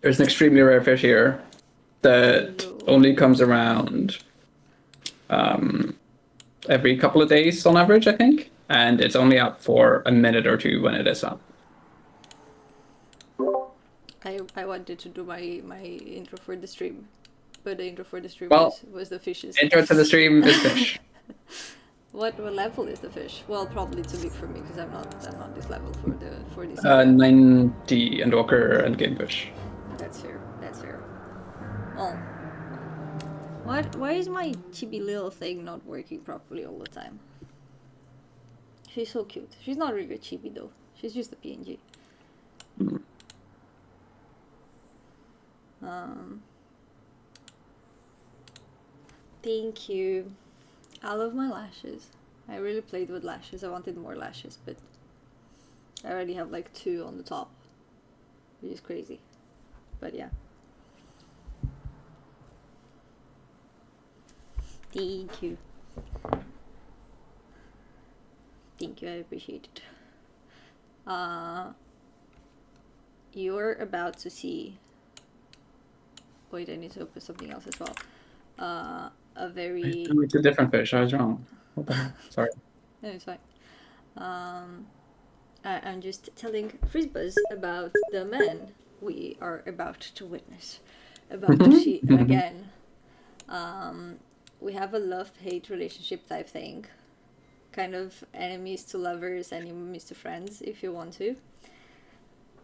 There's an extremely rare fish here that only comes around every couple of days on average, I think. And it's only up for a minute or two when it is up. I wanted to do my intro for the stream, but the intro for the stream Well, was the fishes. intro to the stream is fish. What level is the fish? Well, probably too big for me because I'm not this level for this area. 90 Endwalker and game fish. That's fair. That's fair. Oh. What? Why is my chibi little thing not working properly all the time? She's so cute. She's not really a chibi though. She's just a PNG. Thank you. I love my lashes. I really played with lashes. I wanted more lashes, but I already have like 2 on the top, which is crazy. But yeah. Thank you. Thank you, I appreciate it. You're about to see... Wait, I need to open something else as well. A very... It's a different fish, I was wrong. What the hell? Sorry. No, it's fine. I'm just telling Frisbuzz about the man we are about to witness. About to see again. We have a love-hate relationship type thing. Kind of enemies to lovers, enemies to friends, if you want to.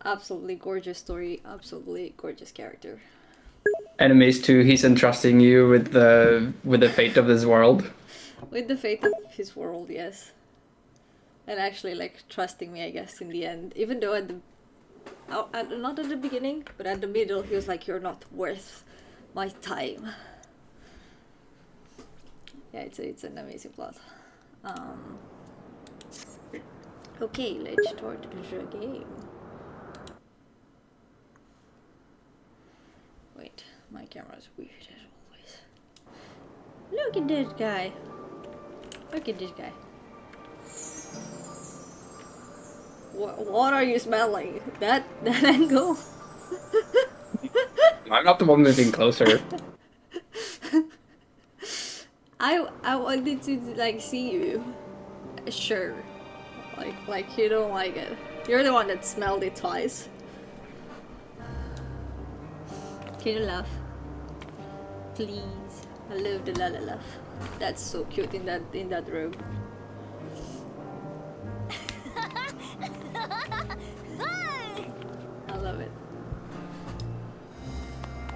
Absolutely gorgeous story, absolutely gorgeous character. Enemies too, he's entrusting you with the fate of this world. With the fate of his world, yes. And actually, like, trusting me, I guess, in the end. Even though not at the beginning, but at the middle, he was like, you're not worth my time. Yeah, it's an amazing plot. Okay, let's start the game. Wait, my camera's weird as always. Look at this guy. Look at this guy. What are you smelling? That angle? I'm not the one moving closer. I wanted to like see you. Sure. Like you don't like it. You're the one that smelled it twice. Can you laugh? Please. I love the la la laugh. That's so cute in that robe. I love it.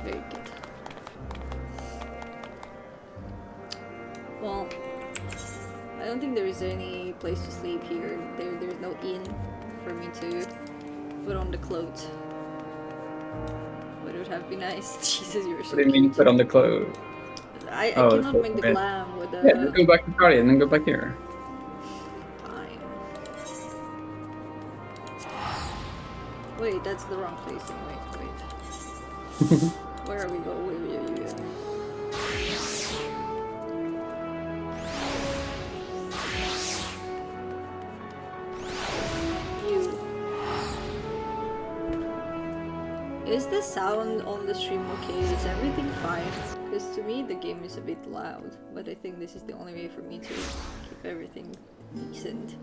Very good. Well, I don't think there is any place to sleep here. There's no inn for me to put on the clothes. But it would have been nice. Jesus, you're so What do you mean cute. put on the clothes? I cannot make the glam with the... Yeah, just go back to Guardian and then go back here. Fine. Wait, that's the wrong place anyway. Wait. Where are we going? Wait. Is the sound on the stream okay? Is everything fine? Because to me the game is a bit loud, but I think this is the only way for me to keep everything decent.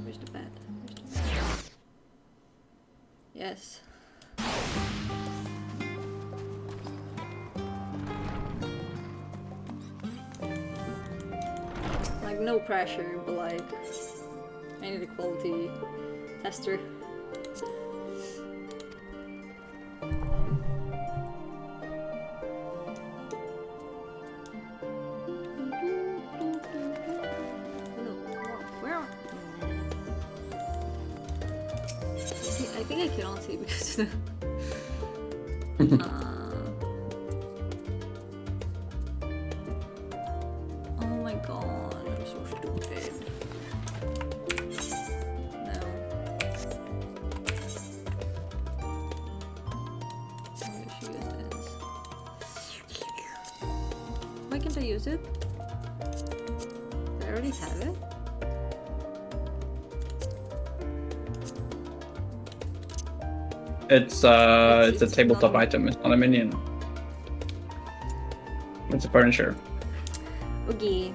Where's the bed? Yes. Like, no pressure, but like, I need a quality tester. Where? I think I cannot see because oh my god, I'm so stupid. No. Maybe I should use this. Why can't I use it? Did I already have it? It's a It's tabletop not- item. It's not a minion. It's a furniture. Okay.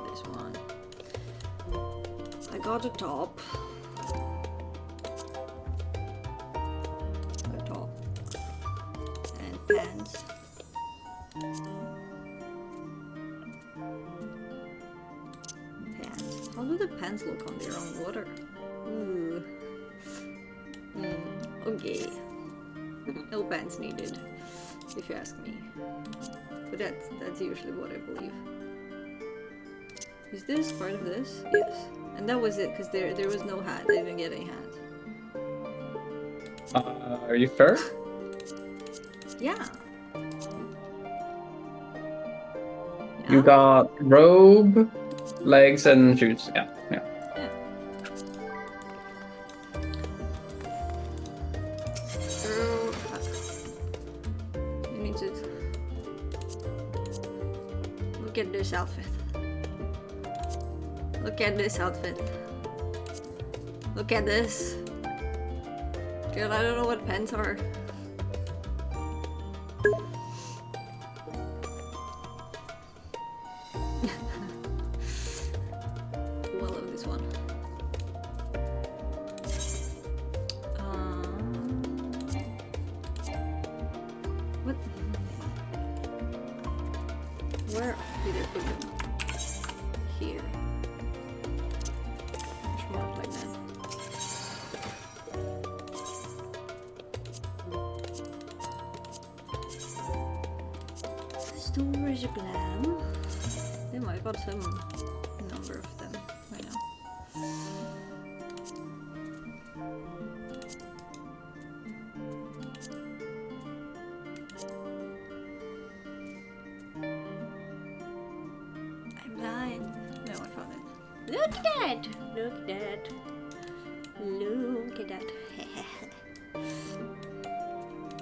This one. I got a top. A top. And pants. Pants. How do the pants look on their own water? Ooh. Okay. No pants needed, if you ask me. But that's usually what I believe. Is this part of this? Yes. And that was it, because there was no hat. I didn't get any hat. Are you fair? Yeah. You got robe, legs, and shoes. Yeah, yeah. Yeah. Oh, fuck. You need to look at this outfit. Look at this outfit. Look at this. Girl, I don't know what pants are. Oh, I love this one. What? Where did I put them? Here. Much more like that. Storage glam. They might got some number of them right now. I'm blind. No, I found it. Look at that! Look at that! Look at that!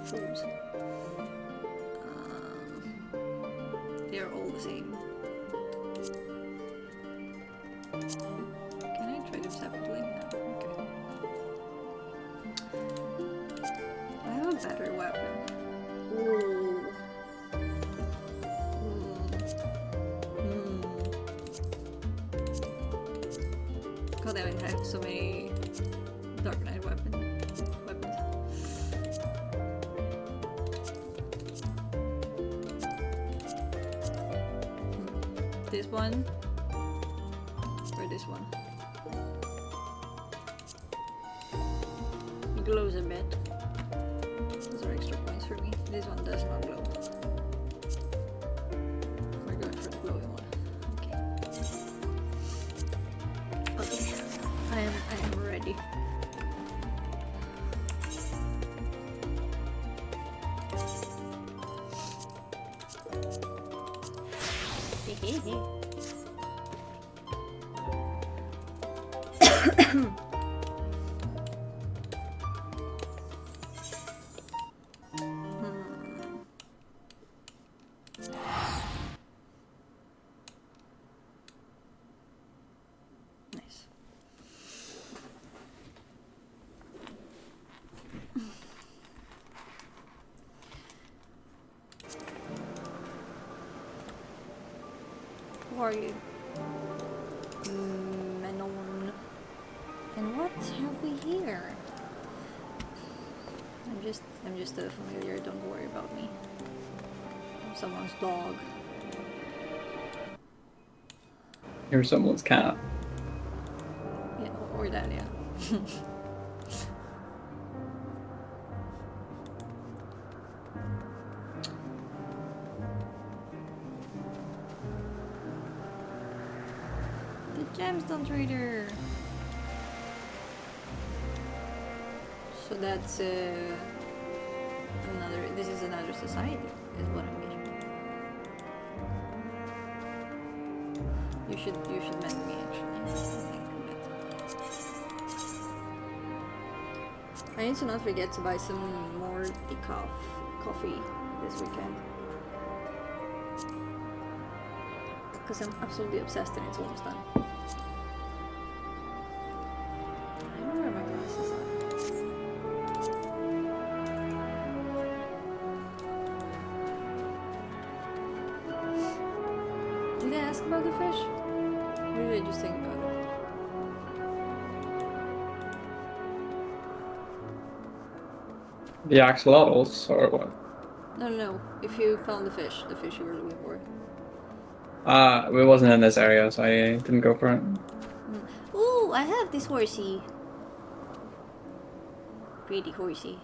Fools. They're all the same. Can I trade them separately? No. Okay. I have a better weapon. Ooh. God damn it, I have so many Dark Knight weapons. This one or this one? It glows a bit. Those are extra points for me. This one does not glow. We're going for the glowing one. Okay. Okay. I am ready. Nice. Who are you? Manon. And what have we here? I'm just a familiar, don't worry about me. I'm someone's dog. You're someone's cat. Yeah, or that, yeah. The gemstone trader. So that's another. This is another society, is what I'm getting. You should mend me actually. I need to not forget to buy some more decaf coffee this weekend. because I'm absolutely obsessed and it's almost done. I don't know where my glasses are. Did I ask about the fish? Or did I just think about it? The axolotls, or what? No. If you found the fish you were looking for. It wasn't in this area, so I didn't go for it. Ooh, I have this horsey. Pretty horsey.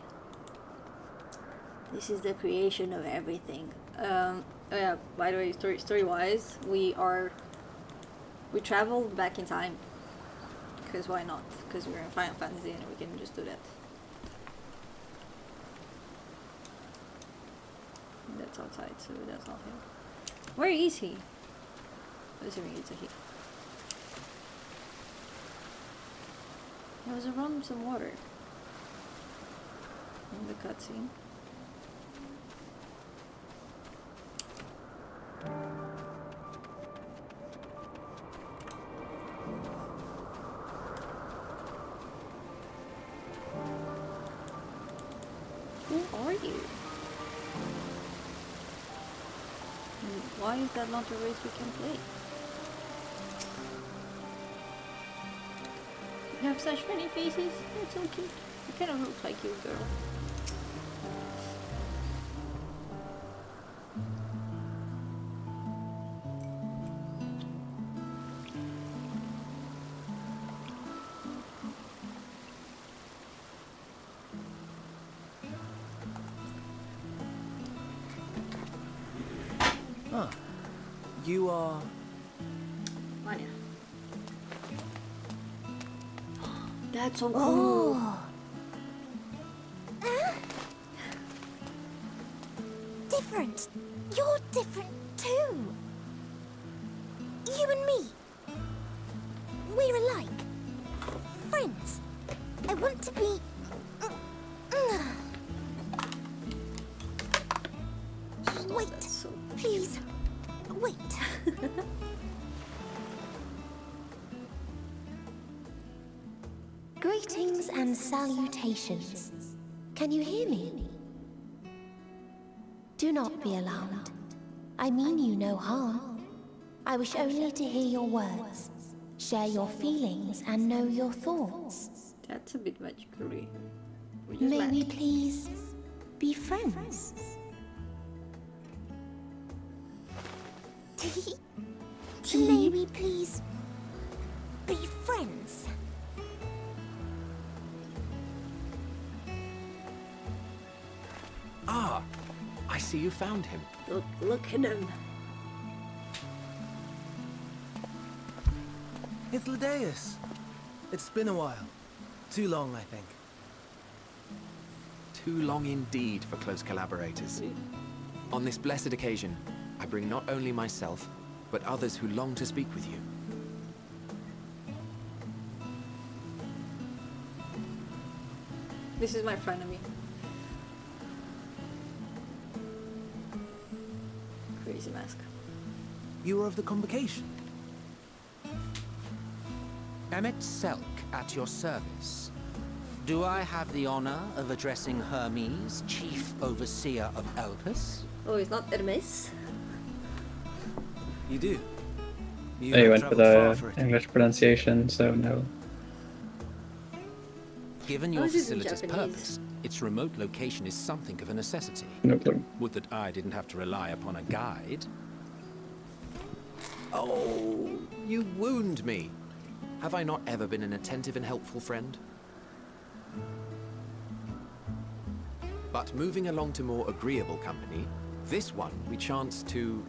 This is the creation of everything. Oh yeah, by the way, story-wise, we traveled back in time. Because why not? Because we're in Final Fantasy and we can just do that. That's outside, so that's not him. Where is he? I'm assuming it's a he. There was around some water in the cutscene. Who are you? And why is that not a race we can play? You have such funny faces. That's so cute. You kind of look like you, girl. Ah, you are... Manya. That's so cool. Different. You're different too. You and me. We're alike. Friends. I want to be... Wait. That's so Please. Wait. Greetings and salutations. Can you hear me? Do not be alarmed. I mean you no harm. I wish only to hear your words, share your feelings, and know your thoughts. That's a bit magically. May we please be friends? May we please be friends? Ah, I see you found him. Look at him. It's Ladeus. It's been a while. Too long, I think. Too long indeed for close collaborators. On this blessed occasion, I bring not only myself, but others who long to speak with you. This is my frenemy. Crazy mask. You were of the convocation. Emmett Selk at your service. Do I have the honor of addressing Hermes, Chief Overseer of Elpis? Oh, it's not Hermes. You do. You You have went for traveled far the for it. English pronunciation, so no. Given your Oh, this is in facility's Japanese. purpose, its remote location is something of a necessity. No clue. Would that I didn't have to rely upon a guide. Oh, you wound me. Have I not ever been an attentive and helpful friend? But moving along to more agreeable company, this one we chance to...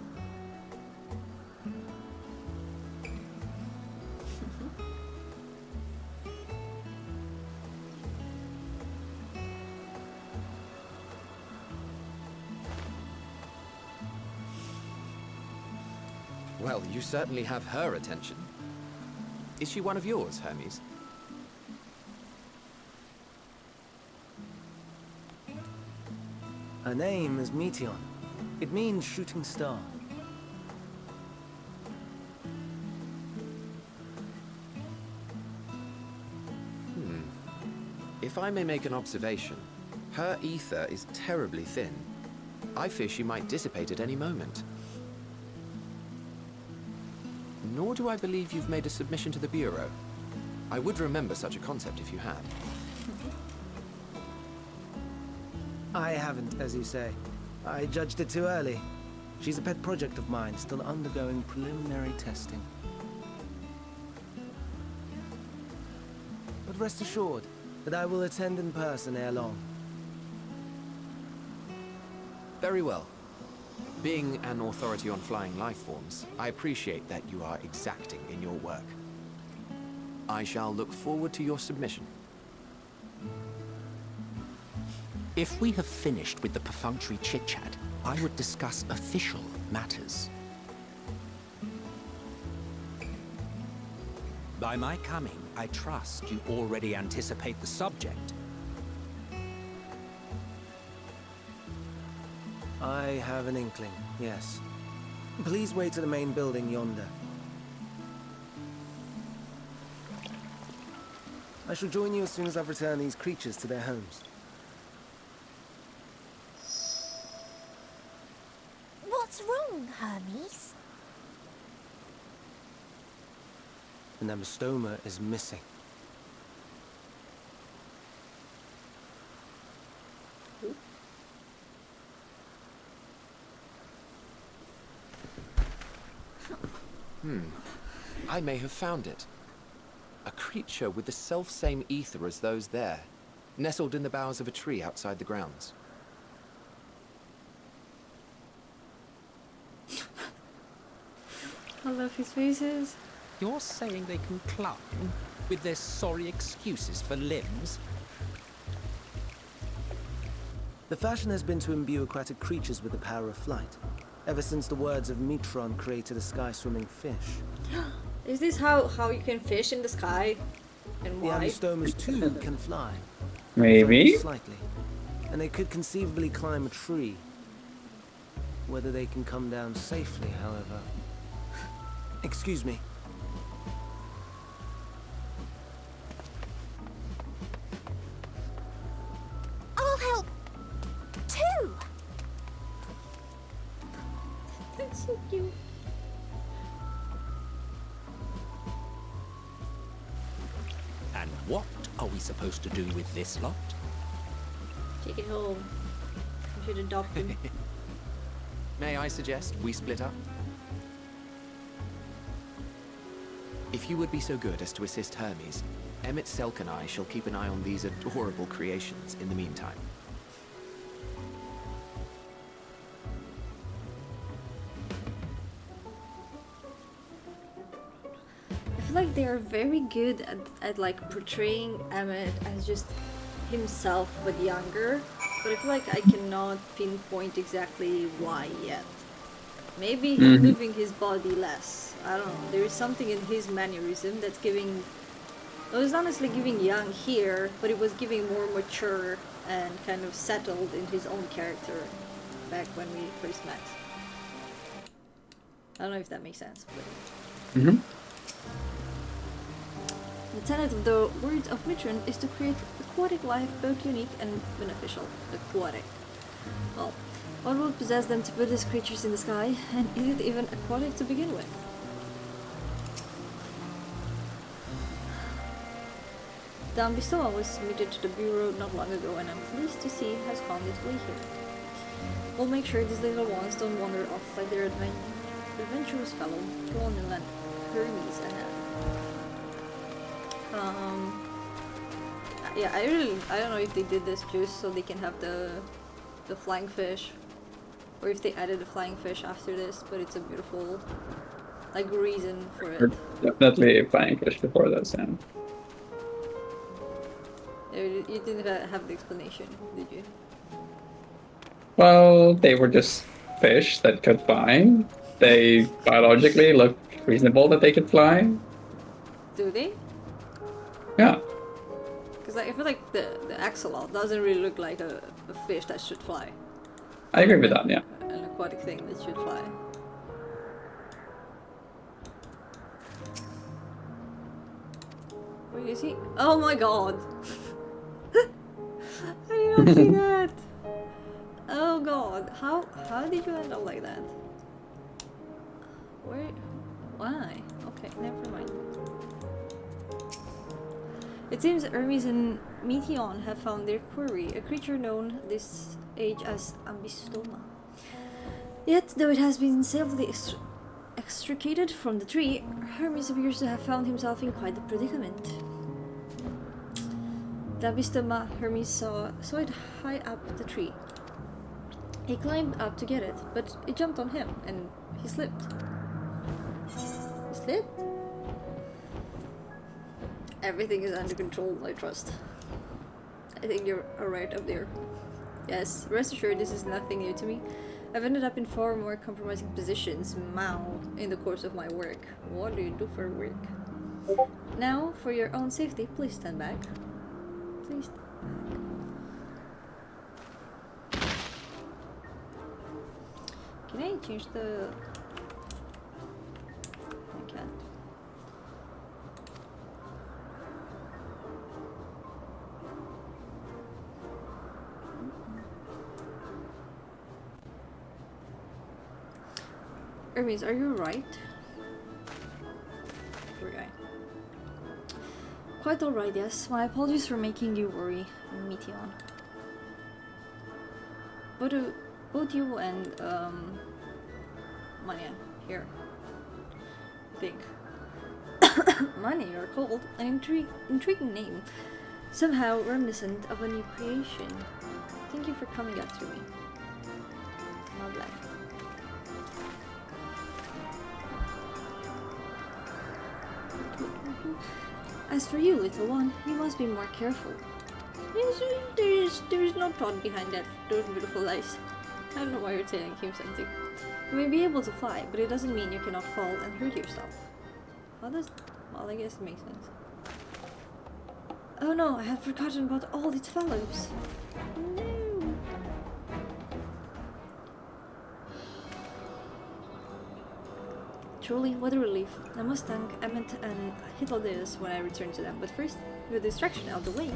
Well, you certainly have her attention. Is she one of yours, Hermes? Her name is Meteon. It means shooting star. If I may make an observation, her ether is terribly thin. I fear she might dissipate at any moment. Nor do I believe you've made a submission to the Bureau. I would remember such a concept if you had. I haven't, as you say. I judged it too early. She's a pet project of mine, still undergoing preliminary testing. But rest assured that I will attend in person ere long. Very well. Being an authority on flying life forms, I appreciate that you are exacting in your work. I shall look forward to your submission. If we have finished with the perfunctory chit-chat, I would discuss official matters. By my coming, I trust you already anticipate the subject. I have an inkling, yes. Please wait to the main building yonder. I shall join you as soon as I've returned these creatures to their homes. What's wrong, Hermes? The Nemastoma is missing. I may have found it. A creature with the self-same ether as those there, nestled in the boughs of a tree outside the grounds. I love his faces. You're saying they can climb with their sorry excuses for limbs? The fashion has been to imbue aquatic creatures with the power of flight, ever since the words of Metron created a sky-swimming fish. Is this how you can fish in the sky? And The why? Anastomas too can fly. Maybe. Slightly. And they could conceivably climb a tree. Whether they can come down safely, however. Excuse me. I'll help too. That's so cute. And what are we supposed to do with this lot? Take it home. We should adopt him. May I suggest we split up? If you would be so good as to assist Hermes, Emmett Selk and I shall keep an eye on these adorable creations in the meantime. I feel like they are very good at like portraying Emmett as just himself but younger. But I feel like I cannot pinpoint exactly why yet. Maybe he's moving his body less. I don't know. There is something in his mannerism that's giving. Well, it's not necessarily giving young here, but it was giving more mature and kind of settled in his own character back when we first met. I don't know if that makes sense. But... Mm-hmm. The tenet of the words of Mitron is to create aquatic life both unique and beneficial. Aquatic. Well, what would possess them to put these creatures in the sky, and is it even aquatic to begin with? The Ambistoma was submitted to the Bureau not long ago, and I'm pleased to see it has found its way here. We'll make sure these little ones don't wander off like their adventurous fellow, colonial Hermes and yeah, I don't know if they did this just so they can have the flying fish, or if they added the flying fish after this, but it's a beautiful like reason for it. Definitely flying fish before this, and You didn't have the explanation, did you? well, they were just fish that could fly. They biologically look reasonable that they could fly. Do they? Yeah. Because I feel like the axolotl doesn't really look like a fish that should fly. I agree with that, yeah. An aquatic thing that should fly. Where is he? Oh my god! not see that. Oh god, how did you end up like that? Where? Why? Okay, never mind. It seems Hermes and Meteon have found their quarry, a creature known this age as Ambystoma. Yet, though it has been safely extricated from the tree, Hermes appears to have found himself in quite a predicament. The Ambystoma Hermes saw it high up the tree. He climbed up to get it, but it jumped on him, and he slipped. He slipped? Everything is under control, I trust. I think you're alright up there. Yes, rest assured this is nothing new to me. I've ended up in far more compromising positions, in the course of my work. What do you do for work? Now, for your own safety, please stand back. Please stand back. Can I change the... I can't. Hermes, are you right? Poor guy. Quite alright, yes. My apologies for making you worry, Meteon. Both you and, Mania, here. I think. Mania, you're called. An intriguing name. Somehow reminiscent of a new creation. Thank you for coming after me. My black. As for you, little one, you must be more careful. Yes, there is no thought behind those beautiful eyes. I don't know why you're telling him something. You may be able to fly, but it doesn't mean you cannot fall and hurt yourself. How does... well, I guess it makes sense. Oh no, I had forgotten about all its fellows. No. Truly, what a relief. I must thank Emmet and Hythlodaeus when I return to them, but first, with the distraction out of the way.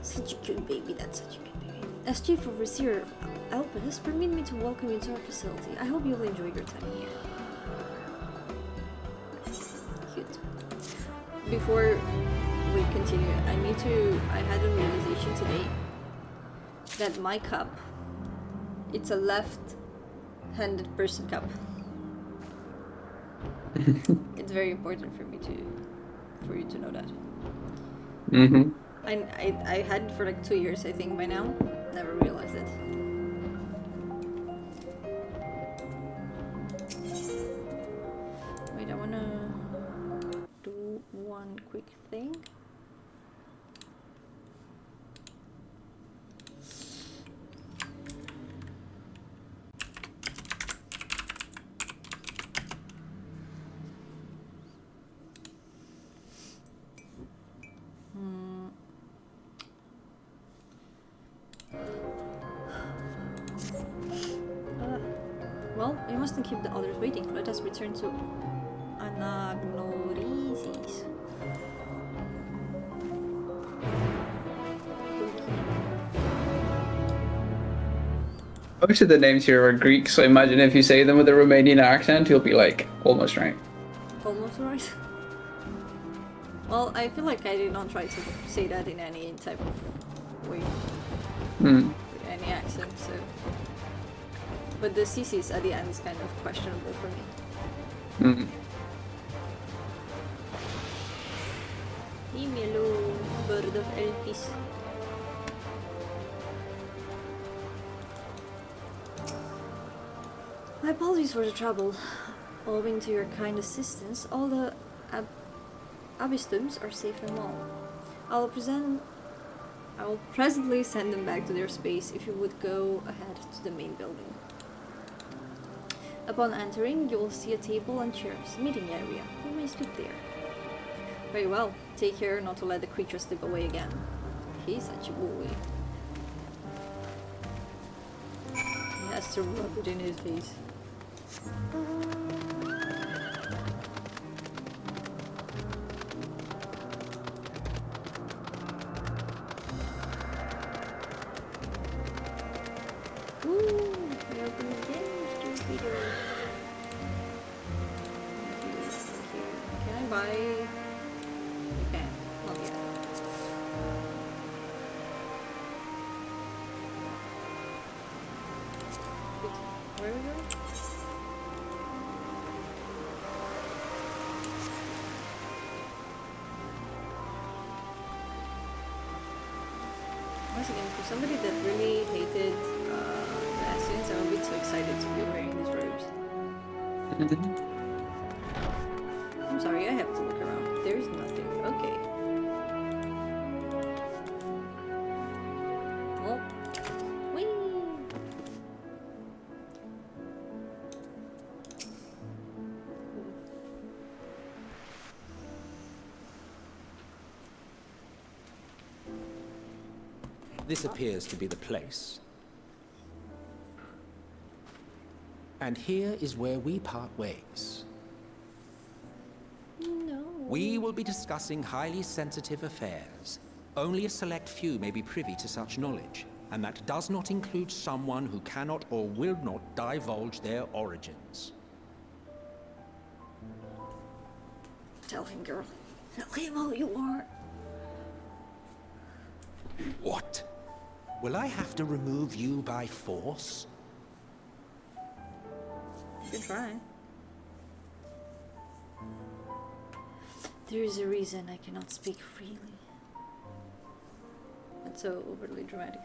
Such a cute baby, that's such a cute baby. As Chief Overseer of Elpis, permit me to welcome you to our facility. I hope you'll enjoy your time here. Cute. Before we continue, I had a realization today that my cup, it's a left-handed person cup. It's very important for you to know that. Mm-hmm. I had it for like 2 years, I think, by now. Never realized it. Wait, I wanna do one quick thing. Well, we mustn't keep the others waiting. Let us return to Anagnorisis. Most of the names here are Greek, so imagine if you say them with a Romanian accent, you'll be like, almost right. Almost right. Well, I feel like I did not try to say that in any type of way. With any accent, so... But the CCs at the end is kind of questionable for me. Leave me alone, bird of Elpis. My apologies for the trouble. Owing to your kind assistance, all the Abystums are safe and well. I will presently send them back to their space if you would go ahead to the main building. Upon entering, you will see a table and chairs, meeting area. You may speak there. Very well. Take care not to let the creature slip away again. He's such a boy. He has to rub it in his face. try? Okay, not yet. Where are we going? Once again, for somebody that really hated the Essence, I'm a bit so excited to be wearing these robes. I'm sorry, I have to look around. There's nothing. Okay. Well, whee! This appears to be the place. And here is where we part ways. No. We will be discussing highly sensitive affairs. Only a select few may be privy to such knowledge, and that does not include someone who cannot or will not divulge their origins. Tell him, girl. Tell him who you are. What? Will I have to remove you by force? You can try. There is a reason I cannot speak freely. That's so overly dramatic.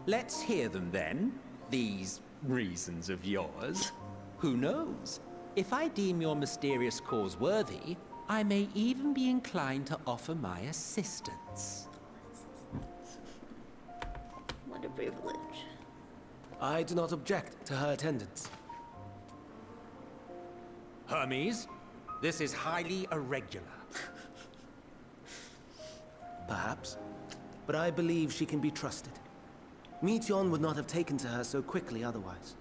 Let's hear them then, these reasons of yours. Who knows? If I deem your mysterious cause worthy, I may even be inclined to offer my assistance. What a privilege. I do not object to her attendance. Hermes, this is highly irregular. Perhaps. But I believe she can be trusted. Meteion would not have taken to her so quickly otherwise.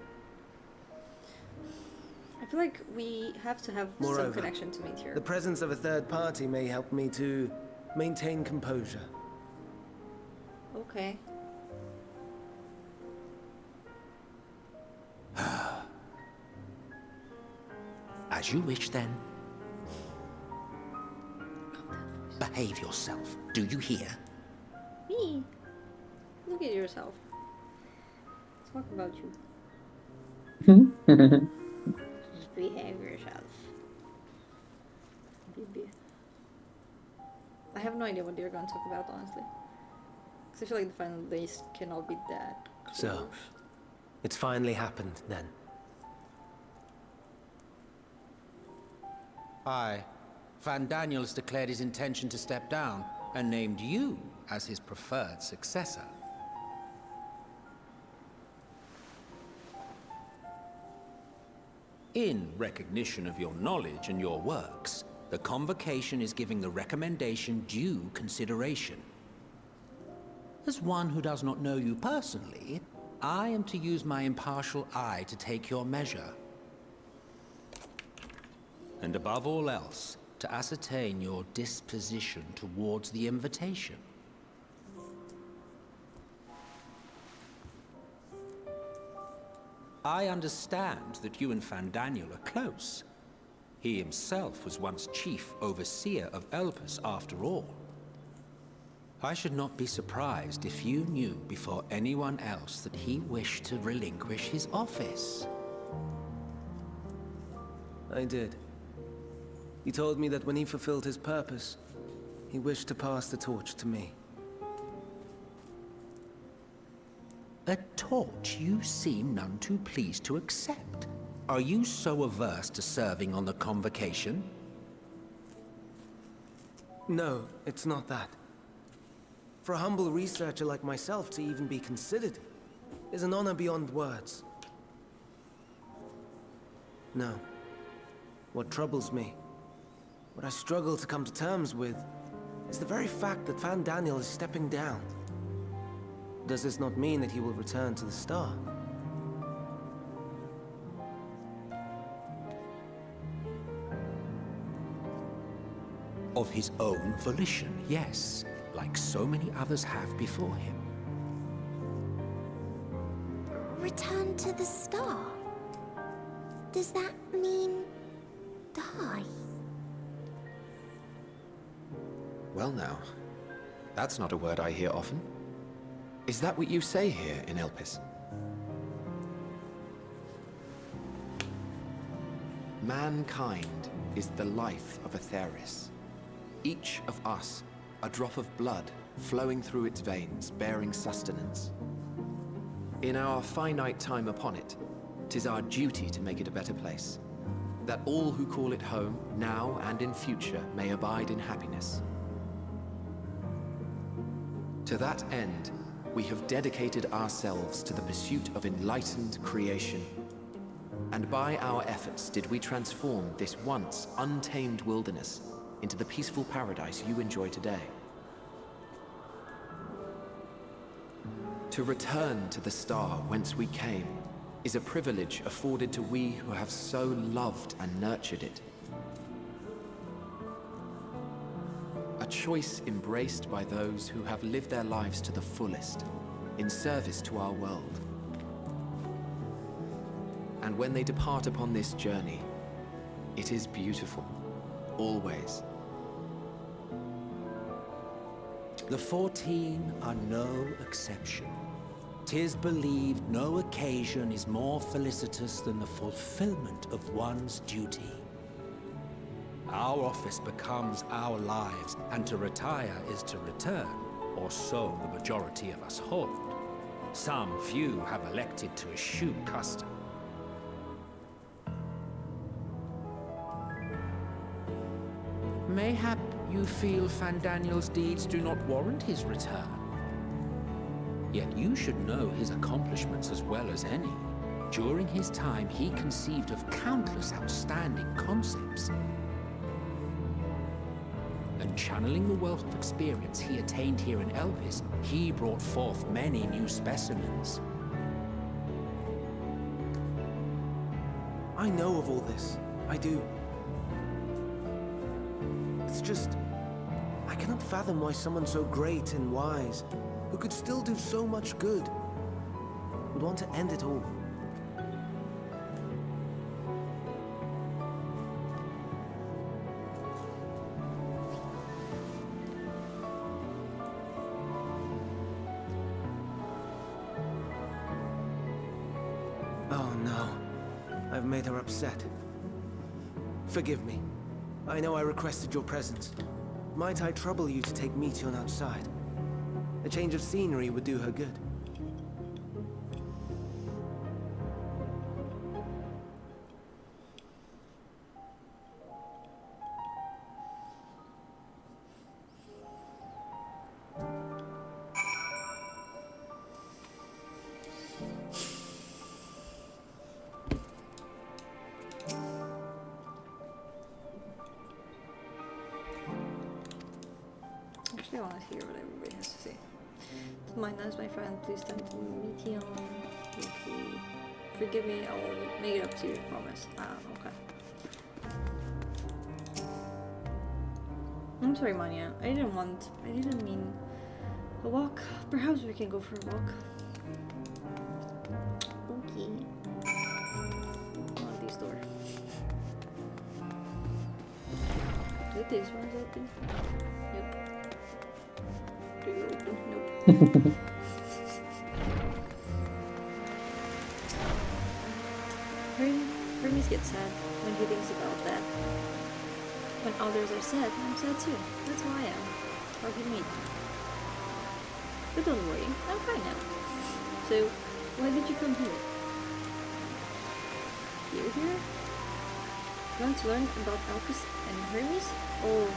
I feel like we have to have some Moreover, connection to meet here. The presence of a third party may help me to maintain composure. Okay. As you wish then. Behave yourself, do you hear? Me? Look at yourself. Talk about you. Just behave yourself. Baby. I have no idea what they're going to talk about, honestly. Because I feel like the final days cannot be that close. So, it's finally happened then. Aye. Van Daniels declared his intention to step down and named you as his preferred successor. In recognition of your knowledge and your works, the Convocation is giving the recommendation due consideration. As one who does not know you personally, I am to use my impartial eye to take your measure. And above all else, to ascertain your disposition towards the invitation. I understand that you and Van Daniel are close. He himself was once chief overseer of Elpis after all. I should not be surprised if you knew before anyone else that he wished to relinquish his office. I did. He told me that when he fulfilled his purpose, he wished to pass the torch to me. A torch you seem none too pleased to accept. Are you so averse to serving on the Convocation? No, it's not that. For a humble researcher like myself to even be considered is an honor beyond words. No. What troubles me, what I struggle to come to terms with, is the very fact that Van Daniel is stepping down. Does this not mean that he will return to the Star? Of his own volition, yes, like so many others have before him. Return to the Star? Does that mean die? Well now, that's not a word I hear often. Is that what you say here in Elpis? Mankind is the life of Atheris. Each of us, a drop of blood flowing through its veins, bearing sustenance. In our finite time upon it, 'tis our duty to make it a better place, that all who call it home, now and in future, may abide in happiness. To that end, we have dedicated ourselves to the pursuit of enlightened creation. And by our efforts did we transform this once untamed wilderness into the peaceful paradise you enjoy today. To return to the star whence we came is a privilege afforded to we who have so loved and nurtured it. A choice embraced by those who have lived their lives to the fullest, in service to our world. And when they depart upon this journey, it is beautiful, always. The 14 are no exception. 'Tis believed no occasion is more felicitous than the fulfillment of one's duty. Our office becomes our lives, and to retire is to return, or so the majority of us hold. Some few have elected to eschew custom. Mayhap you feel Fandaniel's deeds do not warrant his return. Yet you should know his accomplishments as well as any. During his time, he conceived of countless outstanding concepts. And channeling the wealth of experience he attained here in Elpis, he brought forth many new specimens. I know of all this. I do. It's just, I cannot fathom why someone so great and wise, who could still do so much good, would want to end it all. Oh no, I've made her upset. Forgive me. I know I requested your presence. Might I trouble you to take Meteon outside? A change of scenery would do her good. Actually, I want to hear what everybody has to say. My nice, my friend, please tend to Meteon. Okay. Forgive me, I'll make it up to you, promise. Okay. I'm sorry, Manya. I didn't mean a walk. Perhaps we can go for a walk. Okay. On this door. Do this one's open? Yep. Do you open? Nope. Hermes gets sad when he thinks about that. When others are sad, I'm sad too. That's who I am. Forgive me. But don't worry, I'm fine now. So, why did you come here? Here? You want to learn about Alcus and Hermes? Or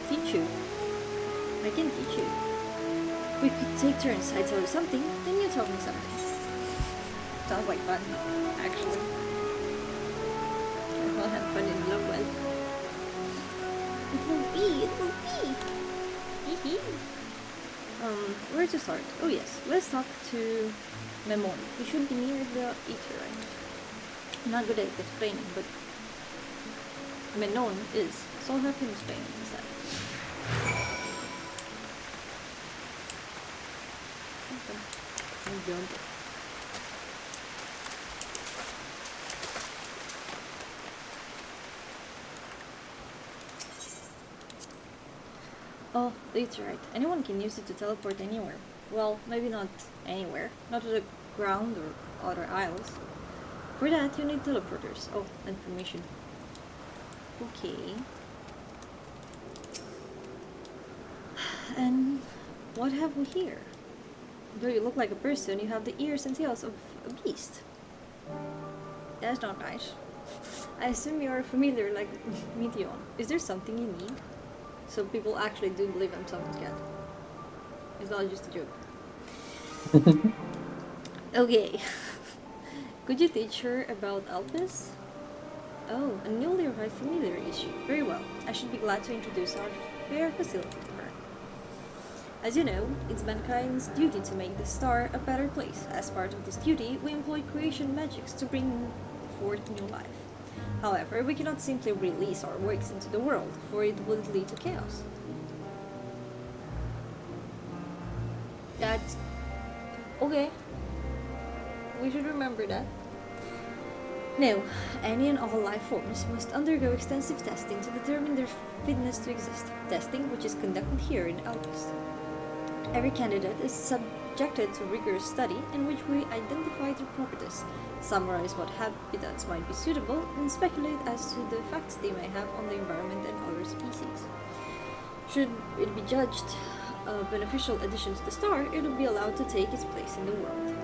teach you? I can teach you. We could take turns. I tell you something, then you tell me something. Sounds like fun, actually. We'll have fun in love well. It will be. Where to start? Oh yes, let's talk to Memon. He should be near the eater, right? I'm not good at explaining, but Menon is, so I'll have him explain it instead. Okay. I'm done. Oh, that's right. Anyone can use it to teleport anywhere. Well, maybe not anywhere. Not to the ground or other isles. For that, you need teleporters. Oh, and permission. Okay. And what have we here? Though you look like a person, you have the ears and tails of a beast. That's not nice. I assume you are familiar like Meteon. Is there something you need? So people actually do believe I'm someone's cat. It's not just a joke. Okay. Could you teach her about Elpis? Oh, a newly arrived familiar issue. Very well. I should be glad to introduce our fair facility to her. As you know, it's mankind's duty to make the star a better place. As part of this duty, we employ creation magics to bring forth new life. However, we cannot simply release our works into the world, for it would lead to chaos. That's okay. We should remember that. No, any and all life forms must undergo extensive testing to determine their fitness to exist. Testing, which is conducted here in Elpis. Every candidate is subjected to rigorous study in which we identify their properties, summarize what habitats might be suitable, and speculate as to the effects they may have on the environment and other species. Should it be judged a beneficial addition to the star, it will be allowed to take its place in the world.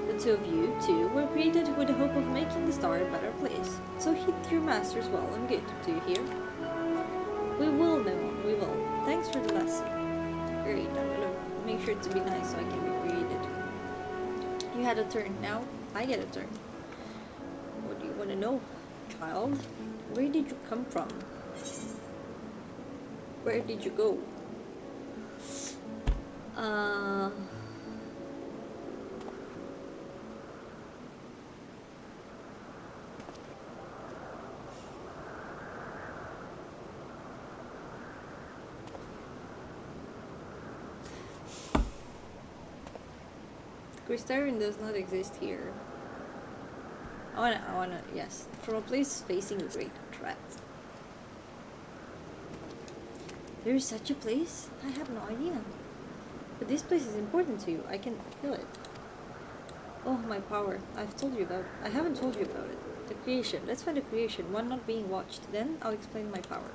The two of you, too, were created with the hope of making the star a better place, so heed your masters well and good. Do you hear? We will, Noah, we will. Thanks for the lesson. Great, I'm gonna make sure to be nice so I can be created. You had a turn, now I get a turn. What do you want to know, child? Where did you come from? Where did you go? Crystarian does not exist here. I wanna, yes. From a place facing a great threat. There is such a place? I have no idea. But this place is important to you. I can feel it. Oh, my power. I haven't told you about it. The creation. Let's find the creation. One not being watched. Then I'll explain my power.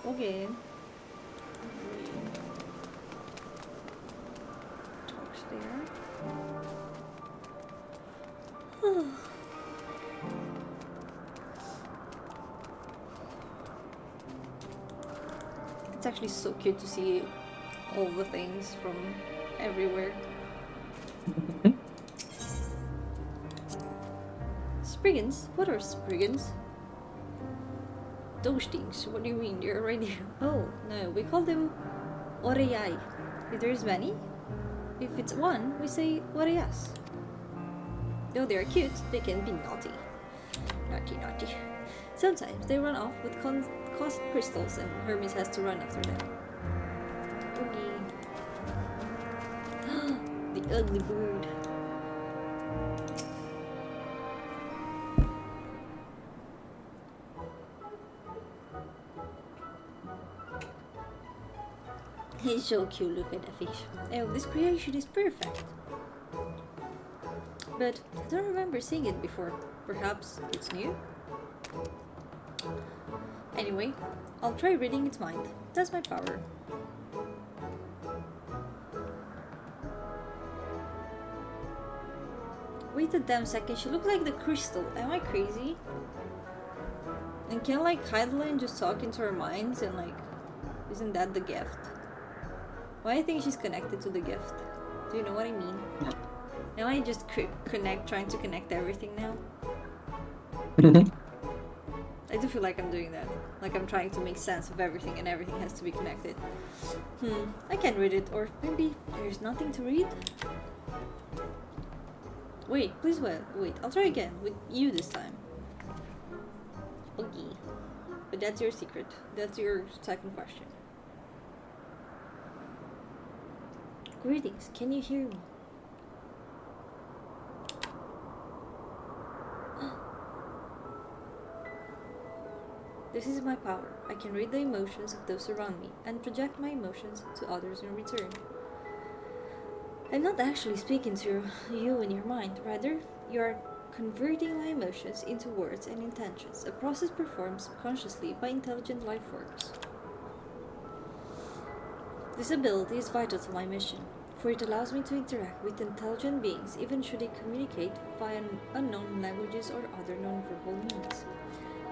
Okay. Talks there. It's actually so cute to see all the things from everywhere. Spriggans? What are Spriggans? Those things. What do you mean? They're right here. Oh, no. We call them Oreyai. If there's many, if it's one, we say Oreyas. Though they are cute, they can be naughty. Naughty, naughty. Sometimes they run off with cost crystals and Hermes has to run after them. Oogie. The ugly bird. He's so cute, look at the fish. Oh, this creation is perfect. But I don't remember seeing it before. Perhaps it's new? Anyway, I'll try reading its mind. That's my power. Wait a damn second, she looks like the crystal. Am I crazy? And can like Heidelin just talk into our minds and like, isn't that the gift? Why I think she's connected to the gift? Do you know what I mean? Am I just trying to connect everything now? I do feel like I'm doing that. Like I'm trying to make sense of everything and everything has to be connected. I can't read it, or maybe there's nothing to read? Wait, please wait. I'll try again, with you this time. Okay. But that's your secret. That's your second question. Greetings, can you hear me? This is my power. I can read the emotions of those around me and project my emotions to others in return. I'm not actually speaking to you in your mind, rather, you are converting my emotions into words and intentions, a process performed subconsciously by intelligent life forms. This ability is vital to my mission, for it allows me to interact with intelligent beings even should they communicate via unknown languages or other non-verbal means.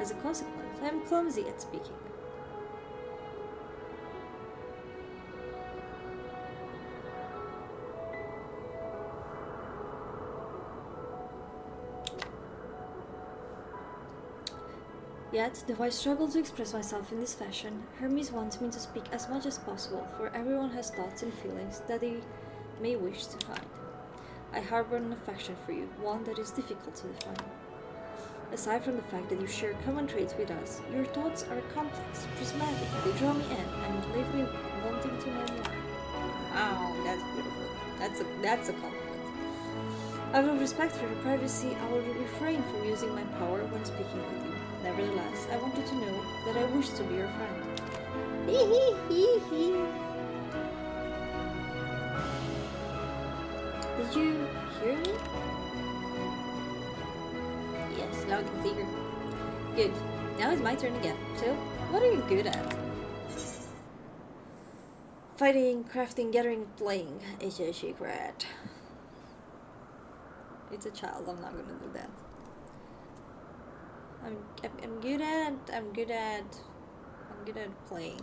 As a consequence, I am clumsy at speaking. Yet, though I struggle to express myself in this fashion, Hermes wants me to speak as much as possible, for everyone has thoughts and feelings that they may wish to hide. I harbor an affection for you, one that is difficult to define. Aside from the fact that you share common traits with us, your thoughts are complex, prismatic, they draw me in, and leave me wanting to know more. Wow, that's beautiful. That's a compliment. Out of respect for your privacy, I will refrain from using my power when speaking with you. Nevertheless, I want you to know that I wish to be your friend. Did you hear me? Yes, loud and clear. Good. Now it's my turn again. So, what are you good at? Fighting, crafting, gathering, playing. It's a secret. It's a child. I'm not gonna do that. I'm good at playing.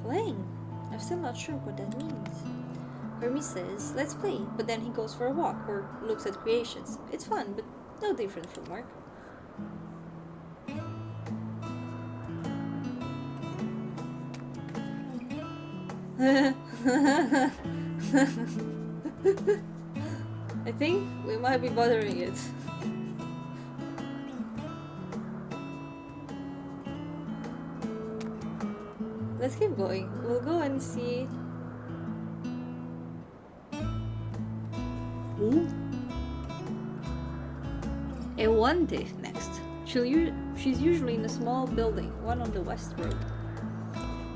Playing? I'm still not sure what that means. Hermes says, let's play, but then he goes for a walk or looks at creations. It's fun, but no different from work. I think we might be bothering it. Let's keep going. We'll go and see. Ooh. Ewante next. She's usually in a small building, one on the west road.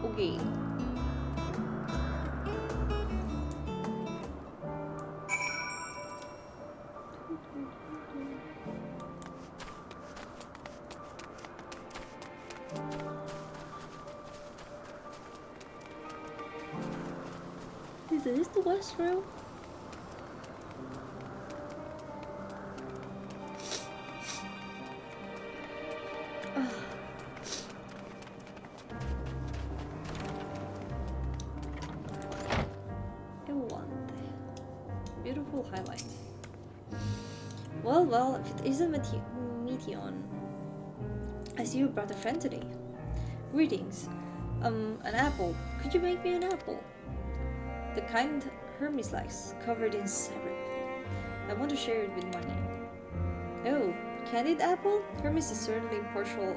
Okay. Is this the west road? Beautiful highlight. Well, if it isn't Meteon. I see you brought a friend today. Greetings. An apple. Could you make me an apple? The kind Hermes likes, covered in syrup. I want to share it with Manya. Oh, candied apple? Hermes is certainly partial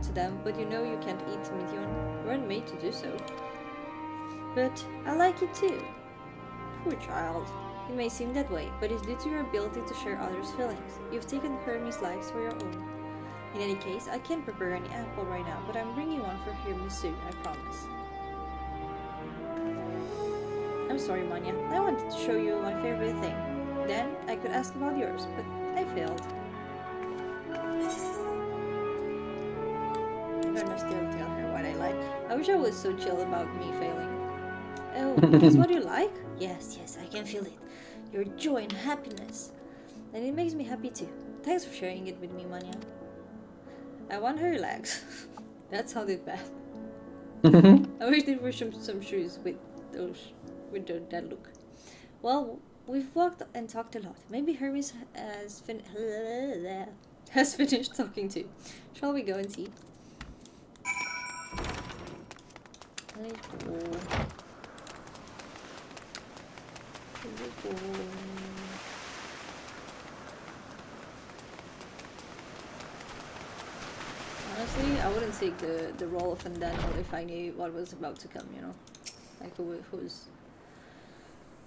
to them, but you know you can't eat Meteon. You weren't made to do so. But I like it too. Poor child. It may seem that way, but it's due to your ability to share others' feelings. You've taken Hermes' likes for your own. In any case, I can't prepare any apple right now, but I'm bringing one for Hermes soon, I promise. I'm sorry, Manya. I wanted to show you my favorite thing. Then, I could ask about yours, but I failed. I'm gonna still tell her what I like. I wish I was so chill about me failing. Oh, that's what you like? Yes, I can feel it. Your joy and happiness. And it makes me happy too. Thanks for sharing it with me, Manya. I want her legs. That sounded bad. I wish there were some shoes with that look. Well, we've walked and talked a lot. Maybe Hermes has finished talking too. Shall we go and see? Let's go. Honestly, I wouldn't take the role of Fandaniel if I knew what was about to come, you know? Like who's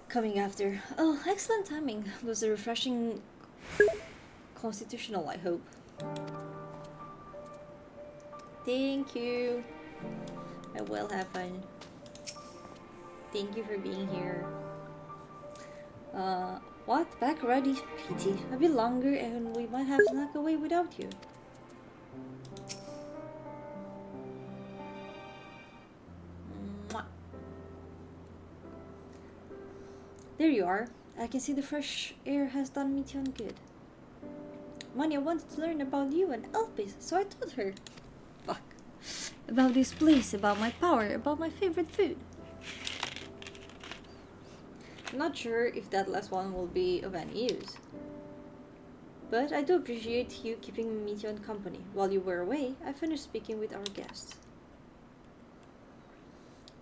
coming after. Oh, excellent timing. It was a refreshing constitutional, I hope. Thank you. I will have fun. Thank you for being here. What? Back already? Pity. A bit longer and we might have snuck away without you. Mwah. There you are. I can see the fresh air has done me good. Manya wanted to learn about you and Elpis, so I told her. Fuck. About this place, about my power, about my favorite food. I'm not sure if that last one will be of any use. But I do appreciate you keeping Meteon company. While you were away, I finished speaking with our guests.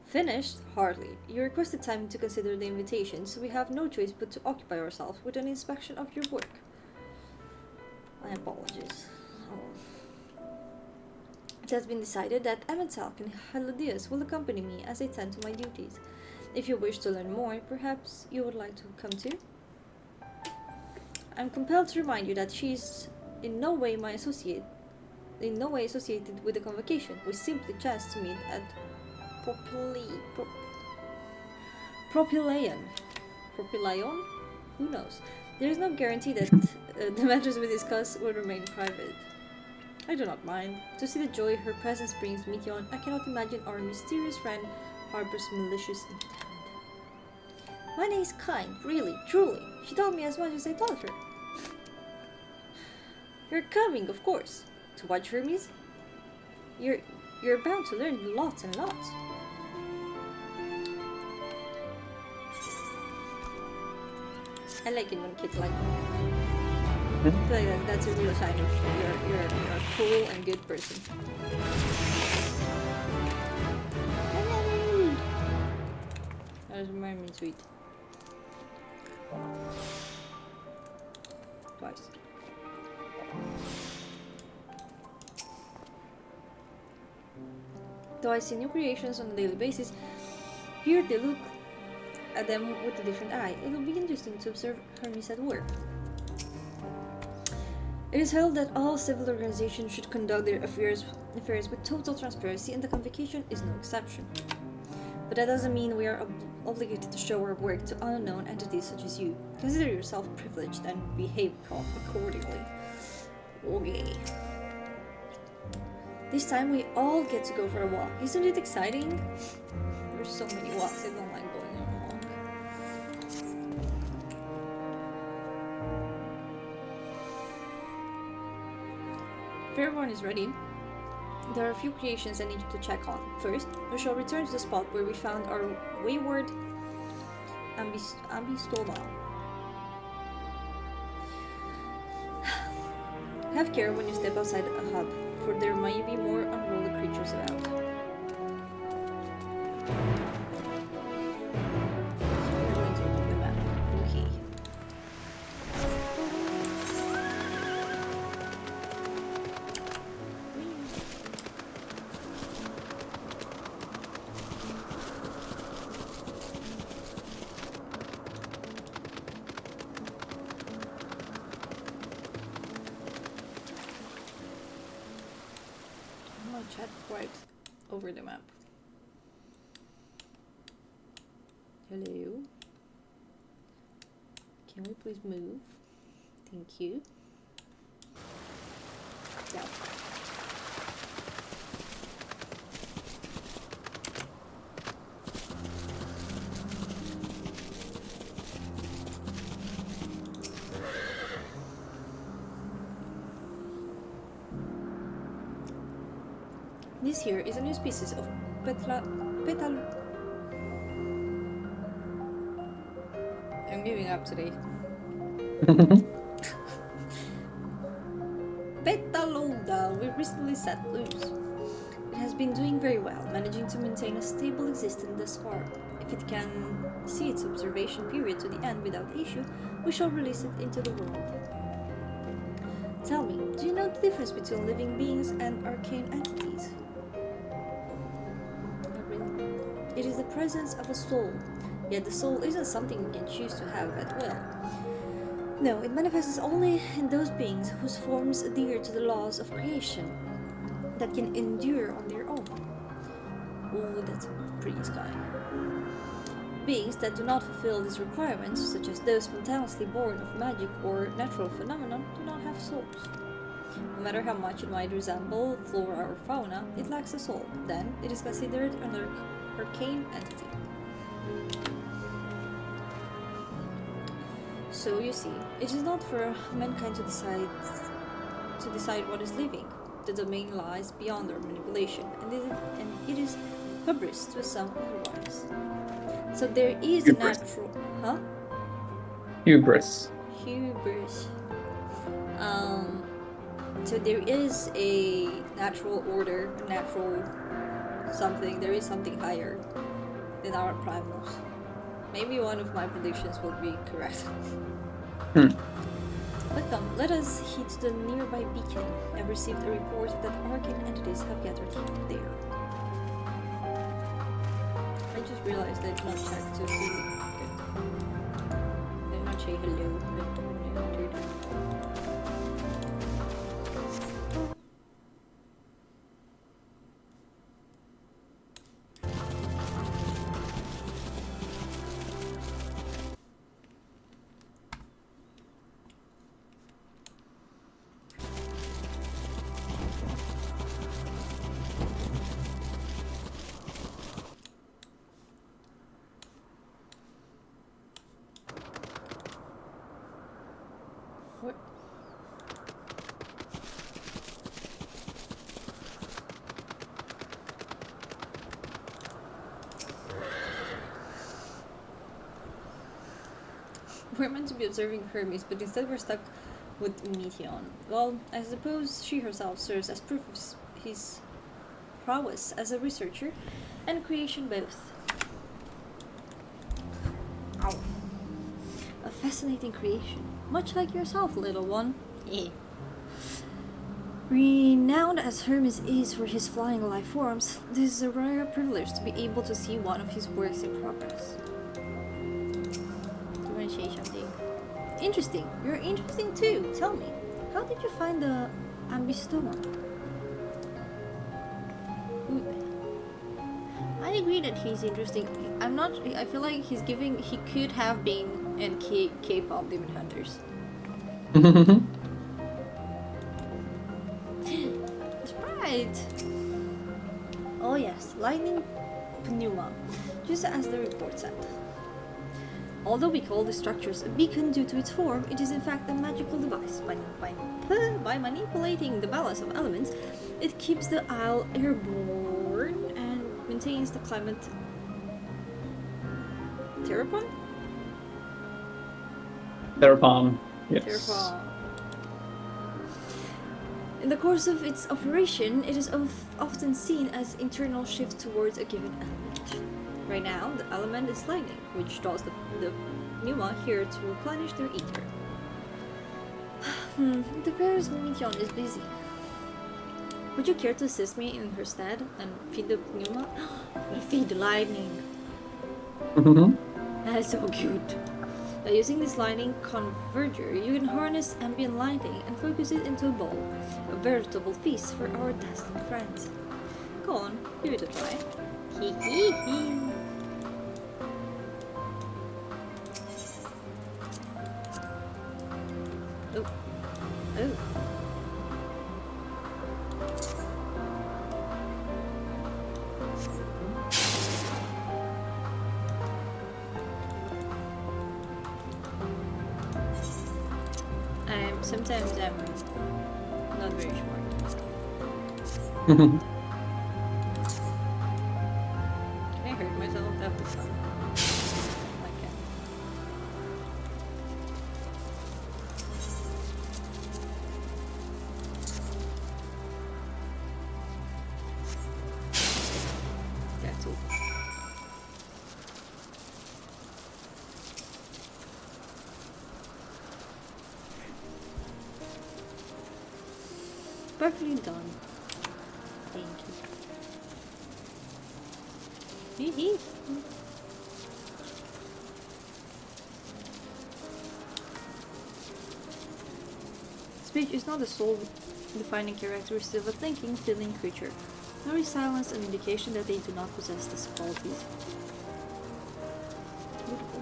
Finished? Hardly. You requested time to consider the invitation, so we have no choice but to occupy ourselves with an inspection of your work. My apologies. Oh. It has been decided that Ementalk and Helodius will accompany me as I tend to my duties. If you wish to learn more, perhaps you would like to come too? I'm compelled to remind you that she is in no way associated with the convocation. We simply chanced to meet at Propylaeon? Who knows? There is no guarantee that the matters we discuss will remain private. I do not mind. To see the joy her presence brings Meteon, I cannot imagine our mysterious friend harbors malicious intent. Manya is kind, really, truly. She told me as much as I told her. You're coming, of course. To watch Hermes? You're bound to learn lots and lots. I like it when kids like me. I feel like that's a real sign of you're a cool and good person. That was mermaid sweet. Twice. Though I see new creations on a daily basis, here they look at them with a different eye. It will be interesting to observe Hermes at work. It is held that all civil organizations should conduct their affairs with total transparency, and the convocation is no exception. But that doesn't mean we are obligated to show our work to unknown entities such as you. Consider yourself privileged and behave accordingly. Okay. This time we all get to go for a walk. Isn't it exciting? There's so many walks, I don't like going on a walk. If everyone is ready, there are a few creations I need you to check on. First, we shall return to the spot where we found our wayward Ambistoma. Have care when you step outside a hub, for there may be more unruly creatures about. We're going to open the map. Okay. Chat right over the map. Hello. Can we please move? Thank you. Yeah. This here is a new species of petal. I'm giving up today. Petaloda, we recently set loose. It has been doing very well, managing to maintain a stable existence thus far. If it can see its observation period to the end without issue, we shall release it into the world. Tell me, do you know the difference between living beings and arcane entities? It is the presence of a soul, yet the soul isn't something we can choose to have at will. No, it manifests only in those beings whose forms adhere to the laws of creation that can endure on their own. Oh, that's a pretty sky. Beings that do not fulfill these requirements, such as those spontaneously born of magic or natural phenomenon, do not have souls. No matter how much it might resemble flora or fauna, it lacks a soul. Then it is considered an arcane entity. So you see, it is not for mankind to decide what is living. The domain lies beyond our manipulation, and it is hubris to assume otherwise. So there is a Hubris. natural, huh? Hubris. Hubris. So there is a natural order, a natural something. There is something higher than our primals. Maybe one of my predictions will be correct. But come, let us head to the nearby beacon. I've received a report that arcane entities have gathered there. I just realized I did not check to see. Okay. I did not say hello. What? We're meant to be observing Hermes, but instead we're stuck with Meteon. Well, I suppose she herself serves as proof of his prowess as a researcher and creation both. Ow. A fascinating creation, much like yourself, little one. Yeah. Renowned as Hermes is for his flying life forms, this is a rare privilege to be able to see one of his works in progress. Do you want to say something? Interesting. You're interesting too. Tell me, how did you find the ambystoma? I agree that he's interesting. I'm not. I feel like he's giving. He could have been in K-pop Demon Hunters. That's right. Oh yes, lightning pneuma, just as the report said. Although we call the structures a beacon due to its form, it is in fact a magical device. By manipulating the balance of elements, it keeps the isle airborne and maintains the climate. Terrapon? Thereupon, yes. Terrapon. In the course of its operation, it is often seen as internal shift towards a given element. Right now, the element is lightning, which draws the pneuma here to replenish their ether. The Paris Meteon is busy. Would you care to assist me in her stead and feed the pneuma? We'll feed the lightning. That is so cute. By using this lightning converger, you can harness ambient lighting and focus it into a ball. A veritable feast for our dazzling friends. Go on, give it a try. Hee hee hee. Oh. Oh. Sometimes I'm not very smart. Can I hurt myself? That was fun. Okay. That's all. Perfectly done. Thank you. Hee hee. Speech is not the sole defining characteristic of a thinking, feeling creature, nor is silence an indication that they do not possess these qualities. Beautiful.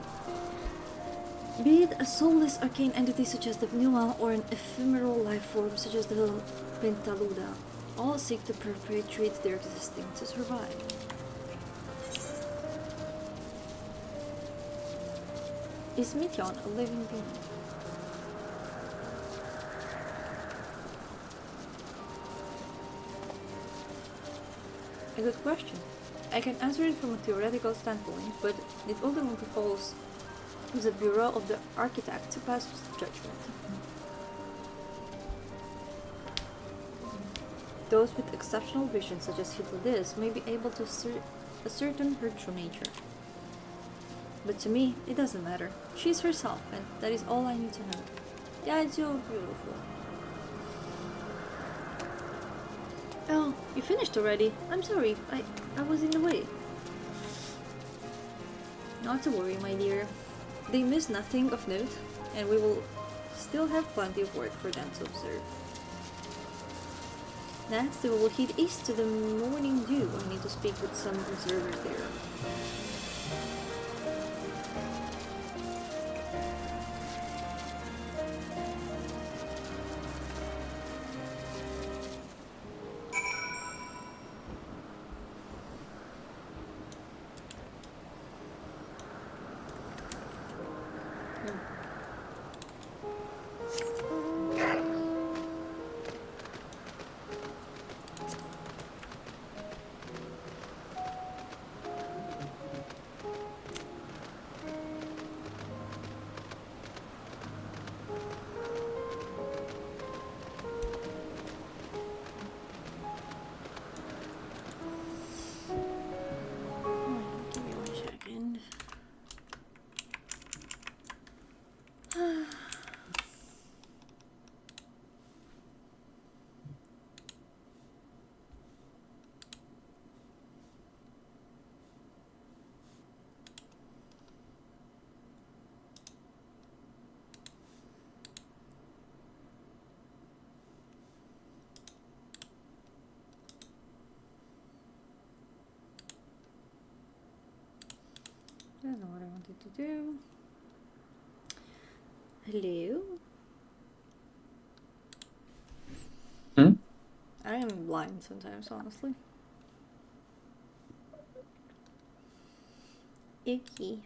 Be it a soulless arcane entity such as the Pneuma or an ephemeral life form such as the Pentaluda, all seek to perpetuate their existing to survive. Is Mityon a living being? A good question. I can answer it from a theoretical standpoint, but it ultimately falls to the Bureau of the Architect to pass judgment. Those with exceptional vision, such as Hippolytus, may be able to ascertain her true nature. But to me, it doesn't matter. She's herself, and that is all I need to know. Yeah, it's so beautiful. Oh, you finished already? I'm sorry, I was in the way. Not to worry, my dear. They miss nothing of note, and we will still have plenty of work for them to observe. Next, we will head east to the Morning Dew. I need to speak with some observers there. Give me 1 second. I don't know what I wanted to do. Hello? Hmm? I am blind sometimes, honestly. Icky.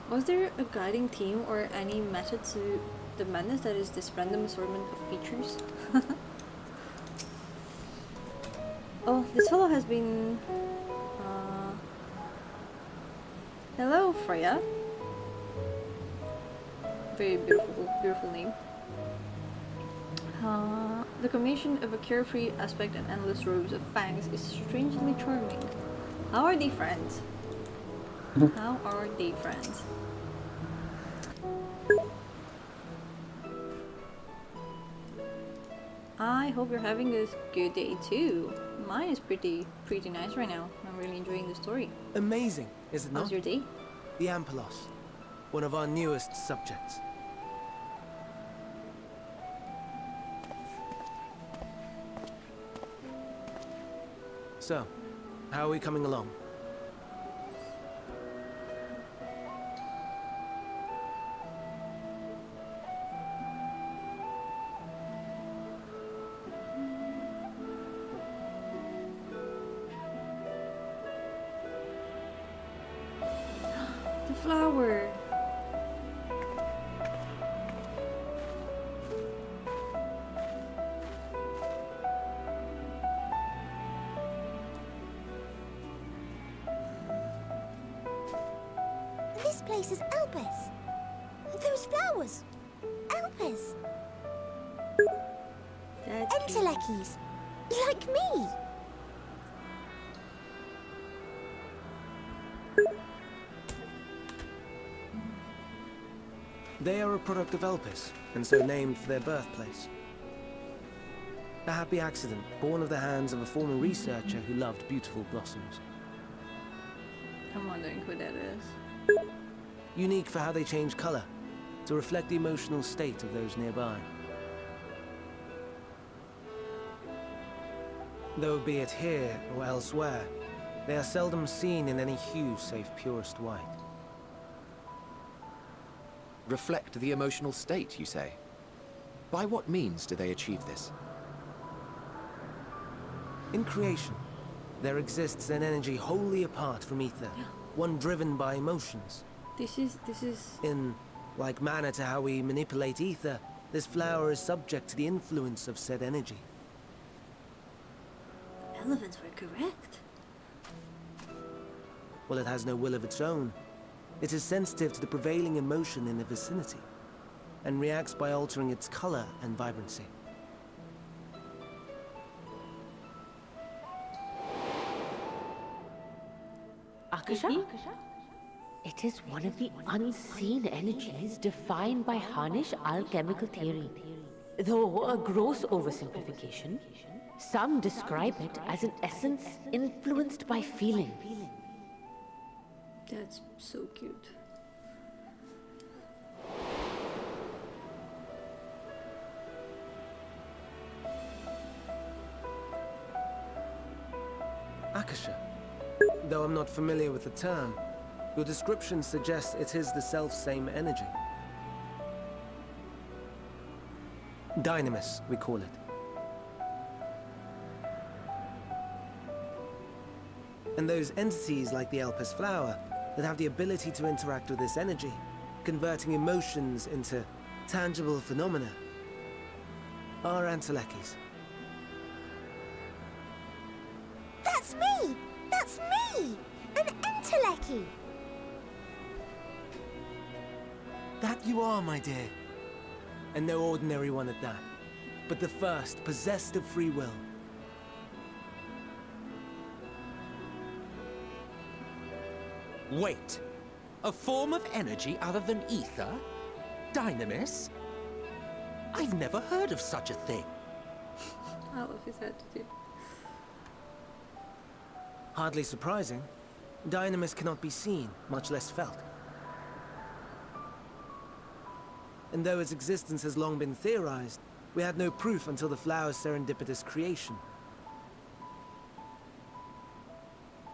Was there a guiding theme or any method to the madness that is this random assortment of features? Oh, this fellow has been... Hello, Freya. Very beautiful, beautiful name. The combination of a carefree aspect and endless rows of fangs is strangely charming. How are they friends? How are they friends? I hope you're having a good day too. Mine is pretty nice right now. I'm really enjoying the story. Amazing, is it not? How's your day? The Ampelos, one of our newest subjects. So, how are we coming along? The flower! This place is Elpis. Those flowers. Elpis. That's cute. Entelekis. Like me. They are a product of Elpis, and so named for their birthplace. A happy accident, born of the hands of a former researcher who loved beautiful blossoms. I'm wondering who that is. unique for how they change color, to reflect the emotional state of those nearby. Though be it here or elsewhere, they are seldom seen in any hue save purest white. Reflect the emotional state, you say? By what means do they achieve this? In creation, there exists an energy wholly apart from ether, one driven by emotions. This is In like manner to how we manipulate ether, this flower is subject to the influence of said energy. relevant were correct. Well, it has no will of its own. It is sensitive to the prevailing emotion in the vicinity, and reacts by altering its color and vibrancy. Akasha? It is one of the unseen energies defined by Harnish alchemical theory. Though a gross oversimplification, some describe it as an essence influenced by feeling. That's so cute. Akasha. Though I'm not familiar with the term, your description suggests it is the self-same energy. Dynamis, we call it. And those entities like the Elpis flower that have the ability to interact with this energy, converting emotions into tangible phenomena, are Antelekis. That's me! That's me! An Enteleki! That you are, my dear. And no ordinary one at that, but the first possessed of free will. Wait. A form of energy other than ether? Dynamis? I've never heard of such a thing. I love his attitude. Hardly surprising. Dynamis cannot be seen, much less felt. And though its existence has long been theorized, we had no proof until the flower's serendipitous creation.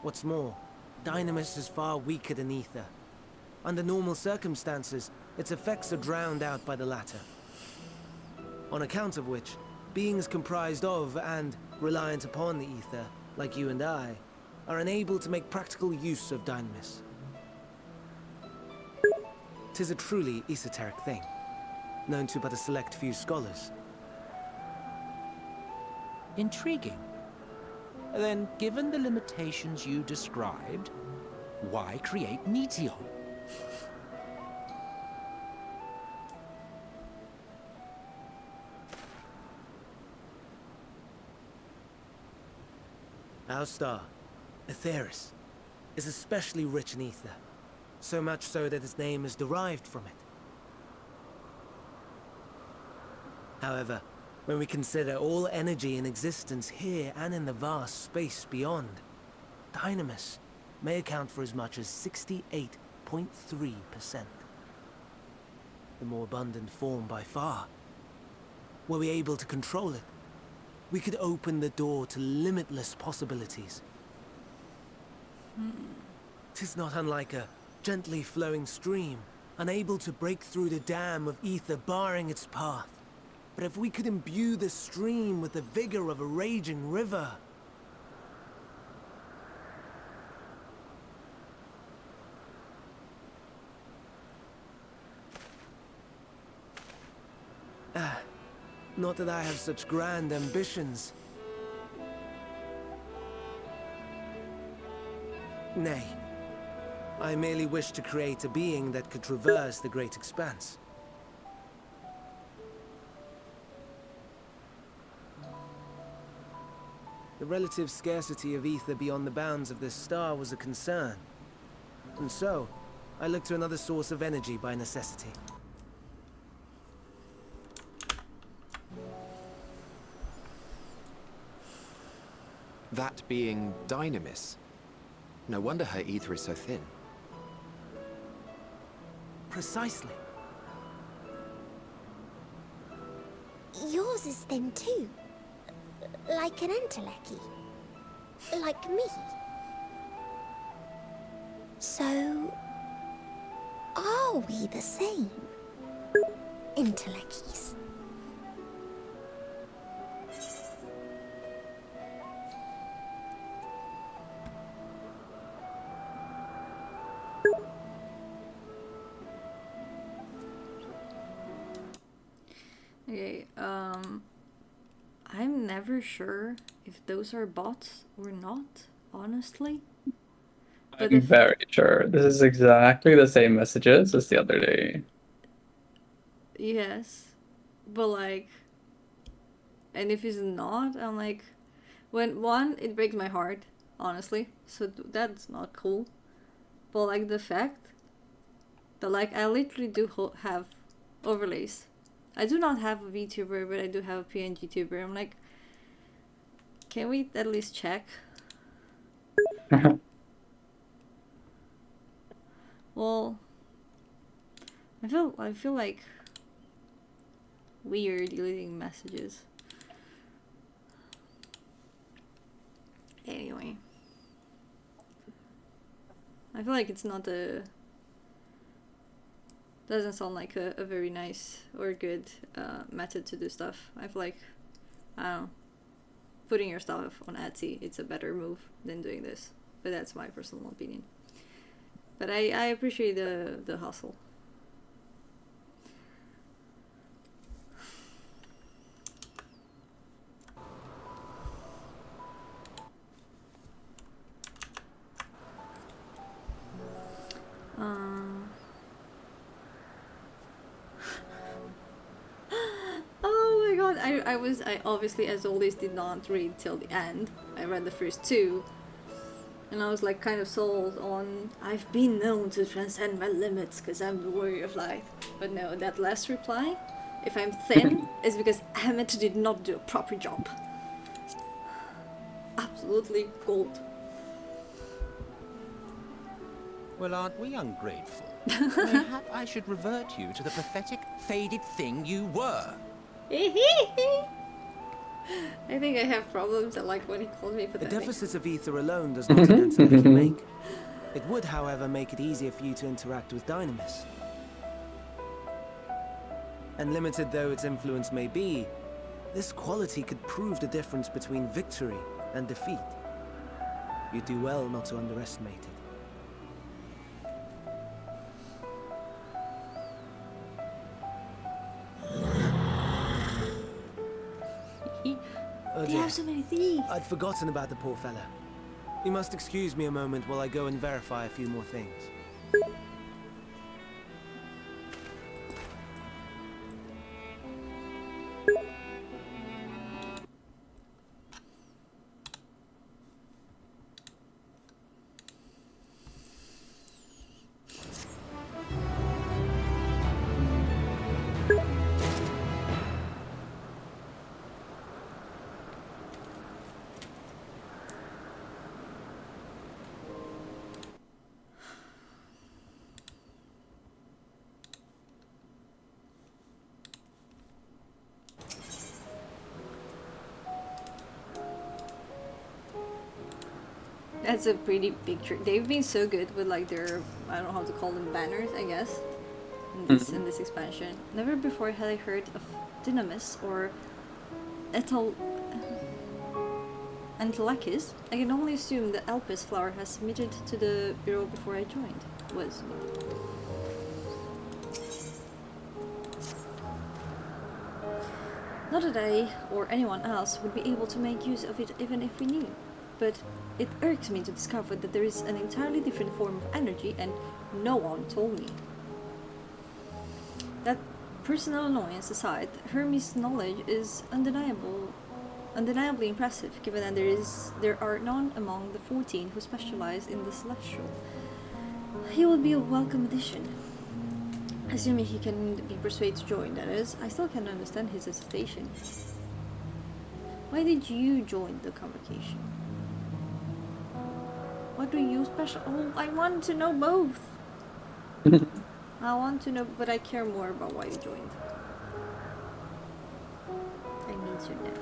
What's more, Dynamis is far weaker than ether. Under normal circumstances, its effects are drowned out by the latter. On account of which, beings comprised of and reliant upon the ether, like you and I, are unable to make practical use of Dynamis. 'Tis a truly esoteric thing, known to but a select few scholars. Intriguing. Then, given the limitations you described, why create Meteor? Our star, Aetheris, is especially rich in ether, so much so that its name is derived from it. However, when we consider all energy in existence here and in the vast space beyond, Dynamis may account for as much as 68.3%. The more abundant form by far. Were we able to control it, we could open the door to limitless possibilities. 'Tis not unlike a gently flowing stream, unable to break through the dam of ether barring its path. But if we could imbue the stream with the vigor of a raging river... Not that I have such grand ambitions. Nay, I merely wish to create a being that could traverse the great expanse. The relative scarcity of ether beyond the bounds of this star was a concern. And so, I looked to another source of energy by necessity. That being Dynamis. No wonder her ether is so thin. Precisely. Yours is thin too. Like an entelechy. Like me. So, are we the same? Intelecchies. Okay, I'm never sure if those are bots or not, honestly. But I'm if very sure. This is exactly the same messages as the other day. yes, but like, and if it's not, I'm like, when one, it breaks my heart, honestly. So that's not cool. But like the fact that like I literally do have overlays. I do not have a VTuber, but I do have a PNG tuber. I'm like, can we at least check? Well, I feel like weird deleting messages. Anyway, I feel like it's not a doesn't sound like a very nice or good method to do stuff. I feel like I don't know, putting your stuff on Etsy, it's a better move than doing this. But that's my personal opinion. But I appreciate the hustle. Oh my god, I obviously, as always, did not read till the end. I read the first two, and I was like kind of sold on I've been known to transcend my limits because I'm the warrior of light. But no, that last reply, if I'm thin, is because Hammett did not do a proper job. Absolutely gold. Well, aren't we ungrateful? Mayhap I should revert you to the pathetic, faded thing you were. I think I have problems. I like when he calls me A pathetic. deficit of ether alone does not an entelechy make. It would, however, make it easier for you to interact with Dynamis. And limited though its influence may be, this quality could prove the difference between victory and defeat. You do well not to underestimate it. Oh They dear. have so many thieves. I'd forgotten about the poor fella. You must excuse me a moment while I go and verify a few more things. That's a pretty big trick. They've been so good with like their, I don't know how to call them, banners, I guess, in this expansion. Never before had I heard of Dynamis or Entelakis. I can only assume the Elpis flower has submitted to the bureau before I joined. Was not that I or anyone else would be able to make use of it even if we knew, but it irks me to discover that there is an entirely different form of energy and no one told me. That personal annoyance aside, Hermes' knowledge is undeniably impressive, given that there are none among the 14 who specialize in the celestial. He will be a welcome addition. Assuming he can be persuaded to join, that is. I still can't understand his hesitation. Why did you join the convocation? What do you special? Oh, I want to know both. I want to know, but I care more about why you joined. I need to know.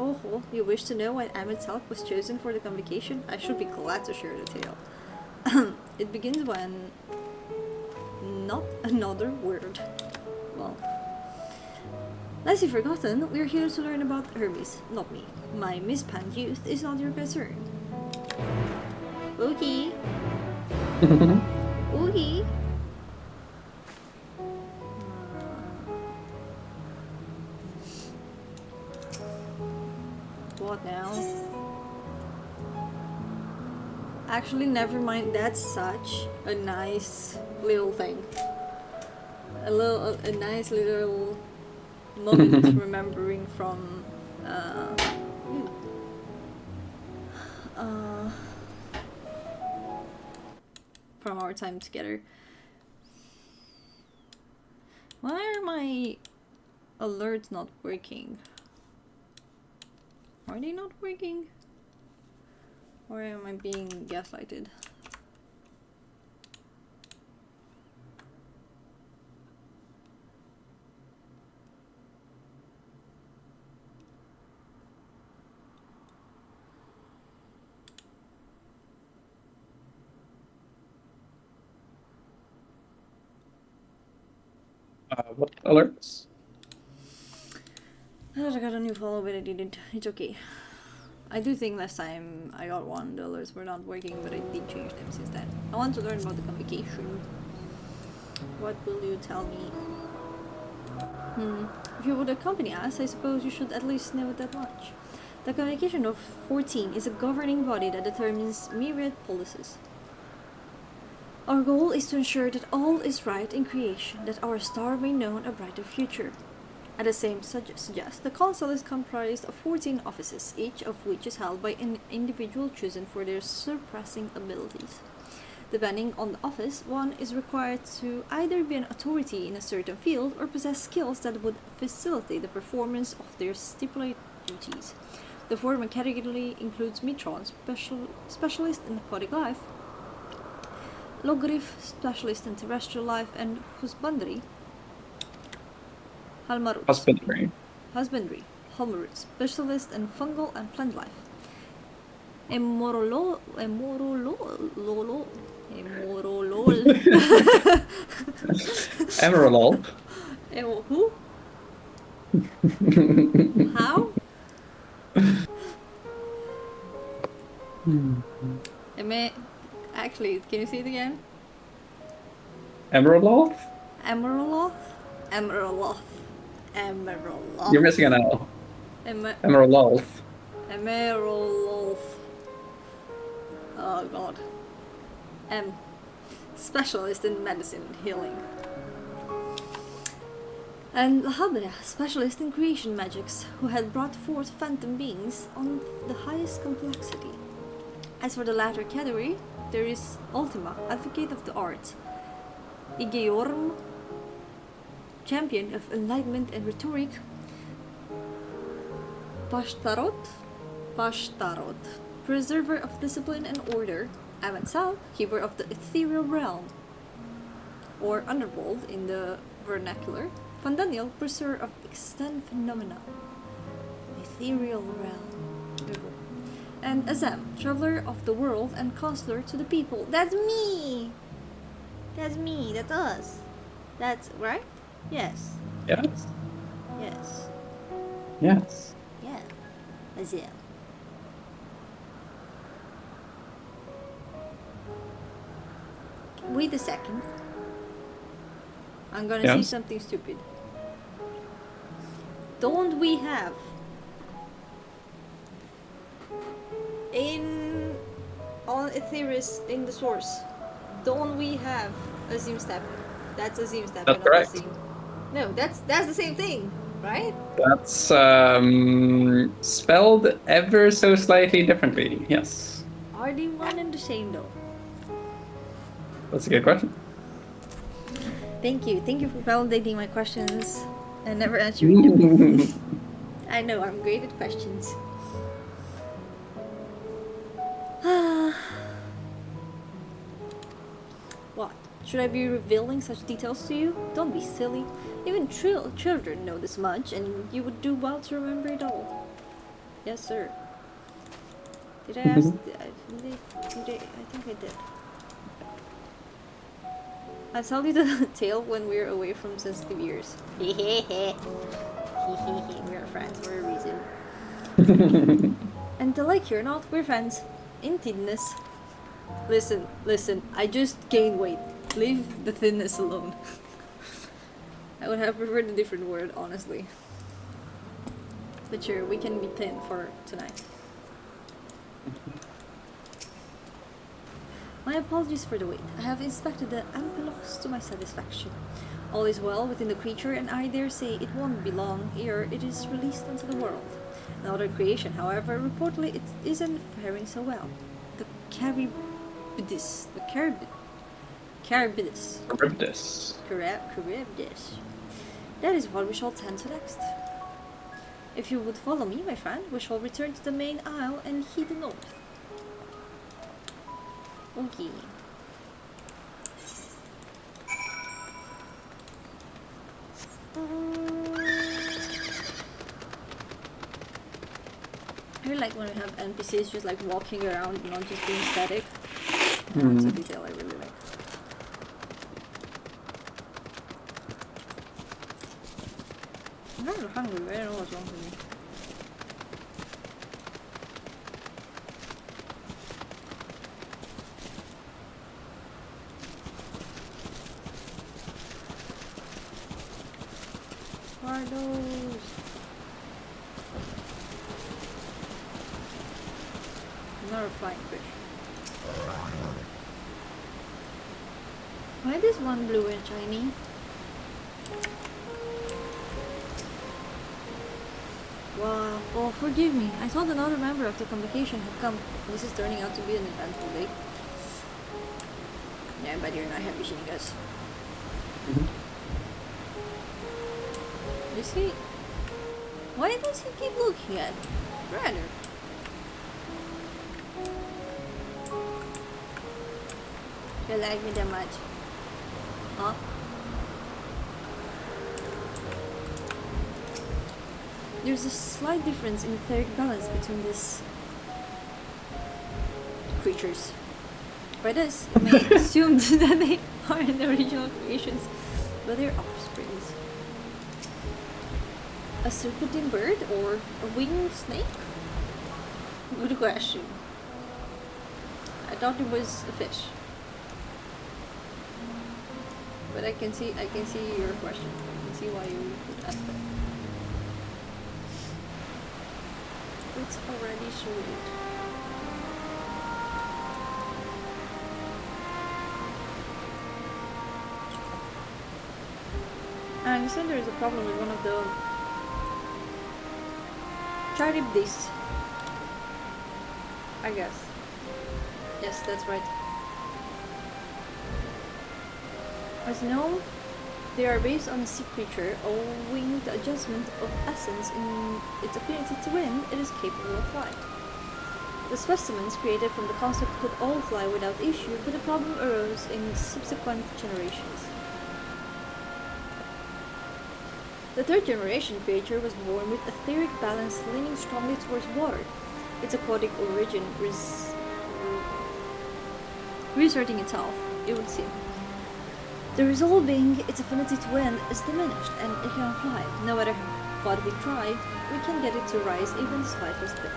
Oh, you wish to know why Amit's help was chosen for the convocation? I should be glad to share the tale. It begins when... Not another word. Well... Lest you've forgotten, we're here to learn about Hermes, not me. My mispanned youth is not your concern. Okay. Okay. What now? Actually, never mind. That's such a nice little thing. A nice little moment remembering from from our time together. Why are my alerts not working? Are they not working? Or am I being gaslighted? What alerts? I thought I got a new follow, but I didn't. It's okay. I do think last time I got one, the alerts were not working, but I did change them since then. I want to learn about the convocation. What will you tell me? If you would accompany us, I suppose you should at least know that much. The Convocation of 14 is a governing body that determines myriad policies. Our goal is to ensure that all is right in creation, that our star may know a brighter future. At the same suggest, the council is comprised of 14 offices, each of which is held by an individual chosen for their surpassing abilities. Depending on the office, one is required to either be an authority in a certain field or possess skills that would facilitate the performance of their stipulated duties. The former category includes Mitron, specialist in aquatic life, Logriff, specialist in terrestrial life, and Husbandry, Halmarut, Husbandry. Halmarut, specialist in fungal and plant life. Emorolol. Emerald. Who? How? Actually, can you say it again? Emerald? Emeraloth? Emeraloth. Emeraloth. You're missing an L. Emerald. Emeraloth. Oh god. Specialist in medicine and healing. And Lahabra, specialist in creation magics, who had brought forth phantom beings on the highest complexity. As for the latter category, there is Ultima, advocate of the arts, Igeorm, champion of enlightenment and rhetoric, Pashtarot, preserver of discipline and order, Amansal, keeper of the ethereal realm, or underworld in the vernacular, Fandaniel, preserver of extant phenomena, ethereal realm, and Azam, traveler of the world and counselor to the people. That's me! That's me, that's us. That's right? Yes. Yes. Yes. Yes. Yeah. Azam. Wait a second. I'm gonna say Yes. something stupid. Don't we have on Etheris in the source, don't we have Azim Step? That's Azim Step. That's not correct. Azim. No, that's the same thing, right? That's spelled ever so slightly differently. Yes. Are they one and the same though? That's a good question. Thank you for validating my questions and never answering them. I know I'm great at questions. What Should I be revealing such details to you? Don't be silly. Even children know this much, and you would do well to remember it all. Yes, sir. Did I ask? I think I did. I tell you the tale when we're away from sensitive ears. Hehehe. We are friends for a reason. And like you're not, we're friends. In thinness. Listen, I just gained weight. Leave the thinness alone. I would have preferred a different word, honestly. But sure, we can be thin for tonight. My apologies for the wait. I have inspected the amphilox to my satisfaction. All is well within the creature, and I dare say it won't be long ere it is released into the world. Another creation, however, reportedly it isn't faring so well. The Charybdis. Charybdis. That is what we shall tend to next. If you would follow me, my friend, we shall return to the main aisle and heed the north. Okay. I really like when we have NPCs just like walking around, not just being static. That's a detail I really like. I'm kind of hungry, but I don't know what's wrong with me. What are those? Another flying fish. Why is one blue and shiny? Wow. Oh, forgive me. I thought another member of the convocation had come. This is turning out to be an eventful day. Yeah, but you're not happy seeing us. Is he? Why does he keep looking at Rather? You like me that much? Huh? There's a slight difference in etheric balance between these creatures. By this, it may be assumed that they are in the original creations, but they're offsprings. A serpentine bird or a winged snake? Good question. I thought it was a fish. But I can see your question. I can see why you would ask that. It's already so late. I understand there is a problem with one of the Charybdis. I guess. Yes, that's right. As known, they are based on a sea creature, owing the adjustment of essence in its affinity to wind, it is capable of flight. The specimens created from the concept could all fly without issue, but the problem arose in subsequent generations. The third generation creature was born with etheric balance leaning strongly towards water, its aquatic origin reasserting itself, it would seem. The result being its affinity to wind is diminished and it cannot fly. No matter what we try, we can get it to rise even despite its death.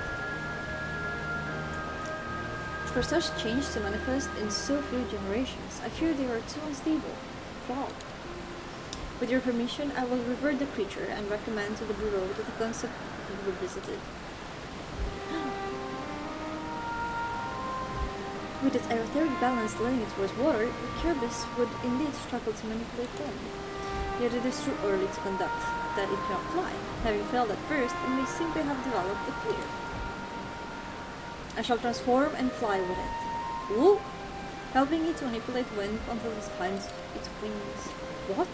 For such change to manifest in so few generations, I fear they are too unstable for all. With your permission, I will revert the creature and recommend to the Bureau that the concept be revisited. With its etheric balance leaning towards water, the Charybdis would indeed struggle to manipulate wind. Yet it is too early to conduct that it cannot fly. Having failed at first, it may simply have developed a fear. I shall transform and fly with it. Woo! Helping it to manipulate wind until it finds its wings. What?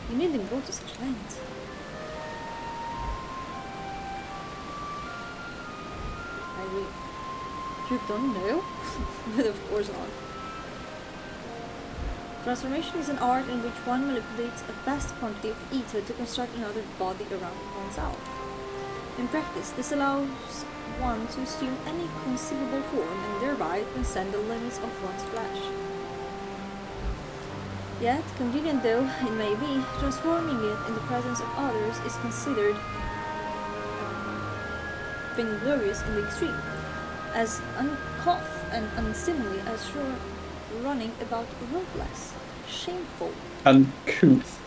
You needn't go to such lengths. You don't know? But of course not. Transformation is an art in which one manipulates a vast quantity of ether to construct another body around oneself. In practice, this allows one to assume any conceivable form and thereby transcend the limits of one's flesh. Yet, convenient though it may be, transforming it in the presence of others is considered vainglorious in the extreme, as uncouth and unseemly as running about ropeless, shameful. Uncouth.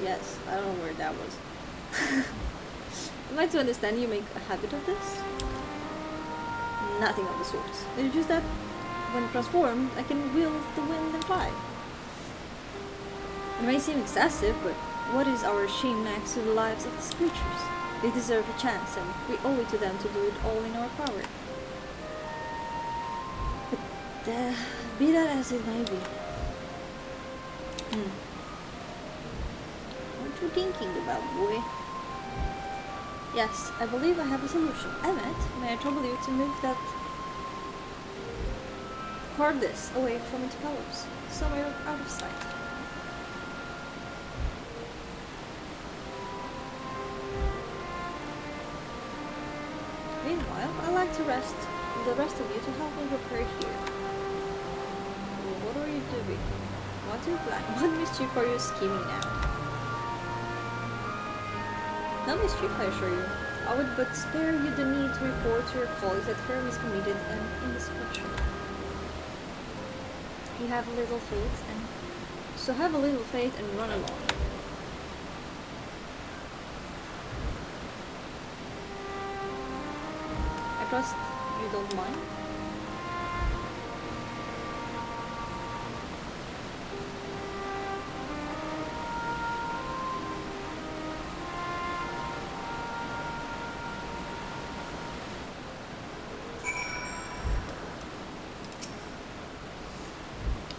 Yes, I don't know where that was. Am I to understand you make a habit of this? Nothing of the sort. It's just that when transformed, I can wield the wind and fly. It may seem excessive, but what is our shame next to the lives of these creatures? They deserve a chance, and we owe it to them to do it all in our power. But be that as it may be. What you thinking about, boy? Yes, I believe I have a solution. Emmet, may I trouble you to move that cordless away from its fellows, somewhere out of sight? Meanwhile, I'd like to rest the rest of you to help me repair here. What are you doing? What do you plan? What mischief are you scheming now? No mischief, I assure you. I would but spare you the need to report to your colleagues that Harry is committed an indiscretion. You have little faith, and so have a little faith and run along. I trust you don't mind.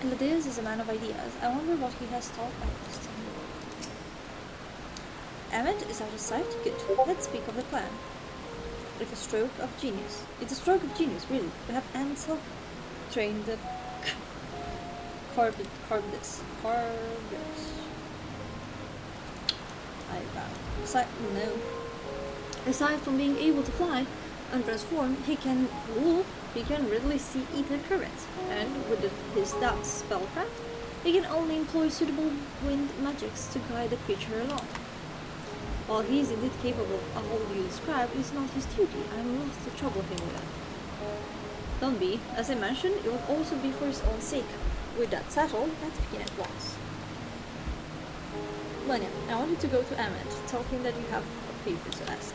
Eladius is a man of ideas. I wonder what he has thought about this time. Emmet is out of sight? Good. Let's speak of the plan. It's a stroke of genius. It's a stroke of genius, really. We have Ansel train the Carbis. No. Aside from being able to fly and transform, he can readily see ether currents, and with his stout spellcraft, he can only employ suitable wind magics to guide the creature along. While he is indeed capable of all you describe, it is not his duty. I am loath to trouble him with that. Don't be. As I mentioned, it would also be for his own sake. With that settled, let's begin at once. Lenya, I want you to go to Emmet. Tell him that you have a favor to ask.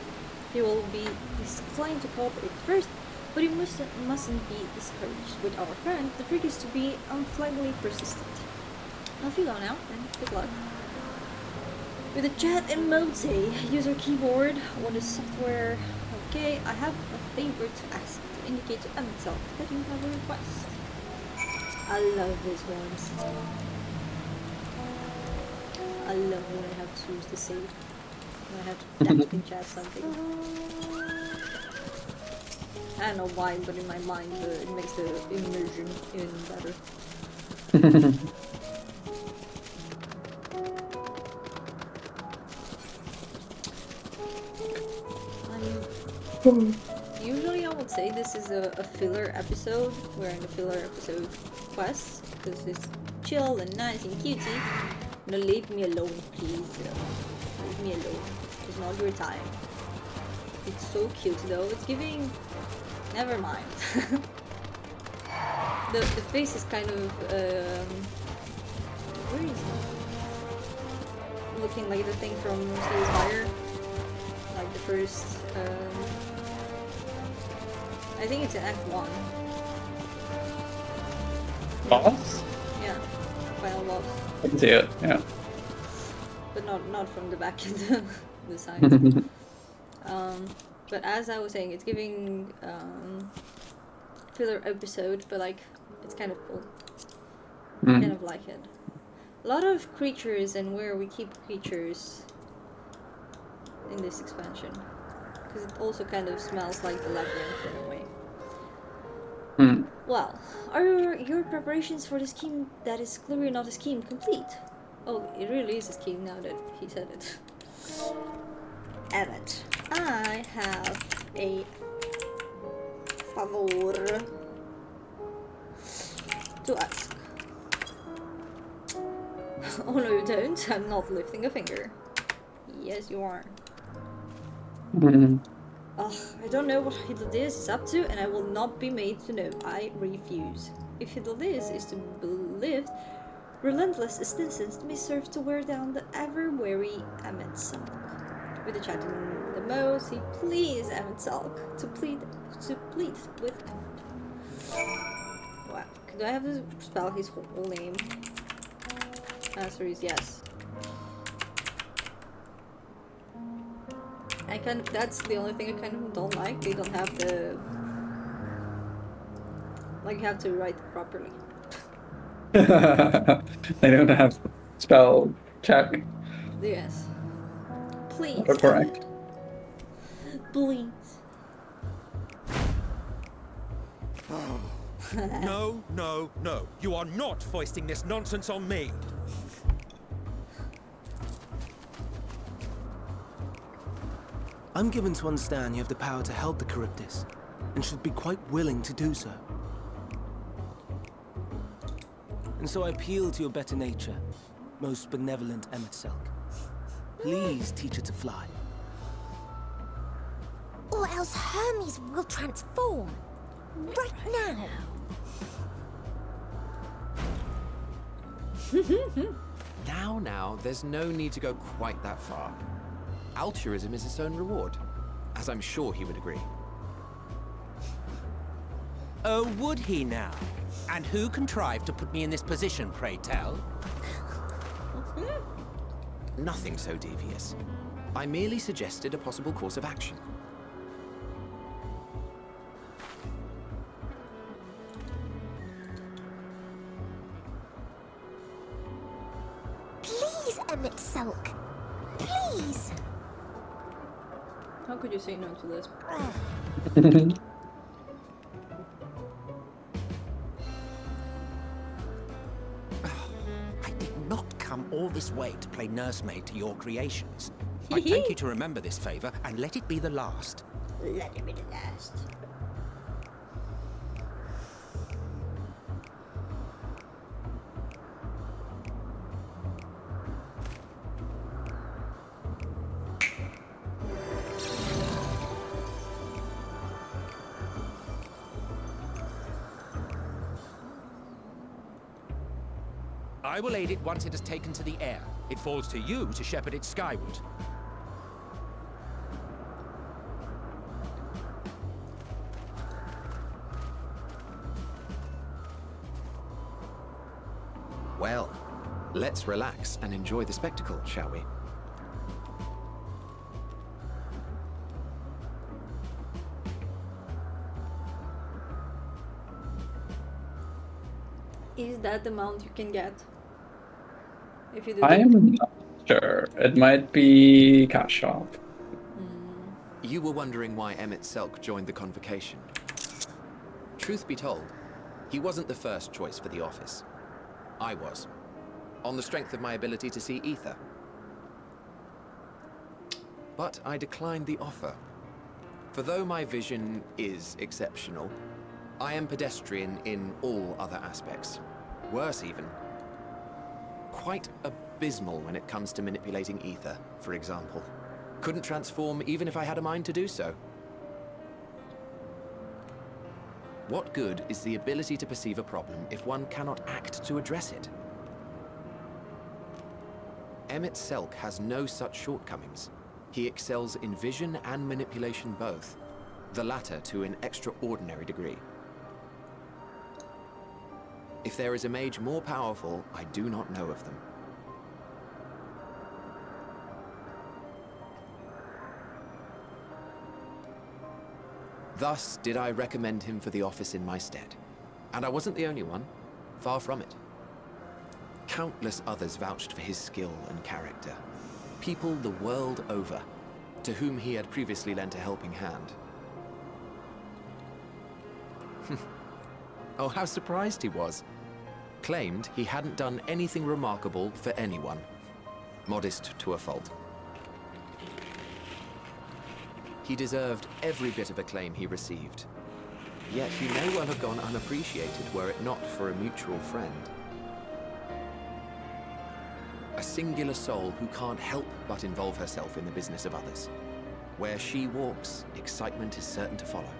He will be disinclined to cooperate at first, but you mustn't be discouraged. With our friend, the trick is to be unflaggingly persistent. Off you go now, and good luck. With the chat emoji, use your keyboard or the software. Okay, I have a favor to ask to indicate to Emmet that you have a request. I love these ones. I love when I have tools to say. When I have to text in chat something. I don't know why, but in my mind it makes the immersion even better. Usually I would say this is a filler episode. We're in the filler episode quest because it's chill and nice and cutesy. No, leave me alone, please. Leave me alone. It's not your time. It's so cute though. It's giving. Never mind. the face is kind of where is it? Looking like the thing from Steel's Fire. Like the first. I think it's in Act 1. Boss? Yeah, final boss. I can see it, yeah. But not from the back of the side. But as I was saying, it's giving filler episode, but like it's kind of cool. I kind of like it. A lot of creatures and where we keep creatures in this expansion. Because it also kind of smells like the labyrinth in a way. Well, are your preparations for the scheme that is clearly not a scheme complete? Oh, it really is a scheme now that he said it. Emmet, I have a favor to ask. Oh no you don't, I'm not lifting a finger. Yes you are. Mhm. Ugh, I don't know what Hidaldis is up to and I will not be made to know. I refuse. If Hidaldis is to be believed, relentless assistance may serve to wear down the ever-wary Emmet Salk. With the chat in the most, he pleads Emmet Salk to plead with Emmet. Wow, could I have to spell his whole name? Answer is yes. That's the only thing I kind of don't like. They don't have the, like, you have to write it properly. They don't have spell check. Yes. Please, Autocorrect. please. No, no, no. You are not foisting this nonsense on me. I'm given to understand you have the power to help the Charybdis, and should be quite willing to do so. And so I appeal to your better nature, most benevolent Emmet Selk. Please teach her to fly. Or else Hermes will transform. Right now. Now, there's no need to go quite that far. Altruism is its own reward, as I'm sure he would agree. Oh, would he now? And who contrived to put me in this position, pray tell? Nothing so devious. I merely suggested a possible course of action. Please, Emmet Selk. Please. How could you say no to this? I did not come all this way to play nursemaid to your creations. I thank you to remember this favor and let it be the last. Let it be the last. I will aid it once it has taken to the air. It falls to you to shepherd it skyward. Well, let's relax and enjoy the spectacle, shall we? Is that the amount you can get? If you do I am not sure. It might be cash shop. You were wondering why Emmet Selk joined the convocation. Truth be told, he wasn't the first choice for the office. I was, on the strength of my ability to see ether. But I declined the offer. For though my vision is exceptional, I am pedestrian in all other aspects. Worse even. Quite abysmal when it comes to manipulating ether, for example. Couldn't transform even if I had a mind to do so. What good is the ability to perceive a problem if one cannot act to address it? Emmet Selk has no such shortcomings. He excels in vision and manipulation both, the latter to an extraordinary degree. If there is a mage more powerful, I do not know of them. Thus did I recommend him for the office in my stead. And I wasn't the only one. Far from it. Countless others vouched for his skill and character. People the world over, to whom he had previously lent a helping hand. Oh, how surprised he was. Claimed he hadn't done anything remarkable for anyone. Modest to a fault. He deserved every bit of acclaim he received. Yet he may well have gone unappreciated were it not for a mutual friend. A singular soul who can't help but involve herself in the business of others. Where she walks, excitement is certain to follow.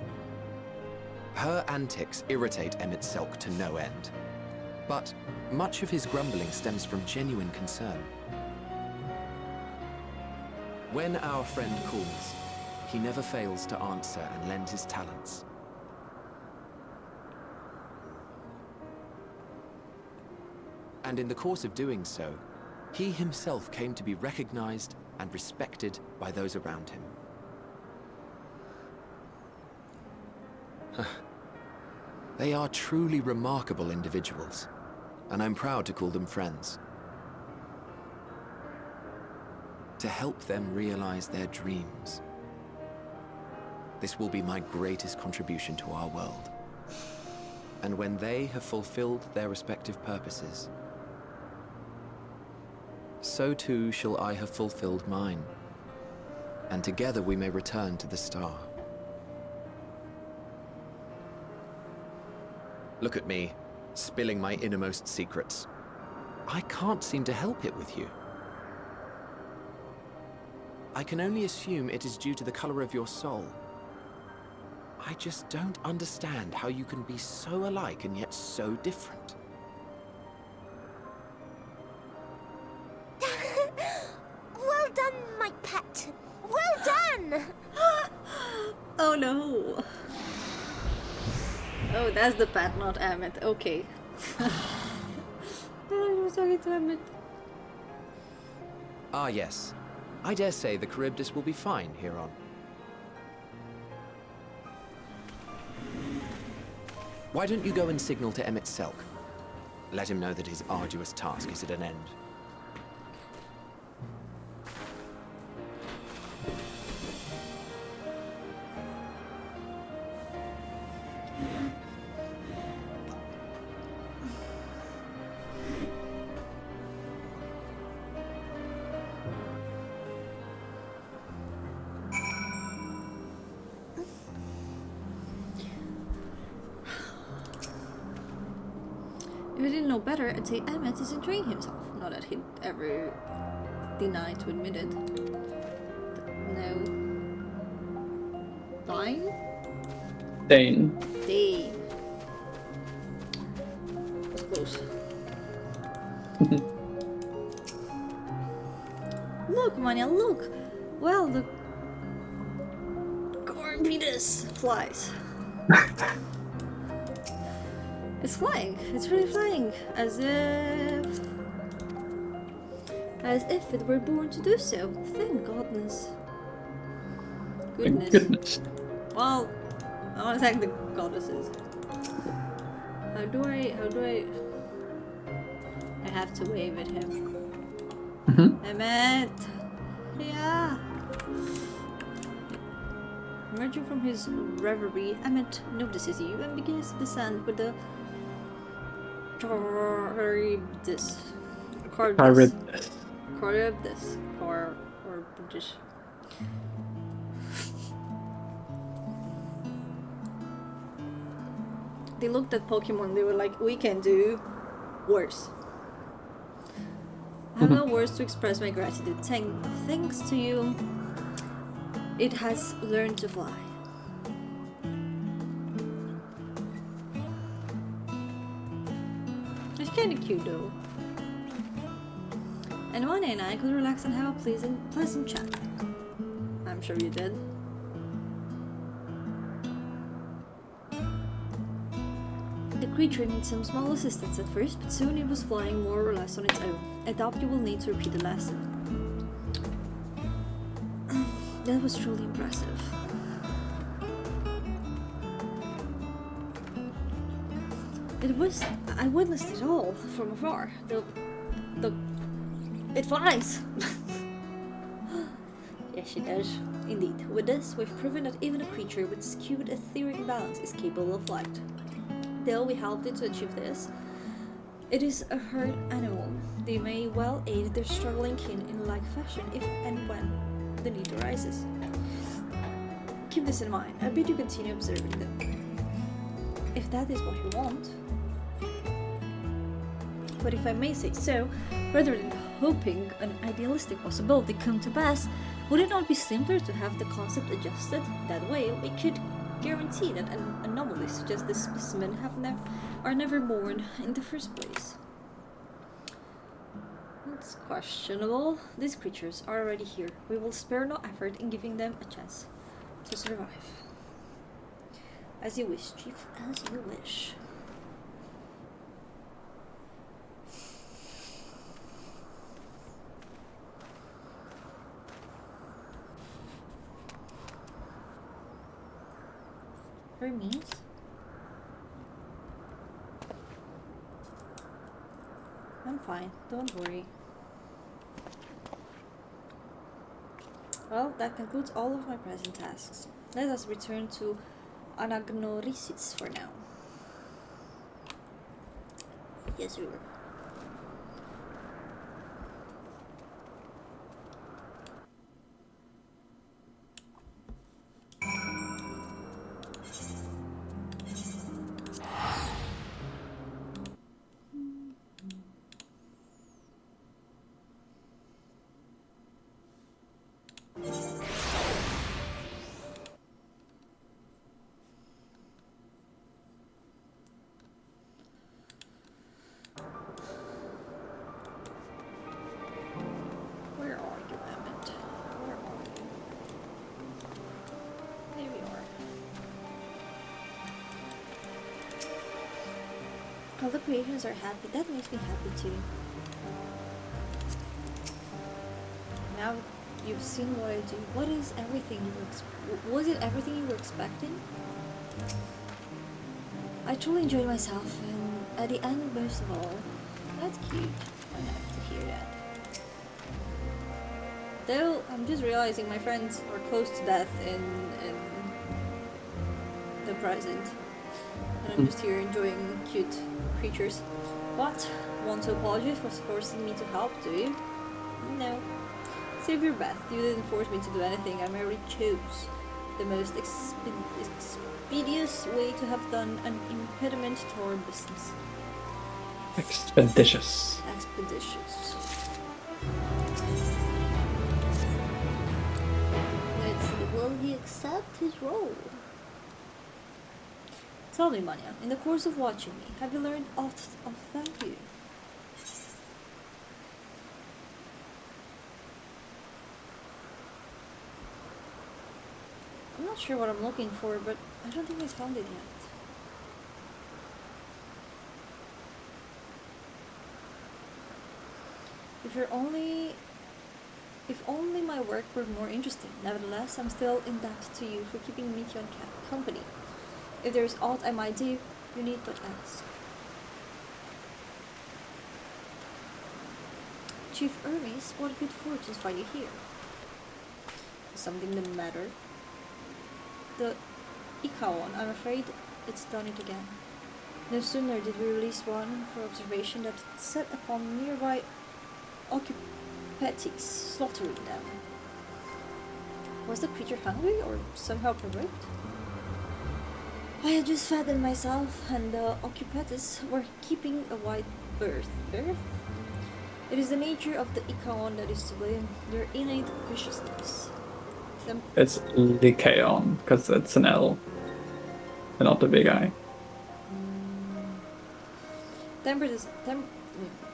Her antics irritate Emmett Selk to no end. But much of his grumbling stems from genuine concern. When our friend calls, he never fails to answer and lend his talents. And in the course of doing so, he himself came to be recognized and respected by those around him. They are truly remarkable individuals, and I'm proud to call them friends. To help them realize their dreams. This will be my greatest contribution to our world. And when they have fulfilled their respective purposes, so too shall I have fulfilled mine. And together we may return to the star. Look at me, spilling my innermost secrets. I can't seem to help it with you. I can only assume it is due to the color of your soul. I just don't understand how you can be so alike and yet so different. Well done, my pet. Well done! Oh no! Oh, that's the pet, not Emmett. Okay. I was talking to Emmett. Ah, yes. I dare say the Charybdis will be fine here on. Why don't you go and signal to Emmett Selk? Let him know that his arduous task is at an end. If I didn't know better, I'd say Emmett is enjoying himself. Not that he'd ever deny to admit it. No. Dine? Dane. Dane. That's close. Look, Manya, look! Well, the Cornpetus flies. It's flying. It's really flying. As if it were born to do so. Thank goodness. Thank goodness. Well, I want to thank the goddesses. How do I... I have to wave at him. Emmett! Yeah! Emerging from his reverie, Emmett notices you and begins to descend with the Charybdis. Charybdis. Or British. They looked at Pokemon, they were like, we can do worse. I have no words to express my gratitude. Thanks to you, it has learned to fly. It's kinda cute though. And Mane and I could relax and have a pleasant chat. I'm sure you did. The creature needs some small assistance at first, but soon it was flying more or less on its own. I doubt you will need to repeat the lesson. That was truly impressive. I witnessed it all from afar. It flies! Yes, it does. Indeed. With this, we've proven that even a creature with skewed etheric balance is capable of flight. Though we helped it to achieve this, it is a herd animal. They may well aid their struggling kin in like fashion if and when the need arises. Keep this in mind. I bid you continue observing them. If that is what you want. But if I may say so, rather than hoping an idealistic possibility come to pass, would it not be simpler to have the concept adjusted? That way, we could guarantee that anomalies such as this specimen are never born in the first place. It's questionable. These creatures are already here. We will spare no effort in giving them a chance to survive. As you wish, Chief, as you wish. Hermes? I'm fine, don't worry. Well, that concludes all of my present tasks. Let us return to Anagnorisis for now. Yes, we were. All the creations are happy. That makes me happy too. Now you've seen what I do. What is everything you were was it everything you were expecting? I truly enjoyed myself, and at the end, most of all, that's cute. I have to hear that. Though I'm just realizing my friends are close to death in the present, and I'm just here enjoying cute creatures. What? Want to apologize for forcing me to help, do you? No. Save your breath. You didn't force me to do anything. I merely chose the most expeditious way to have done an impediment to our business. Expeditious. Expeditious. Let's see. Will he accept his role? Tell me, Manya, in the course of watching me, have you learned aught of value? I'm not sure what I'm looking for, but I don't think I found it yet. If only my work were more interesting. Nevertheless, I'm still in debt to you for keeping me company. If there is aught I might do, you need but ask. Chief Hermes, what good fortunes find you here? Is something the matter? The Ikaon, I'm afraid it's done it again. No sooner did we release one for observation that it set upon nearby occupatics, slaughtering them. Was the creature hungry or somehow provoked? I had just fattened myself, and the occupatis were keeping a wide berth. It is the nature of the Ikaon that is to blame, their innate viciousness. It's Lycaon, because it's an L, and not the big I.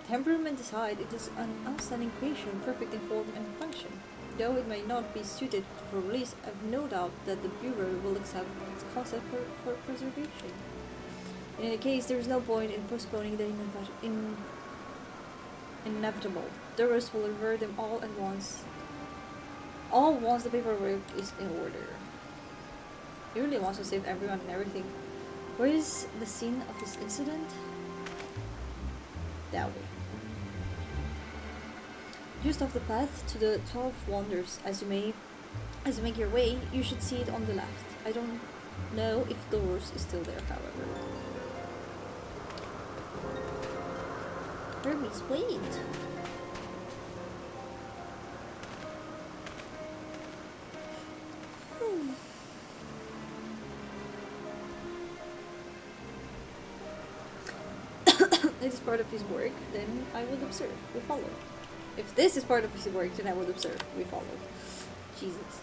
Temperament aside, it is an outstanding creation, perfect in form and function. Though it may not be suited for release, I've no doubt that the Bureau will accept its concept for preservation. In any case, there is no point in postponing the inevitable. The rest will revert them all at once. All once the paperwork is in order. He really wants to save everyone and everything. Where is the scene of this incident? That way. Just off the path to the 12 Wonders. As you make your way, you should see it on the left. I don't know if Doors is still there, however. Hermes, wait. It is part of his work, then I would observe. We follow. If this is part of his work, then I would observe. We follow. Jesus.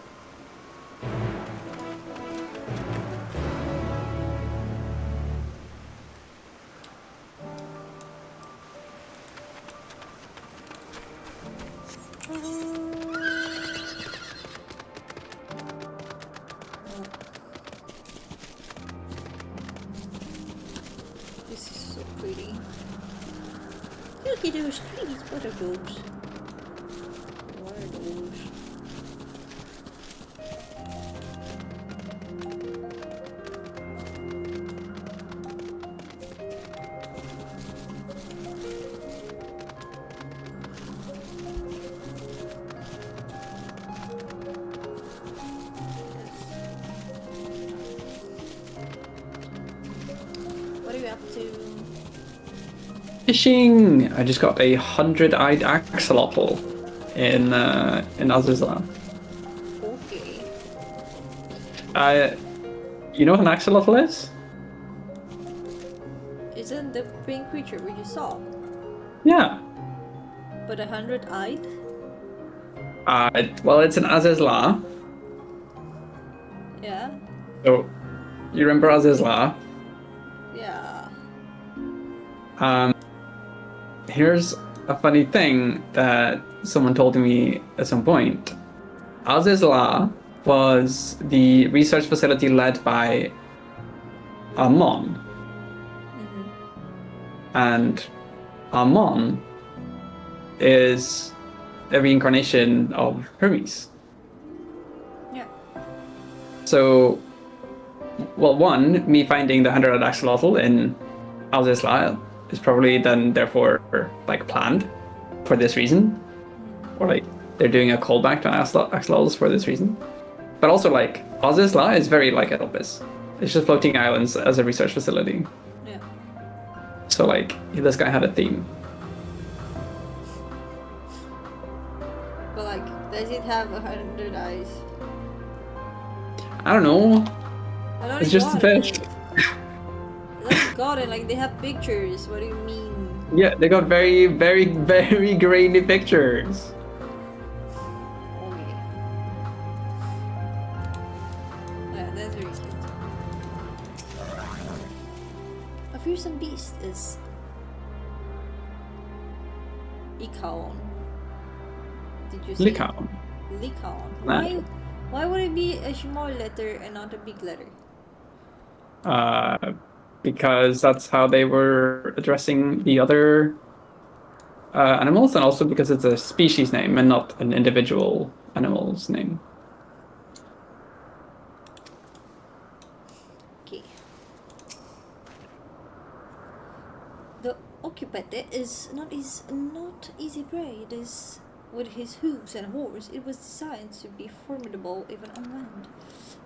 This is so pretty. Look at those trees. What are those? What are those? What are you up to? Fishing! I just got a 100-eyed axolotl in Azizla. Okay. You know what an axolotl is? Isn't the green creature we just saw? Yeah. But 100-eyed? Well, it's an Azizla. Yeah. So, you remember Azizla? Yeah. Here's a funny thing that someone told me at some point. Azizla was the research facility led by Amon. And Amon is a reincarnation of Hermes. Yeah. So, well, one, me finding the 100 axolotl in Azizla is probably then therefore like planned for this reason, or like they're doing a callback to axolotls for this reason. But also like Azizla is very like Elpis. It's just floating islands as a research facility. Yeah. So like this guy had a theme. But like, does it have 100 eyes? I don't know. I don't It's just a fish. That's got it. Like they have pictures. What do you mean? Yeah, they got very, very, very grainy pictures. Okay. Yeah, that's very cute. A fearsome beast is Lycaon. Did you say? Lycaon. Lycaon. Nah. Why would it be a small letter and not a big letter? Because that's how they were addressing the other animals, and also because it's a species name and not an individual animal's name. Okay. The occupante is not easy prey. It is with his hooves and horns. It was designed to be formidable even on land.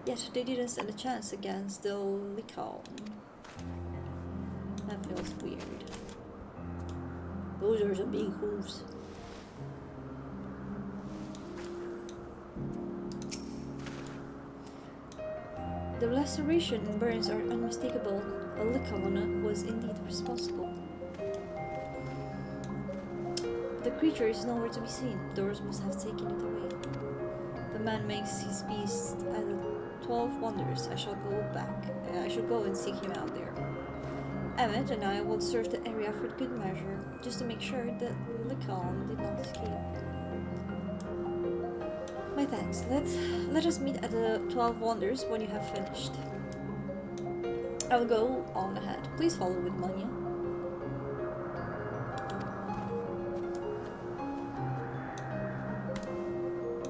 Yet they didn't stand a chance against the Lycaon. That feels weird. Those are some big hooves. The laceration and burns are unmistakable. A Lycaon was indeed responsible. The creature is nowhere to be seen. Doors must have taken it away. The man makes his beast at the 12 wonders. I shall go back. I shall go and seek him out there. Emmett and I will search the area for good measure, just to make sure that Lycaon did not escape. My thanks. Let us meet at the 12 wonders when you have finished. I will go on ahead. Please follow with Manya.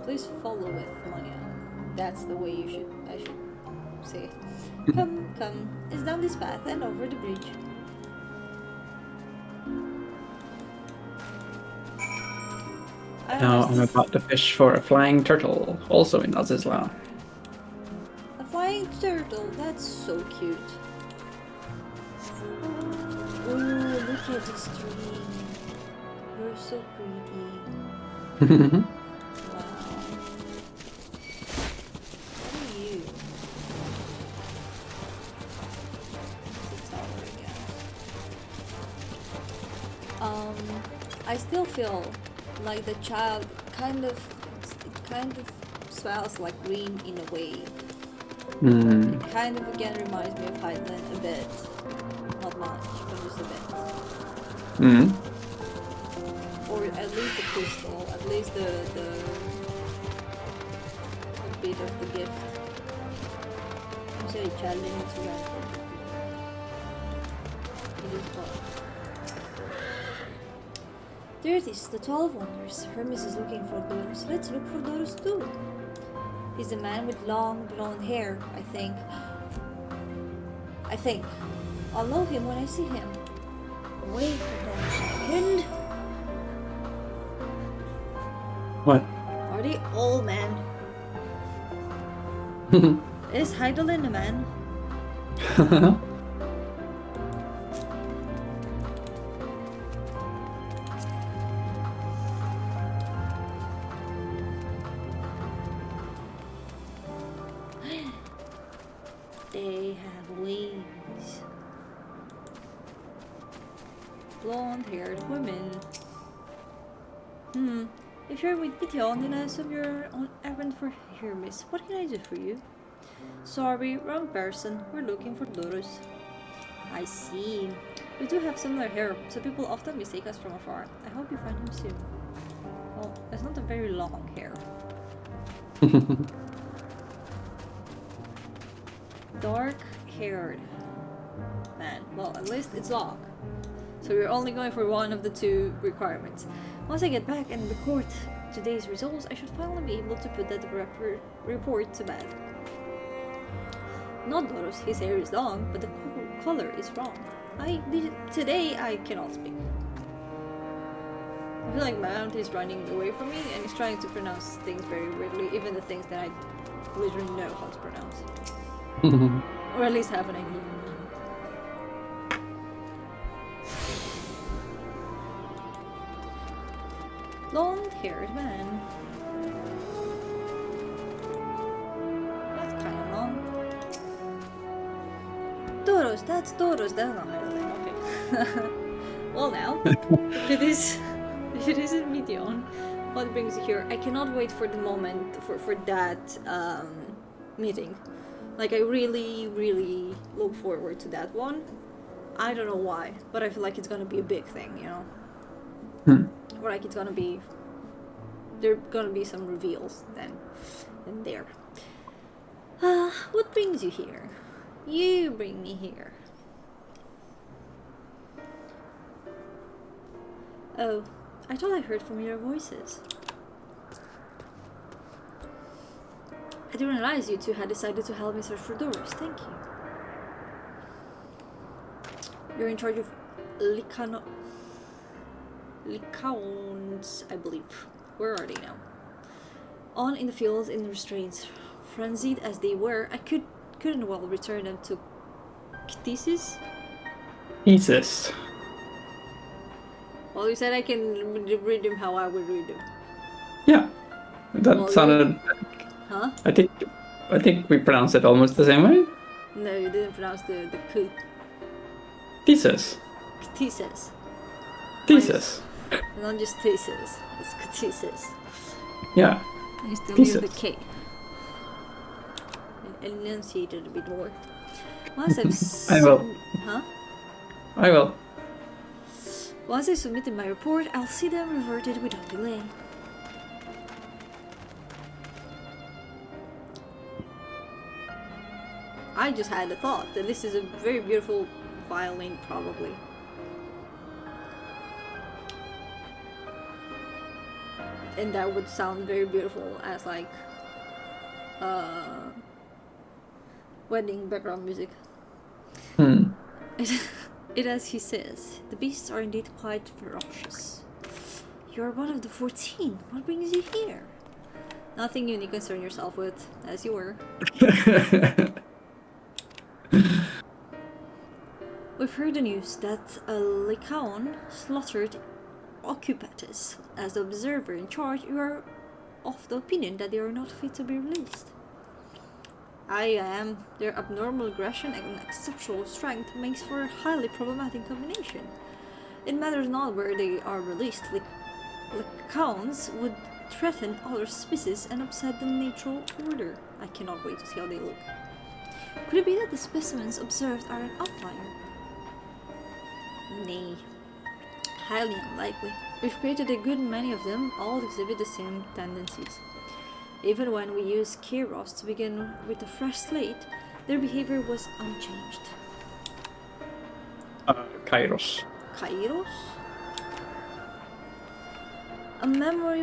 Please follow with Manya. That's the way I should say it. Come, it's down this path and over the bridge. Now I'm about to fish for a flying turtle, also in Azizla. A flying turtle, that's so cute. Ooh, look at this tree. You're so pretty. Wow. What are you? It's a tower again. I still feel like the child kind of smells like green in a way. Hmm. It kind of again reminds me of Highland a bit. Not much, but just a bit. Hmm. Or at least the crystal, at least the a bit of the gift. I'm sorry, challenge to run for it is fun. There it is, the 12 wonders. Hermes is looking for Doros. Let's look for Doros too. He's a man with long blonde hair, I think. I'll know him when I see him. Wait a second. What? Are they all men? Is Heidelin a man? They have wings. Blonde-haired women. If you're with Gideon, then I assume you're on errand for Hermes. What can I do for you? Sorry, wrong person. We're looking for Doros. I see. We do have similar hair, so people often mistake us from afar. I hope you find him soon. Well, it's not a very long hair. Dark-haired man. Well, at least it's long. So we're only going for one of the two requirements. Once I get back and record today's results, I should finally be able to put that report to bed. Not Doros, his hair is long, but the color is wrong. Today I cannot speak. I feel like Mount is running away from me and he's trying to pronounce things very weirdly, even the things that I literally know how to pronounce. Or at least have an idea. Blonde-haired man. That's kind of long. Doros, that's Doros. That's not Heidelin. Okay. Well now, if it is in Midian, what brings you here? I cannot wait for the moment for that meeting. Like I really, really look forward to that one. I don't know why, but I feel like it's gonna be a big thing, you know. Or like it's gonna be, there are gonna be some reveals then and there. What brings you here? You bring me here. Oh, I thought I heard familiar voices. I didn't realize you two had decided to help me search for Doros. Thank you. You're in charge of Lycaons, I believe. Where are they now? On in the fields in restraints. Frenzied as they were, I couldn't well return them to Ctesis. Jesus. Well, you said I can read them how I would read them. Yeah. That Well, sounded... Huh? I think we pronounced it almost the same way. No, you didn't pronounce the K. Jesus. Ctesis. Jesus. Not just thesis, it's Ctesis. Yeah. You still Thesis. use the K. Enunciate it a bit more. Once I've I will. Huh? I will. Once I submitted my report, I'll see them reverted without delay. I just had a thought that this is a very beautiful violin, probably. And that would sound very beautiful as like wedding background music. It as he says, the beasts are indeed quite ferocious. You're one of the 14. What brings you here? Nothing you need to concern yourself with, as you were. We've heard the news that a Lycaon slaughtered occupants. As the observer in charge, you are of the opinion that they are not fit to be released. I am. Their abnormal aggression and exceptional strength makes for a highly problematic combination. It matters not where they are released. Lycaons would threaten other species and upset the natural order. I cannot wait to see how they look. Could it be that the specimens observed are an outlier? Nay. Highly unlikely. We've created a good many of them, all exhibit the same tendencies. Even when we used Kairos to begin with a fresh slate, their behavior was unchanged. Kairos. Kairos? A memory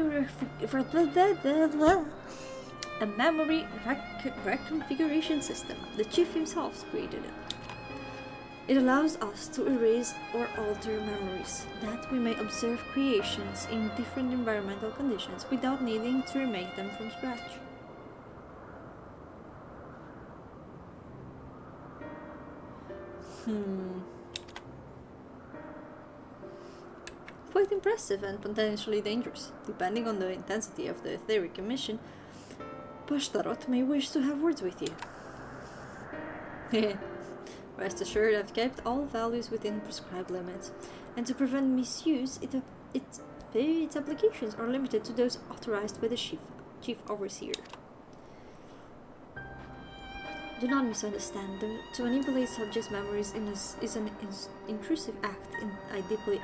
reconfiguration system. The chief himself created it. It allows us to erase or alter memories, that we may observe creations in different environmental conditions without needing to remake them from scratch. Quite impressive and potentially dangerous, depending on the intensity of the etheric emission. Pashtarot may wish to have words with you. Rest assured, I've kept all values within prescribed limits, and to prevent misuse, its applications are limited to those authorized by the chief overseer. Do not misunderstand. To manipulate subjects' memories is an intrusive act I deeply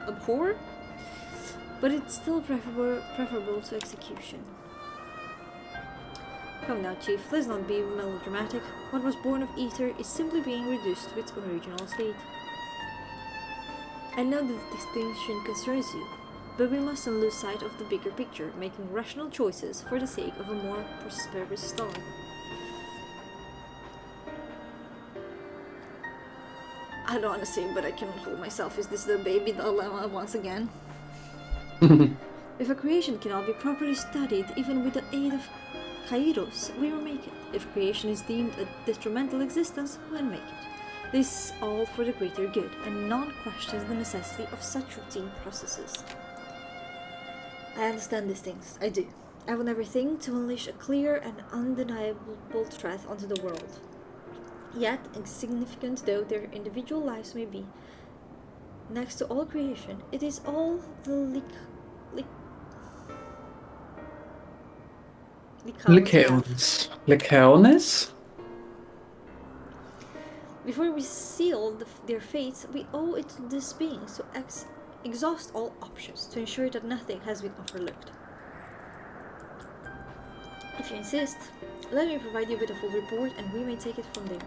abhor, but it's still preferable to execution. Come now, Chief, let's not be melodramatic. What was born of ether is simply being reduced to its original state. I know that distinction concerns you, but we mustn't lose sight of the bigger picture, making rational choices for the sake of a more prosperous star. I don't want to say, but I cannot hold myself. Is this the baby dilemma once again? If a creation cannot be properly studied, even with the aid of Kairos, we will make it. If creation is deemed a detrimental existence, we'll make it. This all for the greater good, and none questions the necessity of such routine processes. I understand these things, I do. I will never think to unleash a clear and undeniable threat onto the world. Yet, insignificant though their individual lives may be, next to all creation, it is all the Lycaones? Before we seal their fates, we owe it to these beings to exhaust all options to ensure that nothing has been overlooked. If you insist, let me provide you with a full report and we may take it from there.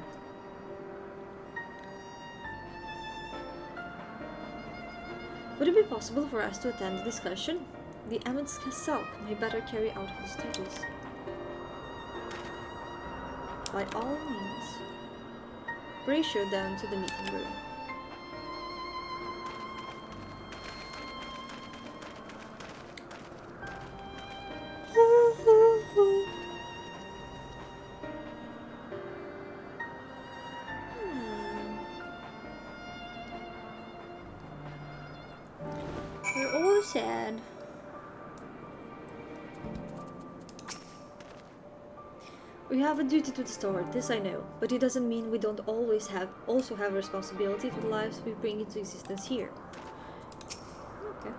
Would it be possible for us to attend the discussion? The Emmet's Salk may better carry out his duties. By all means, ratio them to the meeting room. We're all sad. We have a duty to the star, this I know, but it doesn't mean we don't also have a responsibility for the lives we bring into existence here. Okay.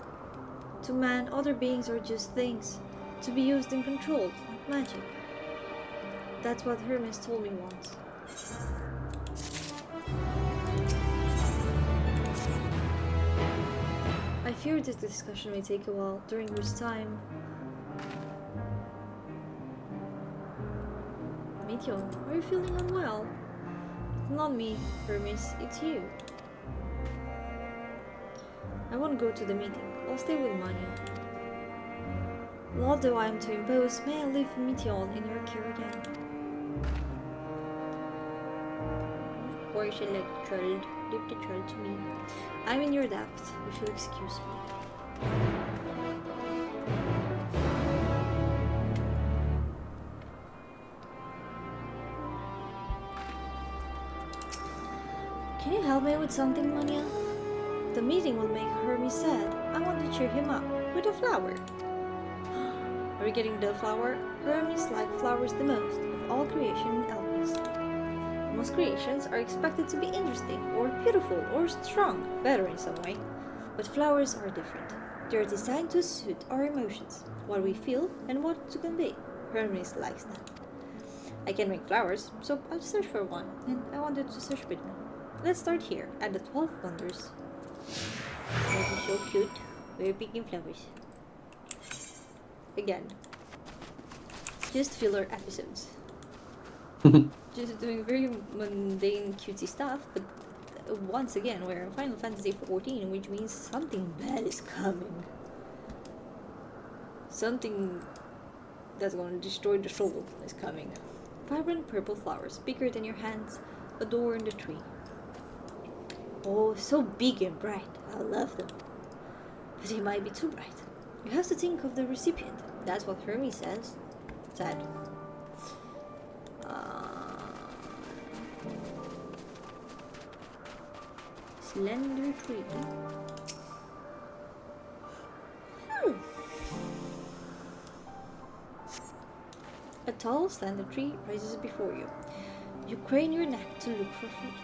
To man, other beings are just things, to be used and controlled, like magic. That's what Hermes told me once. I fear this discussion may take a while, during which time... Meteor, are you feeling unwell? Not me, Hermes, it's you. I won't go to the meeting, I'll stay with Mania. Although I am to impose, may I leave Meteor in her care again? Of course, I like the child. Leave the child to me. I'm in your debt, if you'll excuse me. Can you help me with something, Mania? The meeting will make Hermes sad. I want to cheer him up with a flower. Are we getting the flower? Hermes likes flowers the most of all creation in Elpis. Most creations are expected to be interesting, or beautiful, or strong, better in some way. But flowers are different. They are designed to suit our emotions, what we feel, and what to convey. Hermes likes that. I can make flowers, so I'll search for one, and I wanted to search with me. Let's start here, at the 12 Wonders. That is so cute. We're picking flowers. Again. Just filler episodes. Just doing very mundane, cutesy stuff, but once again, we're in Final Fantasy XIV, which means something bad is coming. Something that's going to destroy the soul is coming. Vibrant purple flowers, bigger than your hands, adorn the tree. Oh, so big and bright. I love them. But they might be too bright. You have to think of the recipient. That's what Hermes says. Said. Slender tree. A tall, slender tree rises before you. You crane your neck to look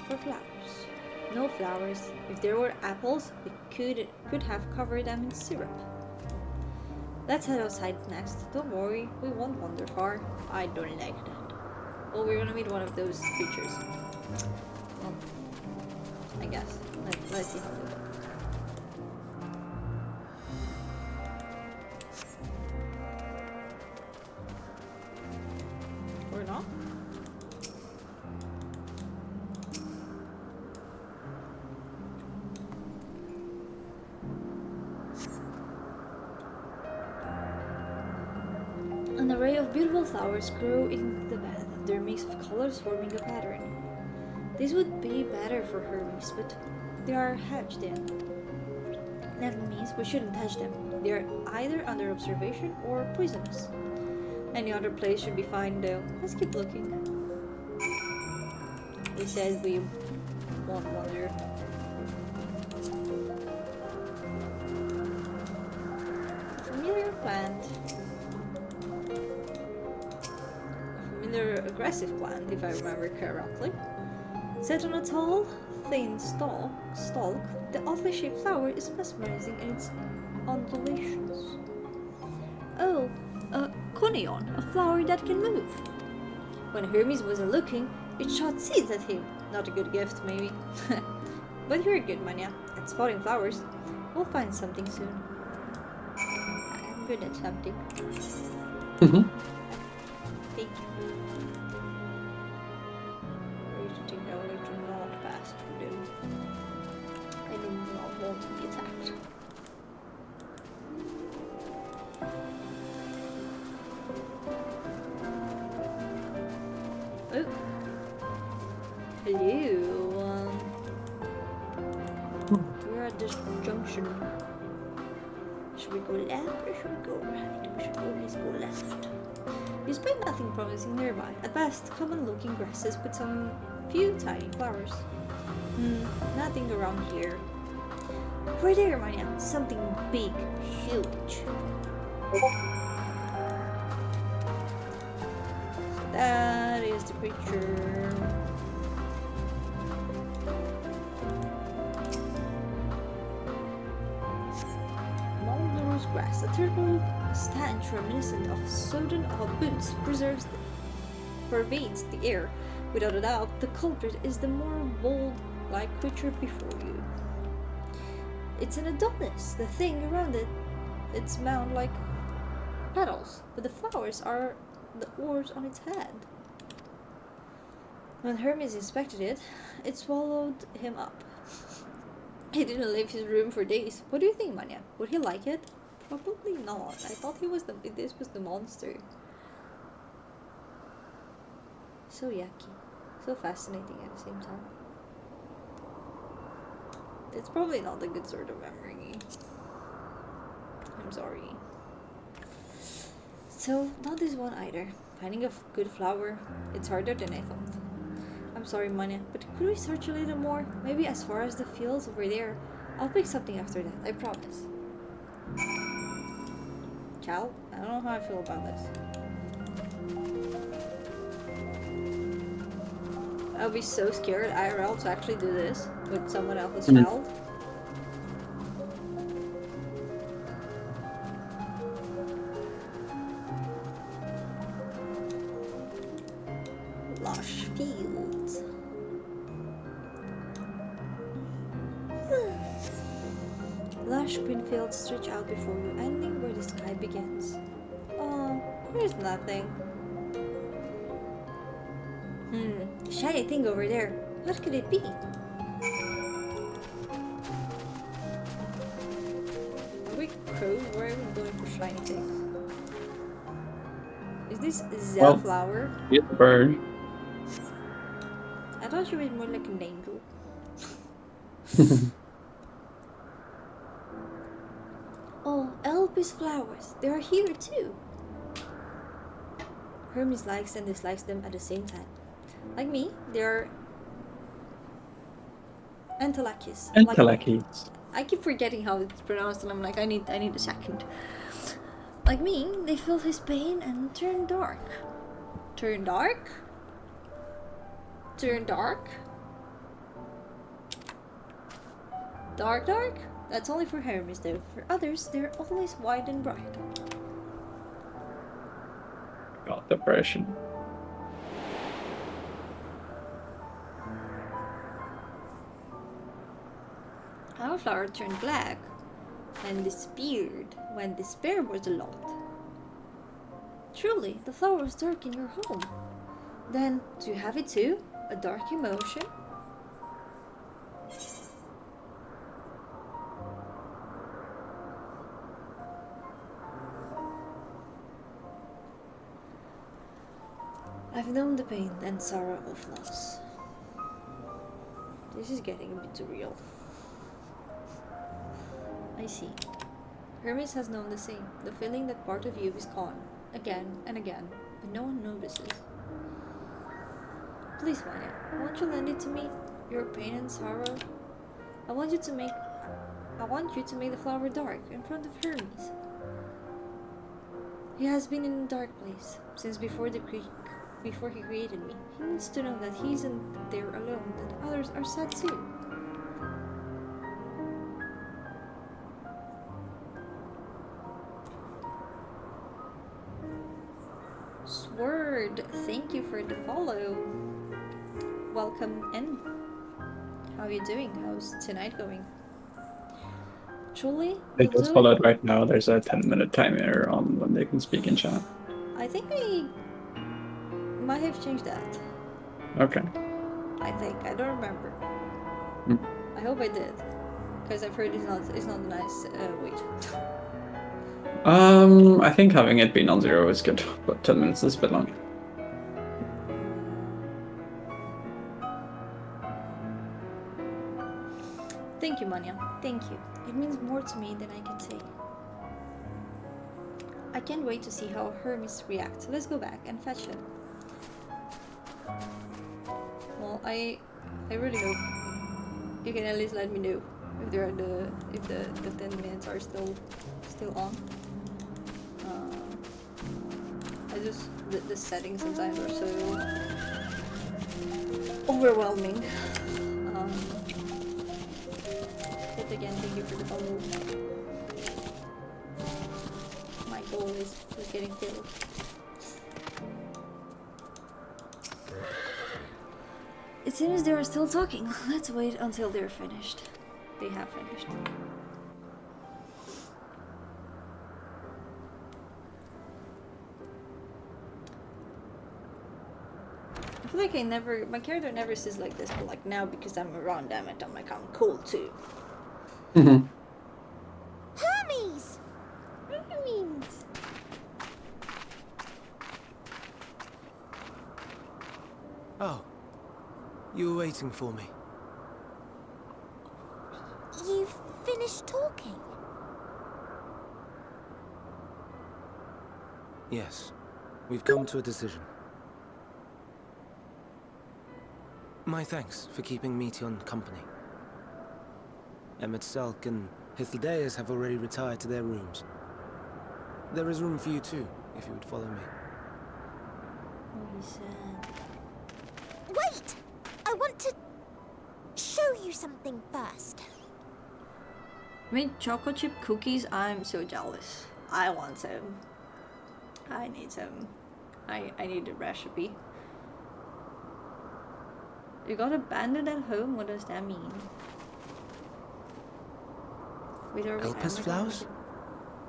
for flowers. No flowers. If there were apples, we could have covered them in syrup. Let's head outside next. Don't worry, we won't wander far. I don't like that. Oh, we're gonna meet one of those creatures. Well, I guess. Let's see how we go. Or not? An array of beautiful flowers grow in the bed, their mix of colors forming a pattern. This would be better for Hermes, but they are hedged in. That means we shouldn't touch them. They are either under observation or poisonous. Any other place should be fine though. Let's keep looking. We said we won't wander. Familiar plant. Aggressive plant, if I remember correctly. Set on a tall, thin stalk, the oddly shaped flower is mesmerizing in its undulations. Oh, a conion, a flower that can move. When Hermes wasn't looking, it shot seeds at him. Not a good gift, maybe. But you're good, Mania, at spotting flowers. We'll find something soon. I'm good at something. Thank you. I do not want to be attacked. Oh. Hello. We're at this junction. Should we go left or should we go right? Let's go left. Despite nothing promising nearby, at best common-looking grasses with some few tiny flowers. Nothing around here. Over there, Mania. Something big, huge. That is the creature. Mulderous grass, a terrible stench reminiscent of sodden boots pervades the air. Without a doubt, the culprit is the more bold-like creature before you. It's an Adonis. The thing around it's mound like petals, but the flowers are the orbs on its head. When Hermes inspected it, it swallowed him up. He didn't leave his room for days. What do you think, Mania? Would he like it? Probably not. I thought this was the monster. So yucky. So fascinating at the same time. It's probably not a good sort of memory. I'm sorry. So, not this one either. Finding a good flower, it's harder than I thought. I'm sorry, Mania, but could we search a little more? Maybe as far as the fields over there. I'll pick something after that, I promise. Cal, I don't know how I feel about this. I'll be so scared IRL to actually do this with someone else's child. Lush fields. Lush green fields stretch out before you, ending where the sky begins. Oh, there's nothing. Shiny thing over there. What could it be? Are we crows? Why are we going for shiny things? Is this Well, Zellflower? it's a bird. I thought you were more like an angel. Oh, Elpis flowers. They are here too. Hermes likes and dislikes them at the same time. Like me, they are Entelachis. Entelachis. I keep forgetting how it's pronounced, and I'm like, I need a second. Like me, they feel his pain and turn dark. Turn dark? Turn dark? Dark? That's only for Hermes though. For others, they're always wide and bright. Got depression. Our flower turned black and disappeared when despair was a lot. Truly, the flower was dark in your home. Then, do you have it too? A dark emotion? I've known the pain and sorrow of loss. This is getting a bit too real. I see. Hermes has known the same. The feeling that part of you is gone, again and again, but no one notices. Please, Maya, won't you lend it to me? Your pain and sorrow? I want you to make the flower dark in front of Hermes. He has been in a dark place since before he created me. He needs to know that he isn't there alone, that others are sad too. Sword, thank you for the follow. Welcome in. How are you doing? How's tonight going? Truly, They just followed right now. There's a 10-minute timer on when they can speak in chat. I think I might have changed that. Okay. I think. I don't remember. Mm. I hope I did. Because I've heard it's not a nice wait. I think having it be non-zero is good, but 10 minutes is a bit long. Thank you, Manya. Thank you. It means more to me than I can say. I can't wait to see how Hermes reacts. Let's go back and fetch him. Well, I really hope you can at least let me know if the 10 minutes are still on. I just the settings sometimes are so overwhelming. But again, thank you for the follow. My goal is getting filled. It seems they are still talking. Let's wait until they're finished. They have finished. I feel like my character never says like this, but like now because I'm around them, I'm like, I'm cool too. Mm-hmm. Hermes! Hermes! Oh, you were waiting for me. You've finished talking? Yes, we've come to a decision. My thanks for keeping Meteon company. Emet-Selk and Hythlodaeus have already retired to their rooms. There is room for you too, if you would follow me. Oh, he's sad. Wait! I want to show you something first. I mean, chocolate chip cookies, I'm so jealous. I want some. I need some. I need a recipe. You got abandoned at home? What does that mean? Wait, Elpis flowers?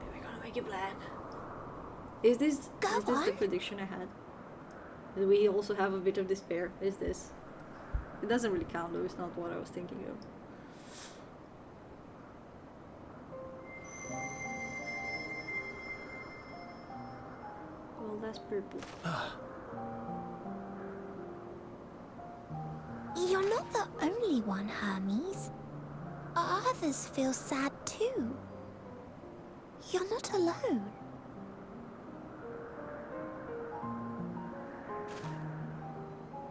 We're gonna make it black. Is this the prediction I had? Do we also have a bit of despair? Is this? It doesn't really count though, it's not what I was thinking of. Well, that's purple. You're not the only one, Hermes. Others feel sad too. You're not alone.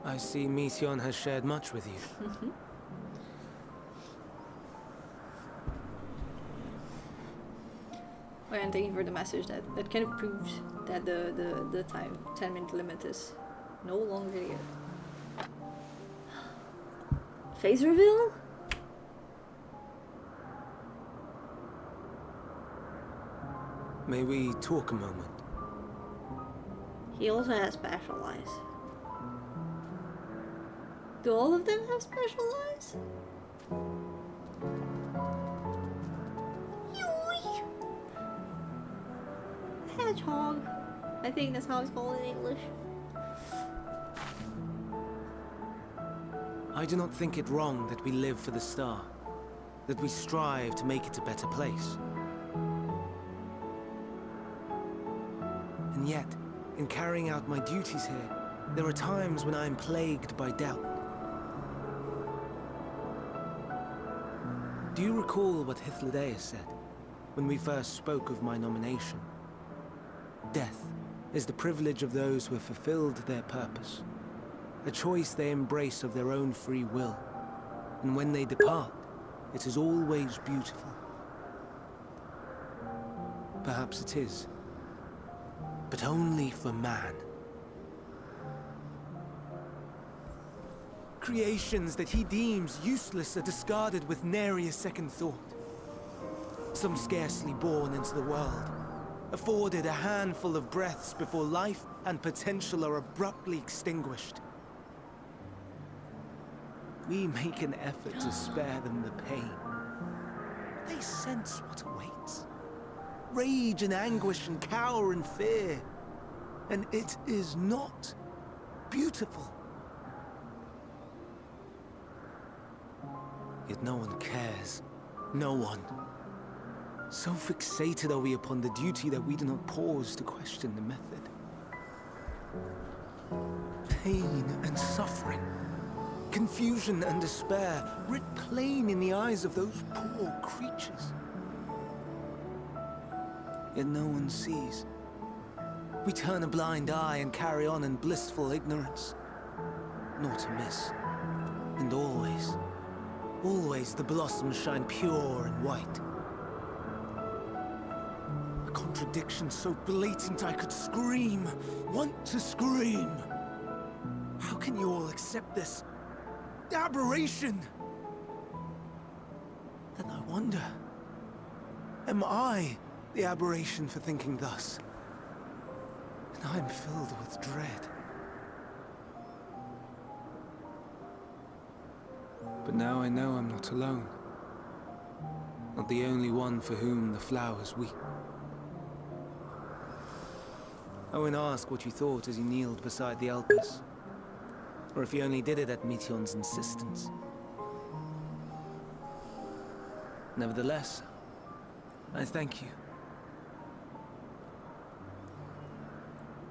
I see Mission has shared much with you. Oh, and thank you for the message. That kind of proves that the time 10-minute limit is no longer here. Face reveal? May we talk a moment? He also has special eyes. Do all of them have special eyes? Yoy! Hedgehog. I think that's how it's called in English. I do not think it wrong that we live for the star, that we strive to make it a better place. And yet, in carrying out my duties here, there are times when I am plagued by doubt. Do you recall what Hythlodaeus said when we first spoke of my nomination? Death is the privilege of those who have fulfilled their purpose, a choice they embrace of their own free will, and when they depart, it is always beautiful. Perhaps it is, but only for man. Creations that he deems useless are discarded with nary a second thought. Some scarcely born into the world, afforded a handful of breaths before life and potential are abruptly extinguished. We make an effort to spare them the pain. They sense what awaits. Rage and anguish and cower and fear. And it is not beautiful. Yet no one cares. No one. So fixated are we upon the duty that we do not pause to question the method. Pain and suffering, confusion and despair, writ plain in the eyes of those poor creatures. Yet no one sees. We turn a blind eye and carry on in blissful ignorance. Not amiss. And always, always the blossoms shine pure and white. A contradiction so blatant I could scream, want to scream. How can you all accept this aberration? Then I wonder, am I the aberration for thinking thus? And I am filled with dread. But now I know I'm not alone. Not the only one for whom the flowers weep. I won't ask what you thought as you kneeled beside the Elpis, or if you only did it at Meteon's insistence. Nevertheless, I thank you.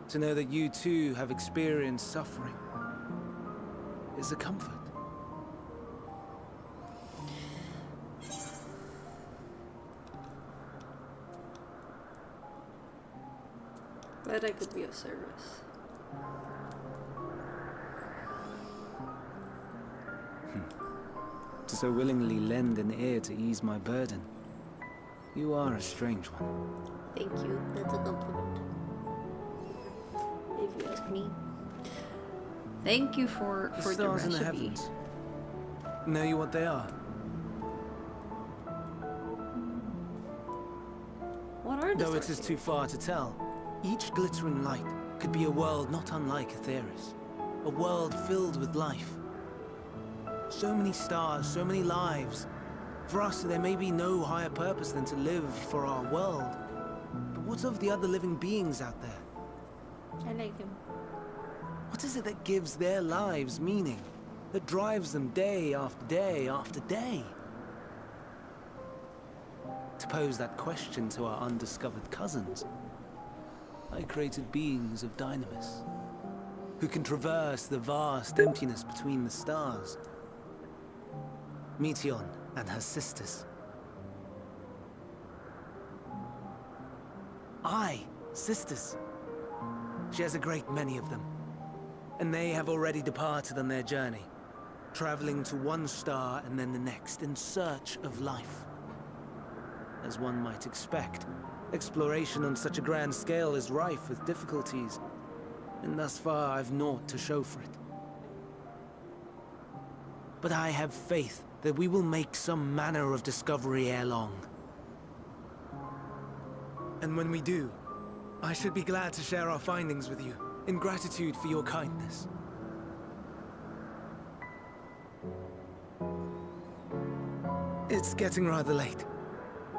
To know that you too have experienced suffering is a comfort. Glad I could be of service. to so willingly lend an ear to ease my burden. You are a strange one. Thank you. That's a compliment. If you ask me. Thank you for the stars in the recipe. heavens. Know you what they are? What are the Though it stars is here? too far to tell, each glittering light could be a world not unlike Aetheris. A world filled with life. So many stars, so many lives. For us, there may be no higher purpose than to live for our world. But what of the other living beings out there? I like him. What is it that gives their lives meaning? That drives them day after day after day? To pose that question to our undiscovered cousins, I created beings of dynamis, who can traverse the vast emptiness between the stars. Meteion and her sisters. Aye, sisters. She has a great many of them, and they have already departed on their journey, traveling to one star and then the next in search of life. As one might expect, exploration on such a grand scale is rife with difficulties, and thus far I've naught to show for it. But I have faith that we will make some manner of discovery ere long. And when we do, I should be glad to share our findings with you, in gratitude for your kindness. It's getting rather late.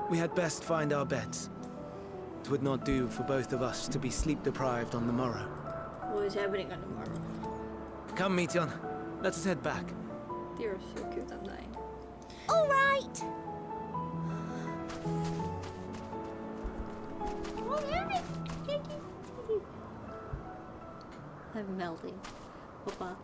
We had best find our beds. It would not do for both of us to be sleep-deprived on the morrow. What is happening on the morrow? Come, Meteion. Let us head back. You're so cute, I'm dying. All right. I'm melting. Papa.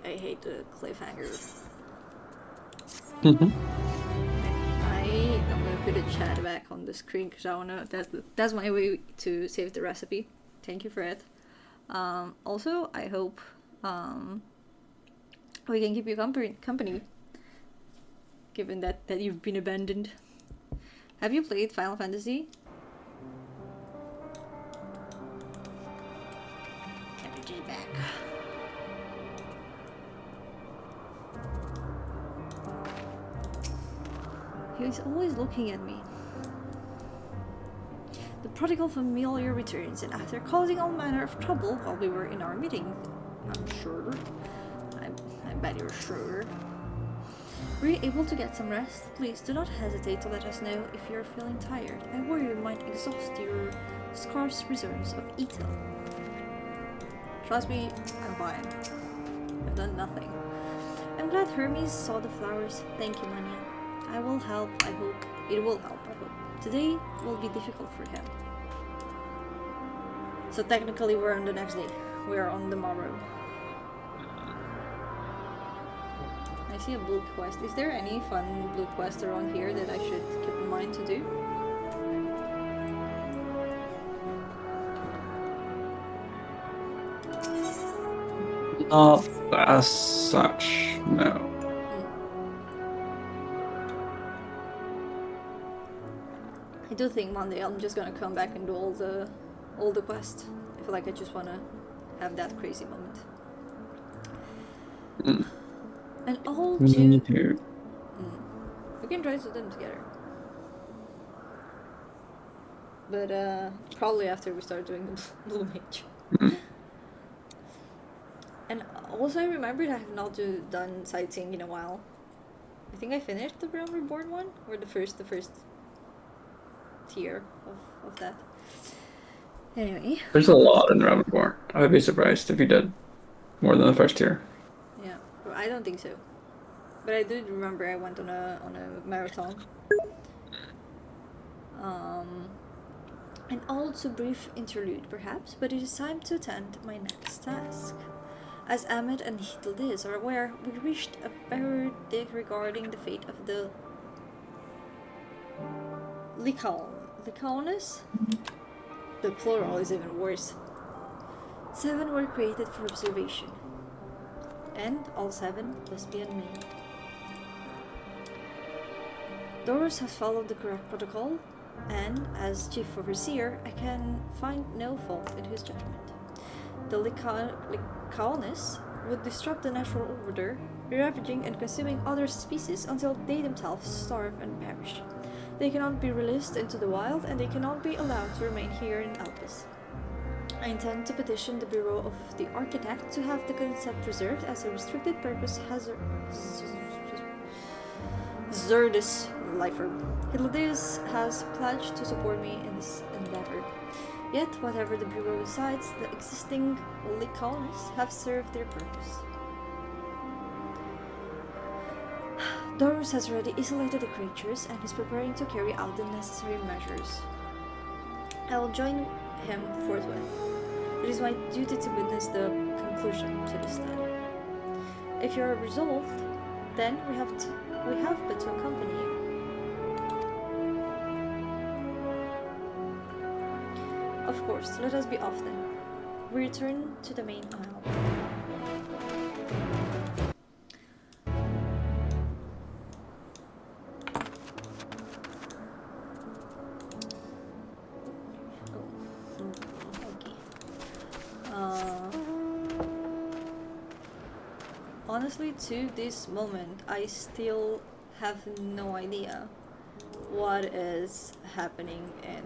I hate the cliffhanger. I'm gonna put a chat back on the screen because I wanna. That's my way to save the recipe. Thank you for it. Also, I hope we can keep you company, given that you've been abandoned. Have you played Final Fantasy? Temperature's back. He's always looking at me. The prodigal familiar returns, and after causing all manner of trouble while we were in our meeting, I'm sure. I bet you're sure. Were you able to get some rest? Please do not hesitate to let us know if you're feeling tired. I worry you might exhaust your scarce reserves of Etel. Trust me, I'm fine. I've done nothing. I'm glad Hermes saw the flowers. Thank you, Mania. I will help, I hope. It will help, I hope. Today will be difficult for him. So technically we're on the next day. We are on the morrow. I see a blue quest. Is there any fun blue quest around here that I should keep in mind to do? Not as such, no. I do think Monday I'm just gonna come back and do all the quests. I feel like I just wanna have that crazy moment. And all Me to too. we can try to do them together. But probably after we start doing the Blue Mage. And also I remembered I have not done sightseeing in a while. I think I finished the Realm Reborn one, or the first tier of that. Anyway. There's a lot in Realm Reborn. I would be surprised if you did more than the first tier. Yeah, well, I don't think so. But I do remember I went on a marathon. An all too brief interlude, perhaps, but it is time to attend my next task. As Ahmed and Hildiz are aware, we reached a verdict regarding the fate of the Lycaones? The plural is even worse. 7 were created for observation, and all 7 must be unmade. Doros has followed the correct protocol, and as Chief Overseer, I can find no fault in his judgment. The Lycaones would disrupt the natural order, ravaging and consuming other species until they themselves starve and perish. They cannot be released into the wild, and they cannot be allowed to remain here in Alpes. I intend to petition the Bureau of the Architect to have the concept preserved as a restricted purpose hazardous lifer. Hildiz has pledged to support me in this endeavor. Yet, whatever the Bureau decides, the existing Lycaones have served their purpose. Doros has already isolated the creatures and is preparing to carry out the necessary measures. I will join him forthwith. It is my duty to witness the conclusion to this study. If you are resolved, then we have but to accompany you. Of course, let us be off then. We return to the main aisle. Honestly, to this moment, I still have no idea what is happening in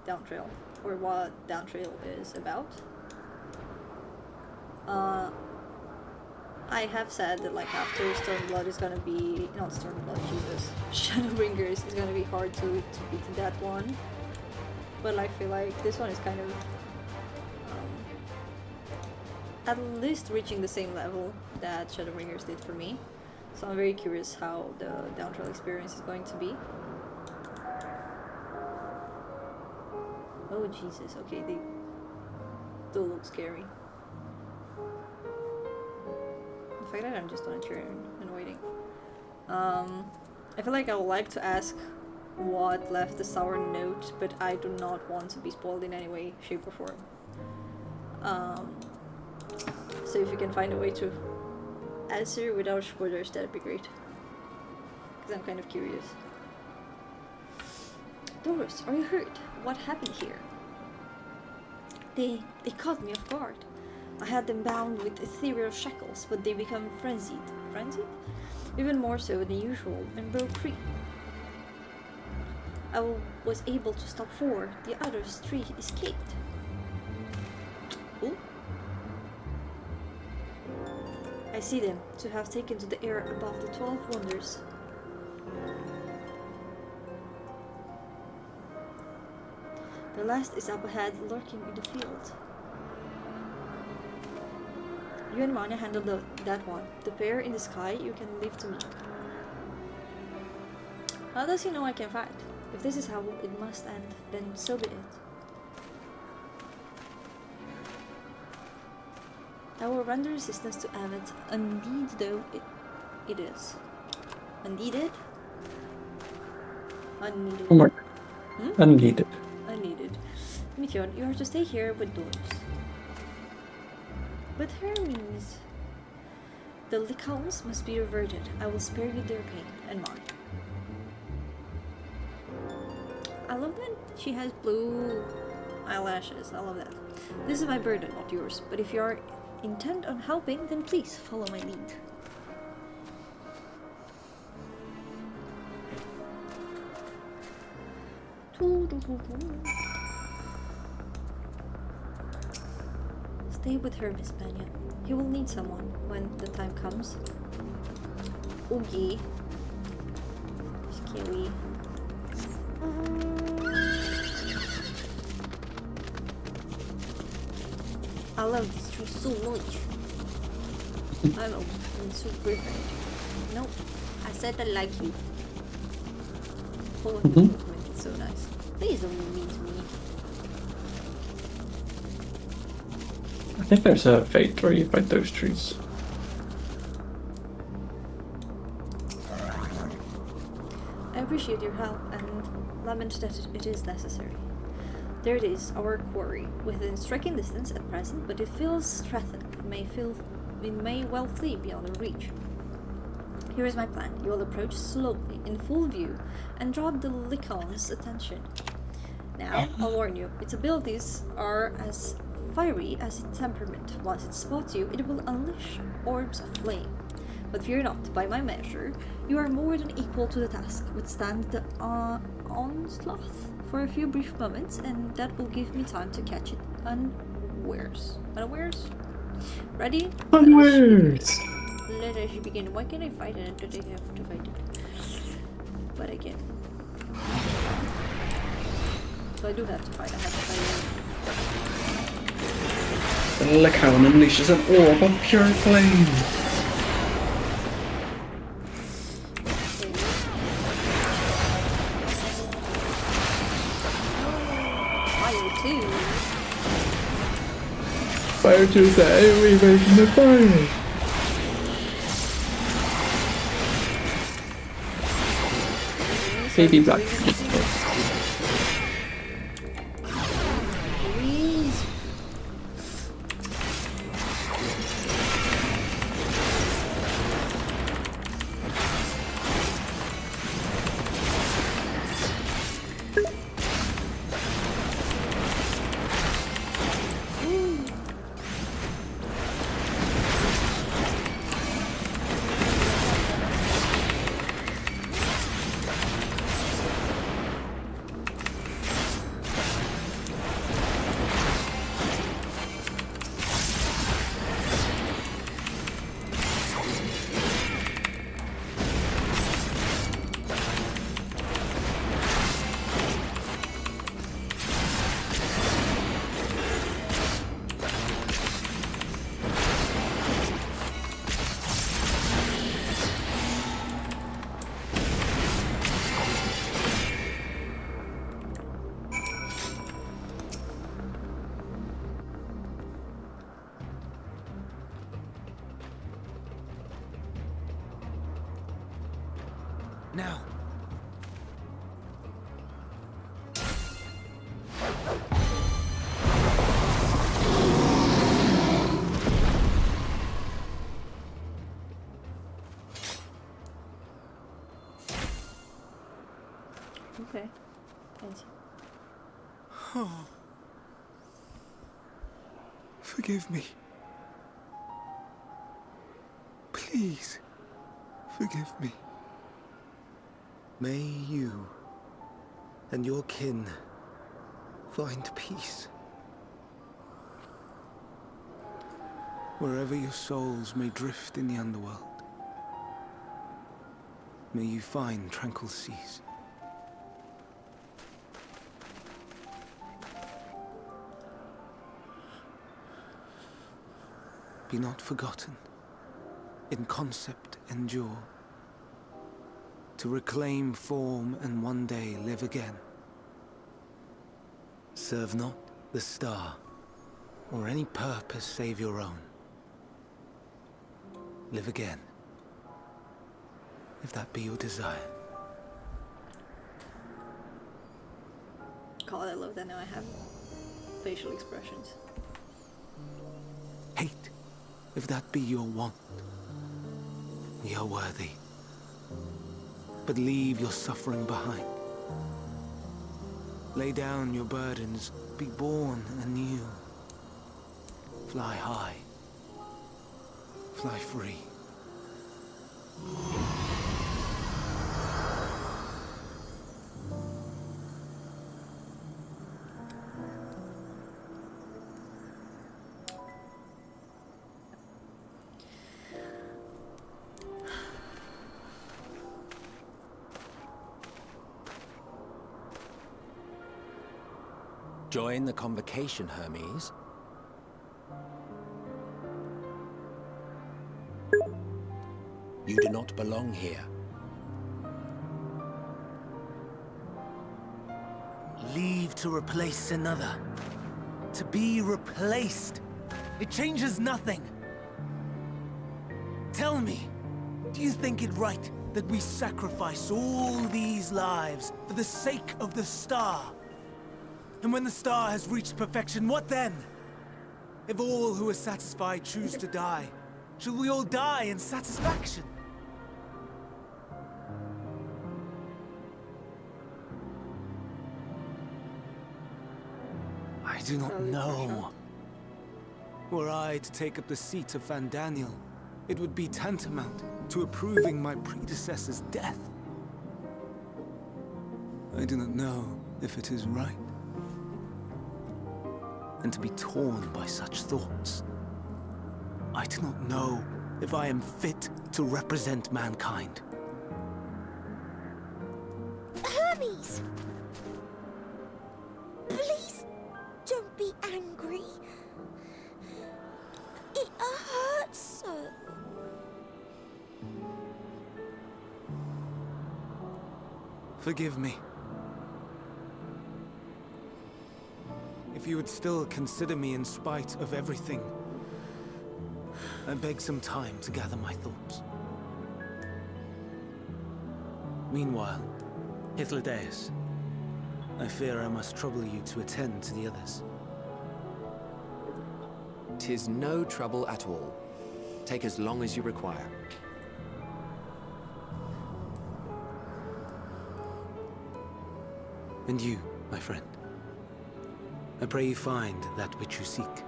Downtrail, or what Downtrail is about. I have said that like after Stormblood is gonna be, not Stormblood, Jesus, Shadowbringers is gonna be hard to beat that one, but I feel like this one is kind of at least reaching the same level that Shadowbringers did for me. So I'm very curious how the Downtrail experience is going to be. Oh Jesus, okay, they do look scary. The fact that I'm just on a chair and waiting. I feel like I would like to ask what left the sour note, but I do not want to be spoiled in any way, shape or form. So if you can find a way to answer without spoilers, that'd be great. Because I'm kind of curious. Doros, are you hurt? What happened here? They caught me off guard. I had them bound with ethereal shackles, but they became frenzied. Frenzied? Even more so than usual, and broke free. I was able to stop 4. The others 3 escaped. Ooh. I see them to have taken to the air above the 12 wonders. The last is up ahead, lurking in the field. You and Manya handle that one. The pair in the sky you can leave to me. How does he know I can fight? If this is how it must end, then so be it. I will render resistance to Amit, undeed though it is. Unneeded? Unneeded. Oh my. Unneeded. Unneeded. Mityon, you are to stay here with Doros. But Hermes, the Lycaones must be reverted. I will spare you their pain and mine. I love that she has blue eyelashes. I love that. This is my burden, not yours. But if you are intent on helping, then please follow my lead. Stay with her, Miss Banya. He will need someone when the time comes. Oogie. Scary. I love this tree so much. I know, it's so perfect. Nope, I said I like you. Oh, it's so nice. Please don't be mean to me. I think there's a fate where you fight those trees. I appreciate your help and lament that it is necessary. There it is, our quarry, within striking distance at present, but it feels threatened. It may well flee beyond our reach. Here is my plan. You will approach slowly, in full view, and draw the Lycaon's attention. Now, I'll warn you, its abilities are as fiery as its temperament. Once it spots you, it will unleash orbs of flame. But fear not, by my measure, you are more than equal to the task. Withstand the onslaught for a few brief moments, and that will give me time to catch it unawares. Unawares? Ready? Unawares! Let us begin. Why can't I fight it? Do they have to fight it? But again. So I do have to fight. I have to fight it. The Lycaon unleashes an orb of pure flame. Fire 2 is the AoE version of fire. Baby black. Now. Okay. Thanks. Oh. Forgive me. Please, forgive me. May you and your kin find peace. Wherever your souls may drift in the underworld, may you find tranquil seas. Be not forgotten, in concept endure, to reclaim form and one day live again. Serve not the star, or any purpose save your own. Live again, if that be your desire. God, I love that now I have facial expressions. Hate, if that be your want. We are worthy. But leave your suffering behind. Lay down your burdens, be born anew. Fly high, fly free. Join the convocation, Hermes. You do not belong here. Leave to replace another. To be replaced. It changes nothing. Tell me, do you think it right that we sacrifice all these lives for the sake of the star? And when the star has reached perfection, what then? If all who are satisfied choose to die, shall we all die in satisfaction? I do not know. Were I to take up the seat of Fandaniel, it would be tantamount to approving my predecessor's death. I do not know if it is right. And to be torn by such thoughts, I do not know if I am fit to represent mankind. Hermes! Please don't be angry. It hurts so. Forgive me. If you would still consider me in spite of everything, I beg some time to gather my thoughts. Meanwhile, Hythlodaeus, I fear I must trouble you to attend to the others. 'Tis no trouble at all. Take as long as you require. And you, my friend, I pray you find that which you seek.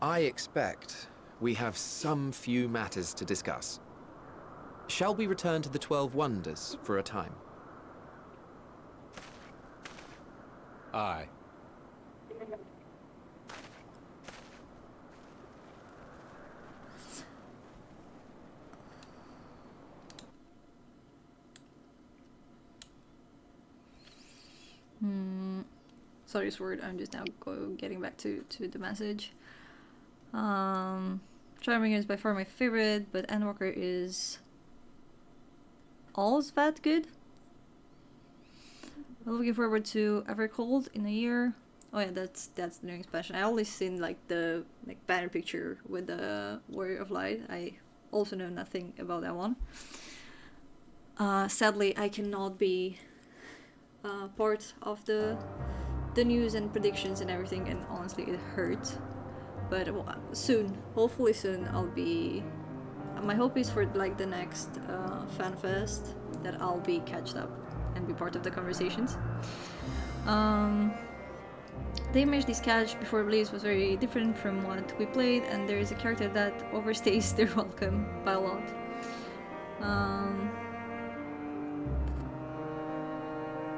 I expect we have some few matters to discuss. Shall we return to the 12 Wonders for a time? Aye. Sorry, Sword. I'm just now getting back to the message. Charming is by far my favorite, but Endwalker is all's that good. I'm looking forward to Evercold in a year. Oh yeah, that's the new expansion. I always seen like the banner picture with the Warrior of Light. I also know nothing about that one. Sadly, I cannot be part of the news and predictions and everything, and honestly, it hurts. But soon, hopefully soon, I'll be. My hope is for like the next FanFest that I'll be catched up and be part of the conversations. The image they sketched before release was very different from what we played, and there is a character that overstays their welcome by a lot.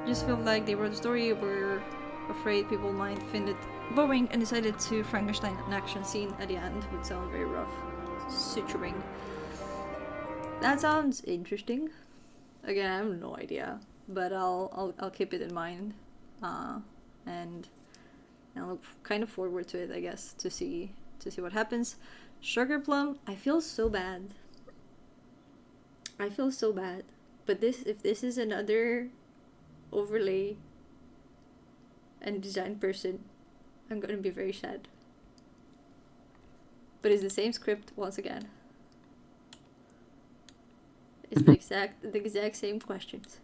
Just felt like they wrote a story, were afraid people might find it boring, and decided to Frankenstein an action scene at the end with some very rough suturing. That sounds interesting. Again, I have no idea, but I'll keep it in mind, and I look kind of forward to it, I guess, to see what happens. Sugar Plum, I feel so bad. But if this is another overlay and design person, I'm gonna be very sad. But it's the same script once again. It's the exact same questions.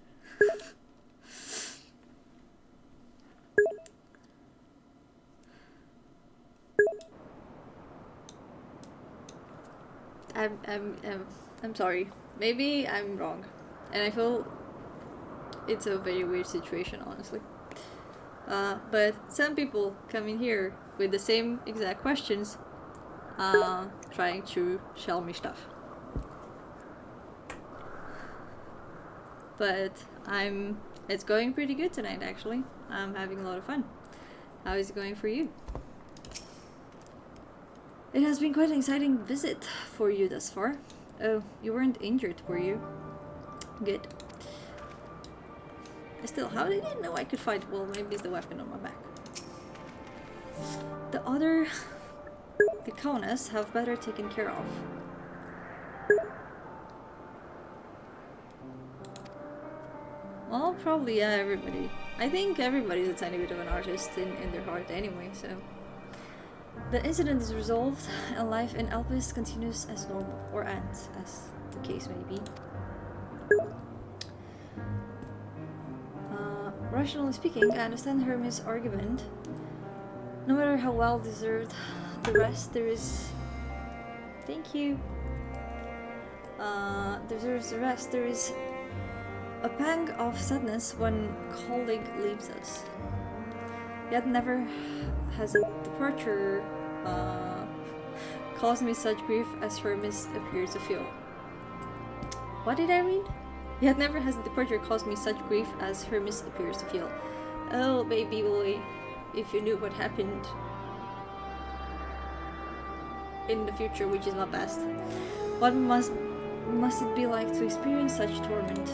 I'm sorry. Maybe I'm wrong, and I feel it's a very weird situation, honestly. But some people come in here with the same exact questions, trying to sell me stuff. But it's going pretty good tonight, actually. I'm having a lot of fun. How is it going for you? It has been quite an exciting visit for you thus far. Oh, you weren't injured, were you? Good. Still, how did you know I could fight? Well, maybe it's the weapon on my back. The Kaunas have better taken care of. Well, probably, yeah, everybody. I think everybody's a tiny bit of an artist in their heart anyway, so... The incident is resolved, and life in Elpis continues as normal, or ends, as the case may be. Rationally speaking, I understand Hermes' argument. No matter how well deserved the rest, there is... Thank you. Deserves the rest, there is a pang of sadness when colleague leaves us. Yet never has a departure caused me such grief as Hermes appears to feel. What did I read? Yet never has a departure caused me such grief as Hermes appears to feel. Oh, baby boy, if you knew what happened in the future, which is my past. What must it be like to experience such torment?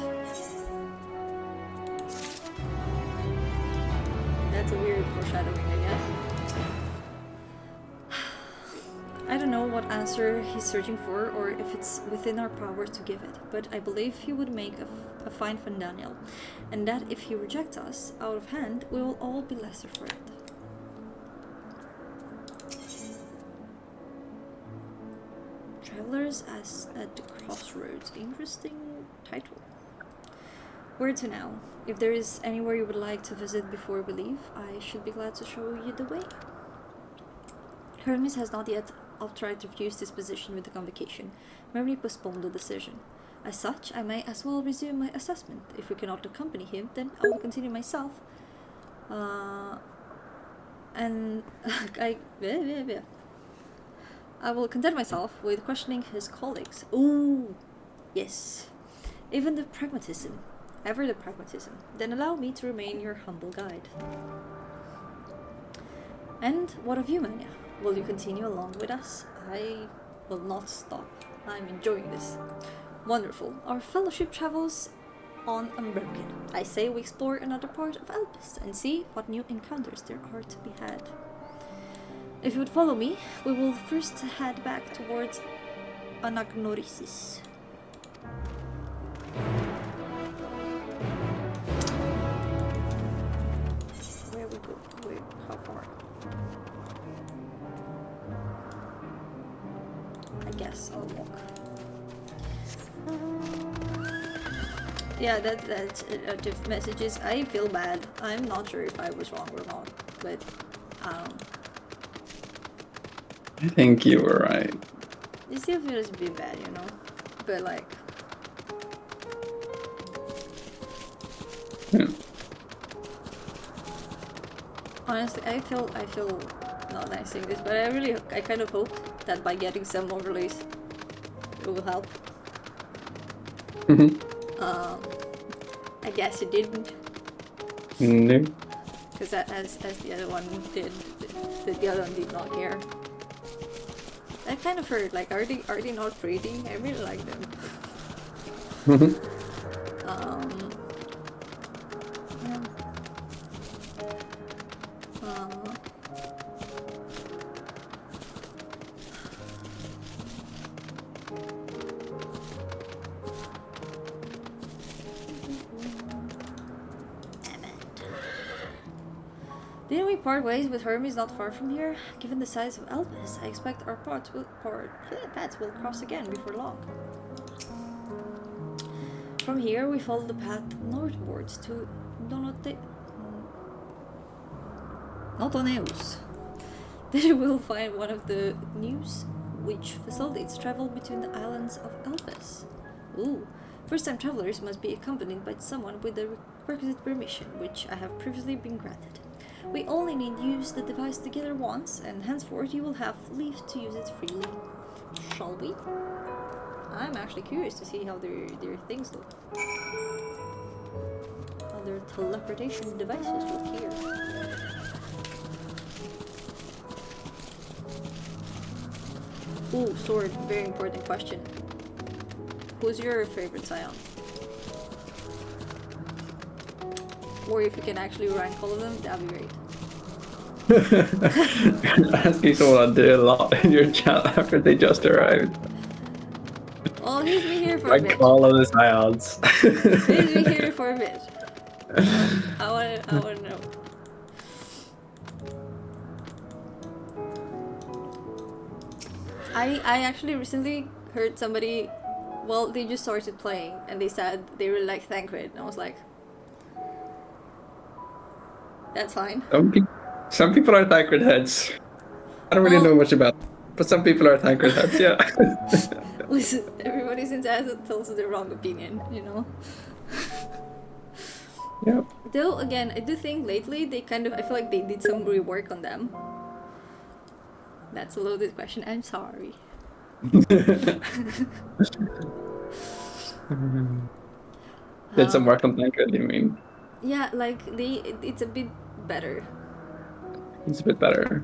That's a weird foreshadowing, I guess. I don't know what answer he's searching for, or if it's within our power to give it, but I believe he would make a fine Fandaniel, and that if he rejects us out of hand, we will all be lesser for it. Travelers at the Crossroads. Interesting title. Where to now? If there is anywhere you would like to visit before we leave, I should be glad to show you the way. Hermes has not yet outright refused his position with the convocation, merely postponed the decision. As such, I may as well resume my assessment. If we cannot accompany him, then I will continue myself. And I will content myself with questioning his colleagues. Ooh, yes. Ever the pragmatism. Then allow me to remain your humble guide. And what of you, Mania? Will you continue along with us? I will not stop. I'm enjoying this. Wonderful. Our fellowship travels on unbroken. I say we explore another part of Elpis and see what new encounters there are to be had. If you would follow me, we will first head back towards Anagnorisis. Where we go? Where? How far? I guess I'll walk. Yeah, that's the messages. I feel bad. I'm not sure if I was wrong or not, but I think you were right. it still feels a bit bad, you know. But like, Yeah. honestly, I feel not nice saying this, but I kind of hope that by getting some overlays, it will help. I guess it didn't. No. Because as the other one did, the other one did not care. I kind of heard, like, are they not pretty? I really like them. Yeah. Didn't we part ways with Hermes not far from here? Given the size of Elpis, I expect our paths will cross again before long. From here, we follow the path northwards to Notoneus. There we will find one of the news which facilitates travel between the islands of Elpis. Ooh. First-time travelers must be accompanied by someone with the requisite permission, which I have previously been granted. We only need use the device together once, and henceforth you will have leave to use it freely. Shall we? I'm actually curious to see how their things look. How their teleportation devices look here. Ooh, sword. Very important question. Who's your favorite Scion? Or if you can actually rank all of them, that'd be great. Asking someone to do a lot in your chat after they just arrived. Well, Well, he's been here for a Like bit. Call of the Scions. He's been here for a bit. I wanna know. I actually recently heard somebody, well, they just started playing and they said they really like Thancred, and I was like, that's fine. Some people are Thancred heads. I don't really know much about them, but some people are Thancred heads, yeah. Listen, everybody's entitled to their wrong opinion, you know? Yeah. Though, again, I do think lately they kind of, I feel like they did some rework on them. That's a loaded question, I'm sorry. Did some work on Thancred, you mean? Yeah, like, it's a bit better. It's a bit better.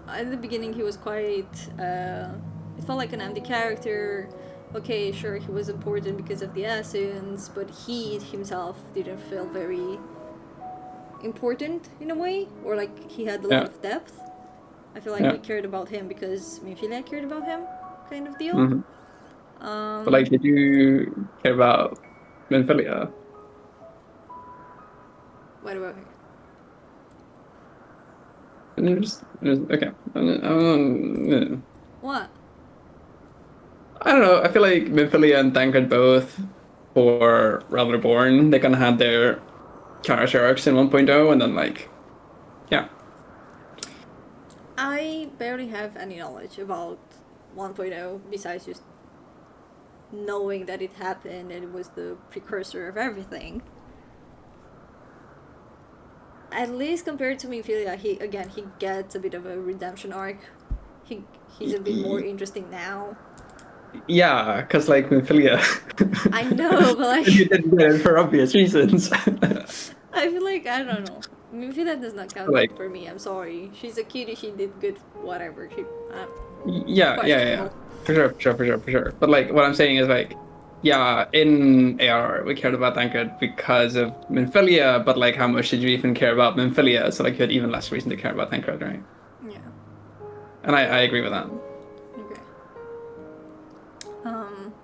At the beginning he was quite, it felt like an empty character. Okay, sure, he was important because of the essence, but he himself didn't feel very important in a way, or like he had a lot of depth. I feel like we cared about him because Minfilia cared about him, kind of deal. Mm-hmm. But like, did you care about Minfilia? What about her? Okay. What? I don't know. I feel like Minfilia and Thancred both, for Realm Reborn, they kind of had their character arcs in 1.0, and then like, yeah. I barely have any knowledge about 1.0 besides just knowing that it happened and it was the precursor of everything. At least compared to Minfilia, he gets a bit of a redemption arc. He's a bit more interesting now. Yeah, because like Minfilia. I know, but like you didn't get it for obvious reasons. I feel like, I don't know. Minfilia does not count like, for me. I'm sorry. She's a cutie. She did good. Whatever. Yeah. For sure. But like, what I'm saying is like, yeah, in AR we cared about Thancred because of Minfilia, but like, how much did you even care about Minfilia? So like, you had even less reason to care about Thancred, right? Yeah. And I agree with that. Okay.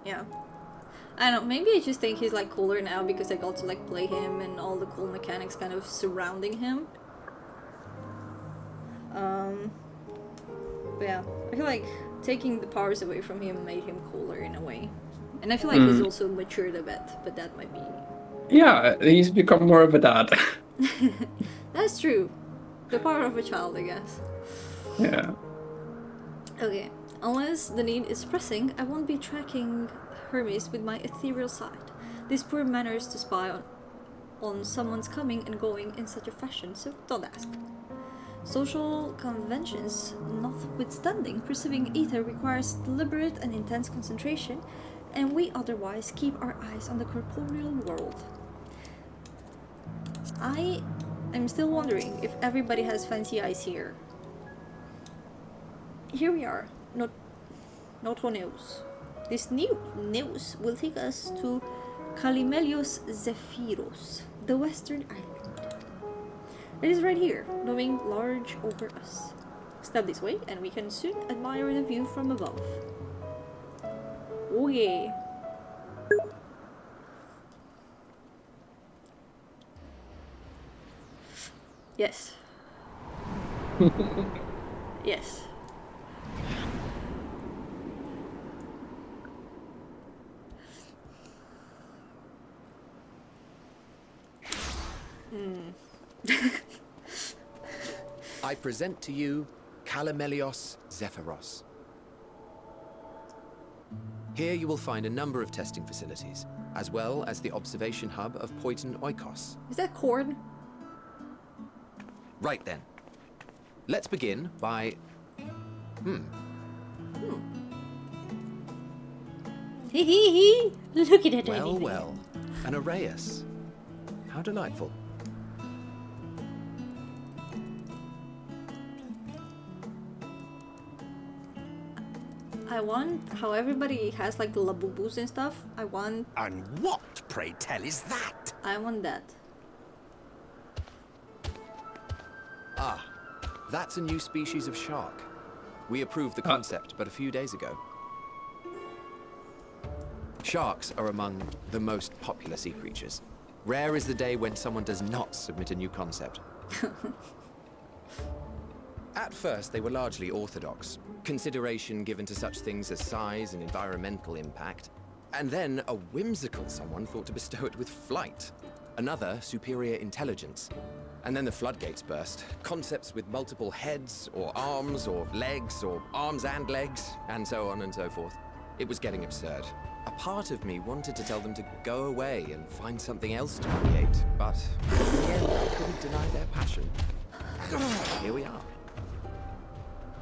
Yeah. I don't know, maybe I just think he's like cooler now because I got to like play him and all the cool mechanics kind of surrounding him. But yeah, I feel like taking the powers away from him made him cooler in a way. And I feel like he's also matured a bit, but that might be... Yeah, he's become more of a dad. That's true. The power of a child, I guess. Yeah. Okay, unless the need is pressing, I won't be tracking Hermes with my ethereal side. This poor manners to spy on someone's coming and going in such a fashion, so don't ask. Social conventions notwithstanding, perceiving ether requires deliberate and intense concentration, and we otherwise keep our eyes on the corporeal world. I am still wondering if everybody has fancy eyes here. Here we are, not news. This new news will take us to Kalimelios Zephyros, the western island. It is right here, looming large over us. Step this way, and we can soon admire the view from above. Oh yeah. Yes. Yes. I present to you Kalimelios Zephyros. Here you will find a number of testing facilities, as well as the observation hub of Poiton Oikos. Is that corn? Right then. Let's begin by... Hee hee hee! Look at it. Well, an Arrayus. How delightful. I want how everybody has like the labubus and stuff. And what, pray tell, is that? I want that. Ah, that's a new species of shark. We approved the concept but a few days ago. Sharks are among the most popular sea creatures. Rare is the day when someone does not submit a new concept. At first, they were largely orthodox, consideration given to such things as size and environmental impact. And then a whimsical someone thought to bestow it with flight. Another, superior intelligence. And then the floodgates burst. Concepts with multiple heads, or arms and legs, and so on and so forth. It was getting absurd. A part of me wanted to tell them to go away and find something else to create, but in the end, I couldn't deny their passion. Here we are.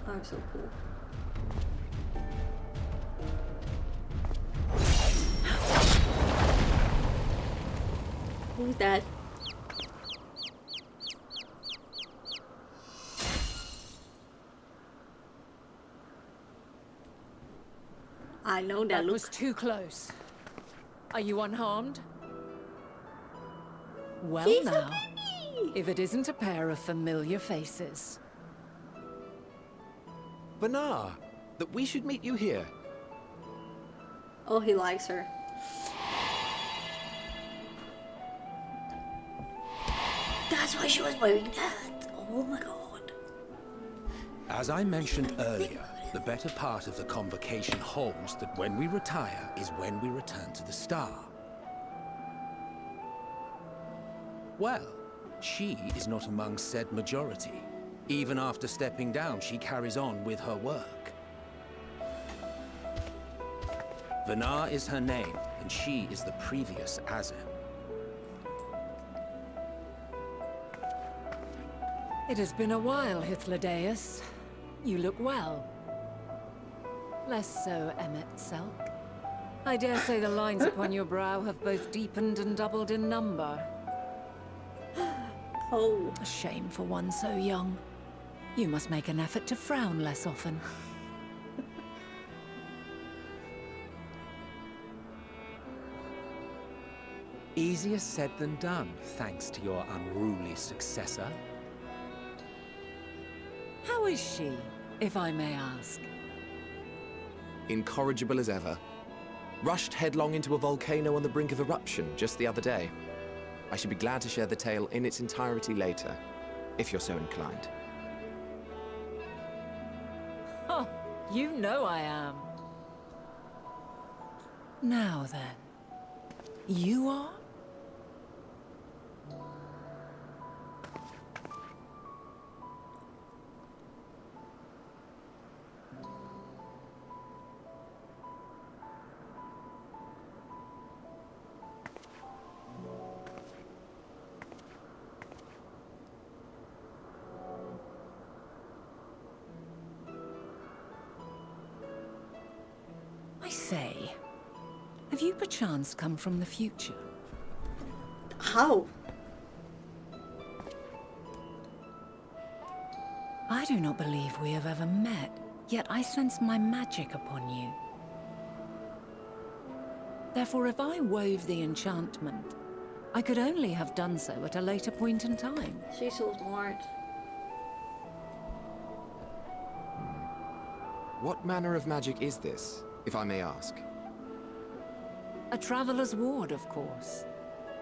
I'm so cool. Who's that? I know that That look. was too close. Are you unharmed? Well She's a now, baby! if it isn't a pair of familiar faces. Banar, that we should meet you here. Oh, he likes her. That's why she was wearing that. Oh my god. As I mentioned earlier, the better part of the convocation holds that when we retire is when we return to the star. Well, she is not among said majority. Even after stepping down, she carries on with her work. Vanar is her name, and she is the previous Azem. It has been a while, Hythlodaeus. You look well. Less so, Emmet Selk. I dare say the lines upon your brow have both deepened and doubled in number. Oh. A shame for one so young. You must make an effort to frown less often. Easier said than done, thanks to your unruly successor. How is she, if I may ask? Incorrigible as ever. Rushed headlong into a volcano on the brink of eruption just the other day. I should be glad to share the tale in its entirety later, if you're so inclined. Oh, you know I am. Now then, you are? I say, have you perchance come from the future? How? I do not believe we have ever met, yet I sense my magic upon you. Therefore, if I wove the enchantment, I could only have done so at a later point in time. She's so smart. What manner of magic is this, if I may ask? A traveler's ward, of course.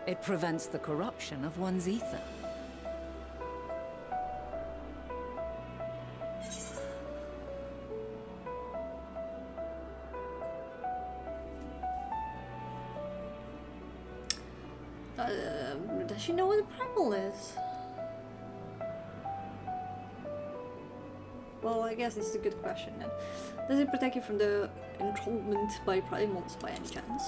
It prevents the corruption of one's ether. Does she know what a primal is? Well, I guess this is a good question then. Does it protect you from the entrapment by primals by any chance?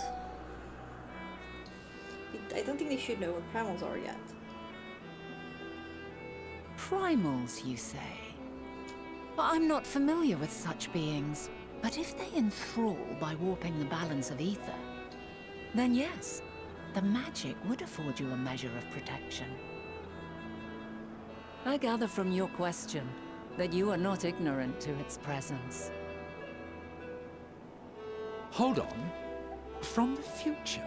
I don't think they should know what primals are yet. Primals, you say? Well, I'm not familiar with such beings, but if they enthrall by warping the balance of ether, then yes, the magic would afford you a measure of protection. I gather from your question that you are not ignorant to its presence. Hold on. From the future?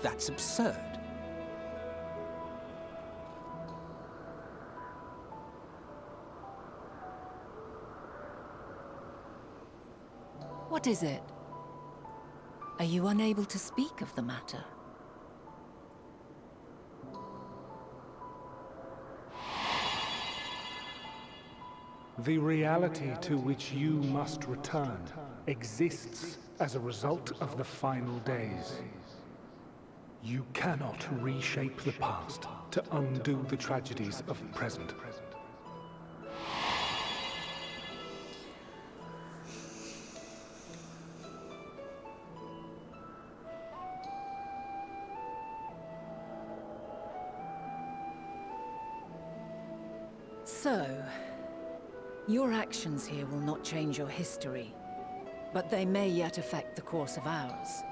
That's absurd. What is it? Are you unable to speak of the matter? The reality to which you must return exists as a result of the final days. You cannot reshape the past to undo the tragedies of the present. So, your actions here will not change your history, but they may yet affect the course of ours.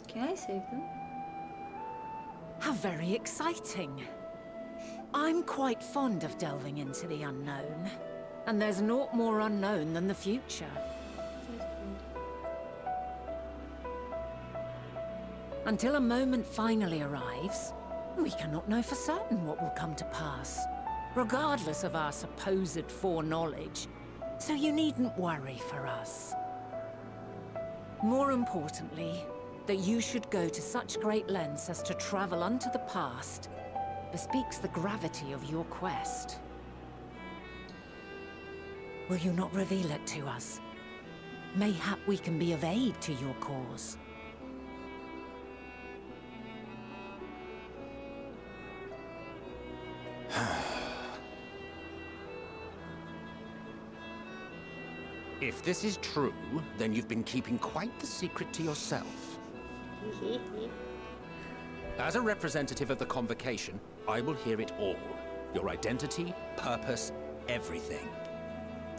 Can I save them? How very exciting! I'm quite fond of delving into the unknown, and there's naught more unknown than the future. Until a moment finally arrives, we cannot know for certain what will come to pass, regardless of our supposed foreknowledge, so you needn't worry for us. More importantly, that you should go to such great lengths as to travel unto the past bespeaks the gravity of your quest. Will you not reveal it to us? Mayhap we can be of aid to your cause. If this is true, then you've been keeping quite the secret to yourself. As a representative of the Convocation, I will hear it all. Your identity, purpose, everything.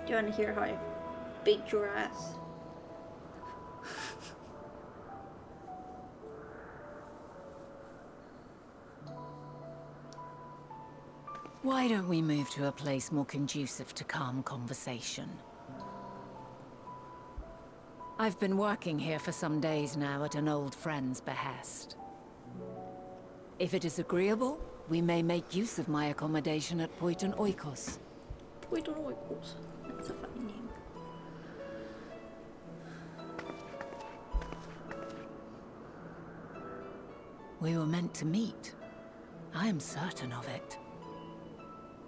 Do you want to hear how I beat your ass? Why don't we move to a place more conducive to calm conversation? I've been working here for some days now at an old friend's behest. If it is agreeable, we may make use of my accommodation at Poiton Oikos. Poiton Oikos. That's a funny name. We were meant to meet. I am certain of it.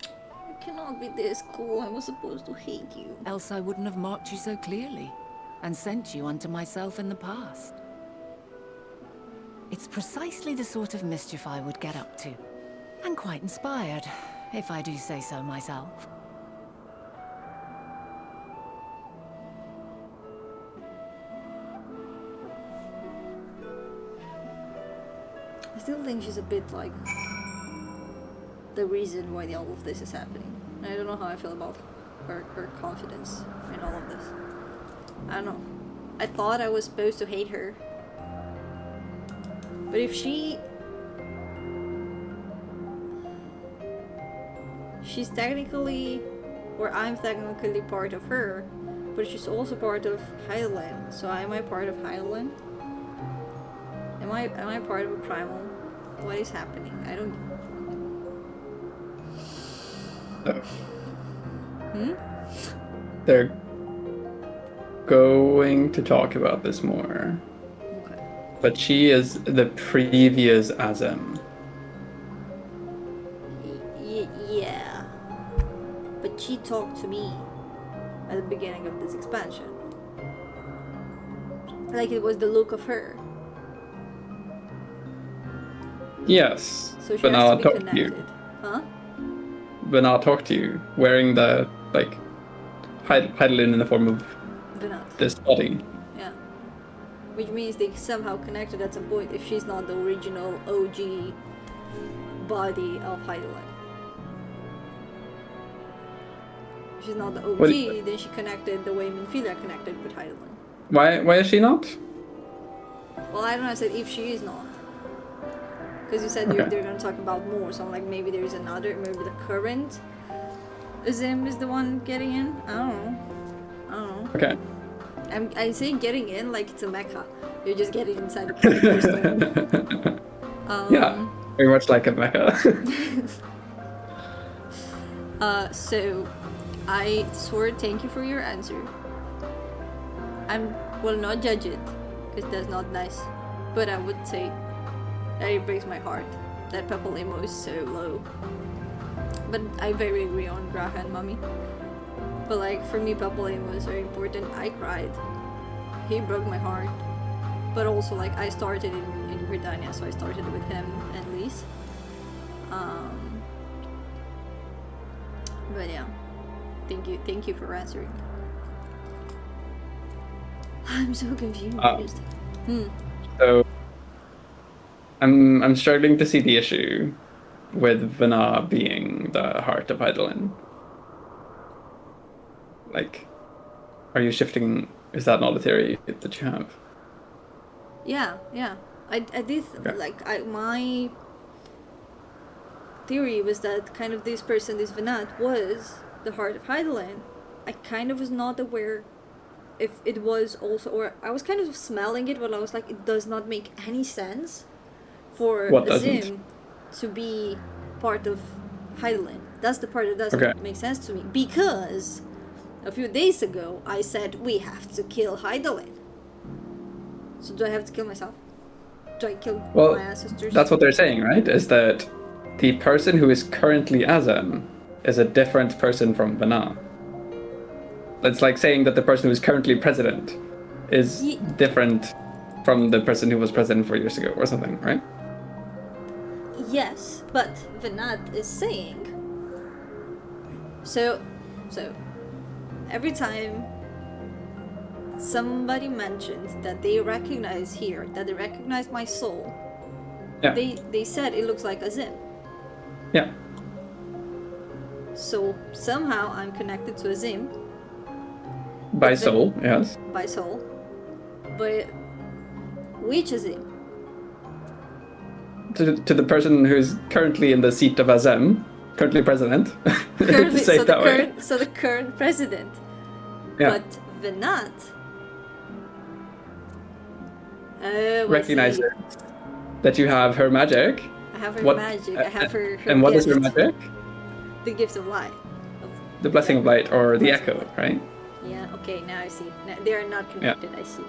You cannot be this cool. I was supposed to hate you. Else I wouldn't have marked you so clearly, and sent you unto myself in the past. It's precisely the sort of mischief I would get up to, and quite inspired, if I do say so myself. I still think she's a bit like the reason why all of this is happening. I don't know how I feel about her confidence in all of this. I don't know. I thought I was supposed to hate her. But if she's technically, or I'm technically part of her, but she's also part of Hydaelyn. So am I part of Hydaelyn? Am I part of a primal? What is happening? I don't. They're going to talk about this more. Okay. But she is the previous Azem. Yeah. But she talked to me at the beginning of this expansion. Like it was the look of her. Yes. So she but has now to I'll be talk connected. to you. Huh? But now I'll talk to you wearing the Hydaelyn in the form of Venat. this body. Yeah. Which means they somehow connected at some point if she's not the original OG body of Hydaelyn. If she's not the OG, then she connected the way Minfilia connected with Hydaelyn. Why is she not? Well, I don't know, I said if she is not. Because you said Okay. they're going to talk about more, so I'm like, maybe there's another, maybe the current Zim is the one getting in? I don't know. Okay. I'm saying getting in like it's a mecha. You're just getting inside the crystal. Yeah, very much like a mecha. So I Sword, thank you for your answer. I'm will not judge it, because that's not nice. But I would say that it breaks my heart that Papalemo is so low. But I very agree on Graha and Mummy. But like, for me, Papalemo is very important. I cried. He broke my heart. But also, like, I started in Gridania, so I started with him and Lise. But yeah, thank you for answering. I'm so confused. So I'm struggling to see the issue with Vana being the heart of Hydaelyn. Like, are you shifting? Is that not a theory that you have? Yeah. I did my theory was that kind of this person, this Venat, was the heart of Hydaelyn. I kind of was not aware if it was also, or I was kind of smelling it, but I was like, it does not make any sense for Azim to be part of Hydaelyn. That's the part that doesn't make sense to me, because a few days ago I said we have to kill Hydaelyn. So do I have to kill myself? Do I kill my ancestors? That's what they're saying, right? Is that the person who is currently Azem is a different person from Vana. It's like saying that the person who is currently president is different from the person who was president 4 years ago or something, right? Yes, but Venat is saying... So every time somebody mentioned that they recognize here, that they recognize my soul, they said it looks like Azim. Yeah. So somehow I'm connected to Azim. By soul, yes. By soul. But which Azim? To the person who's currently in the seat of Azem, currently president. Currently, to say it that way. So the current president. Yeah. But Venat recognizes that you have her magic. I have her magic. I have her and what gift. is her magic? The gift of light. The blessing of light, or the echo, right? Yeah. Okay. Now I see. Now, they are not connected. Yeah. I see.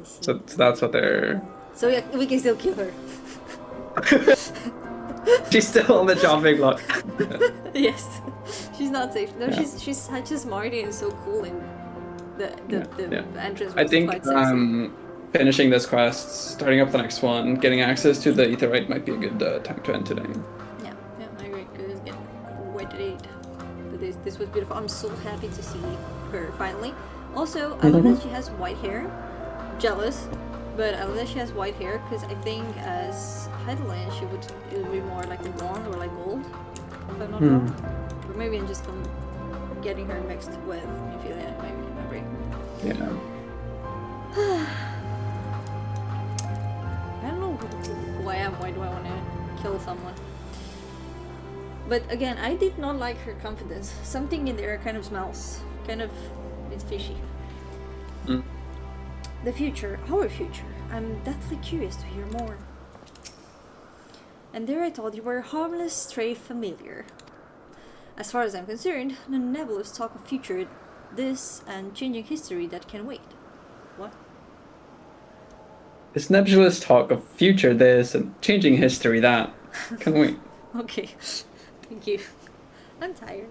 So that's what they're. So yeah, we can still kill her. She's still on the chopping block. Yes, she's not safe. No, she's such a smarty and so cool in the entrance. I think finishing this quest, starting up the next one, getting access to the Aetheryte might be a good time to end today. Yeah, I agree. Because it's getting way late. But this was beautiful. I'm so happy to see her finally. Also, I love that she has white hair. Jealous. But I love that she has white hair, because I think as Hydaelyn it would be more like a blonde or like gold, if I'm not wrong. Or maybe I'm just getting her mixed with Ophelia, maybe my brain. Yeah. I don't know who I am. Why do I want to kill someone? But again, I did not like her confidence. Something in there kind of smells. It's fishy. The future, our future. I'm deathly curious to hear more. And there I thought you were a harmless, stray familiar. As far as I'm concerned, the nebulous talk of future, this, and changing history that can wait. What? This nebulous talk of future this and changing history that can wait. Okay, thank you. I'm tired.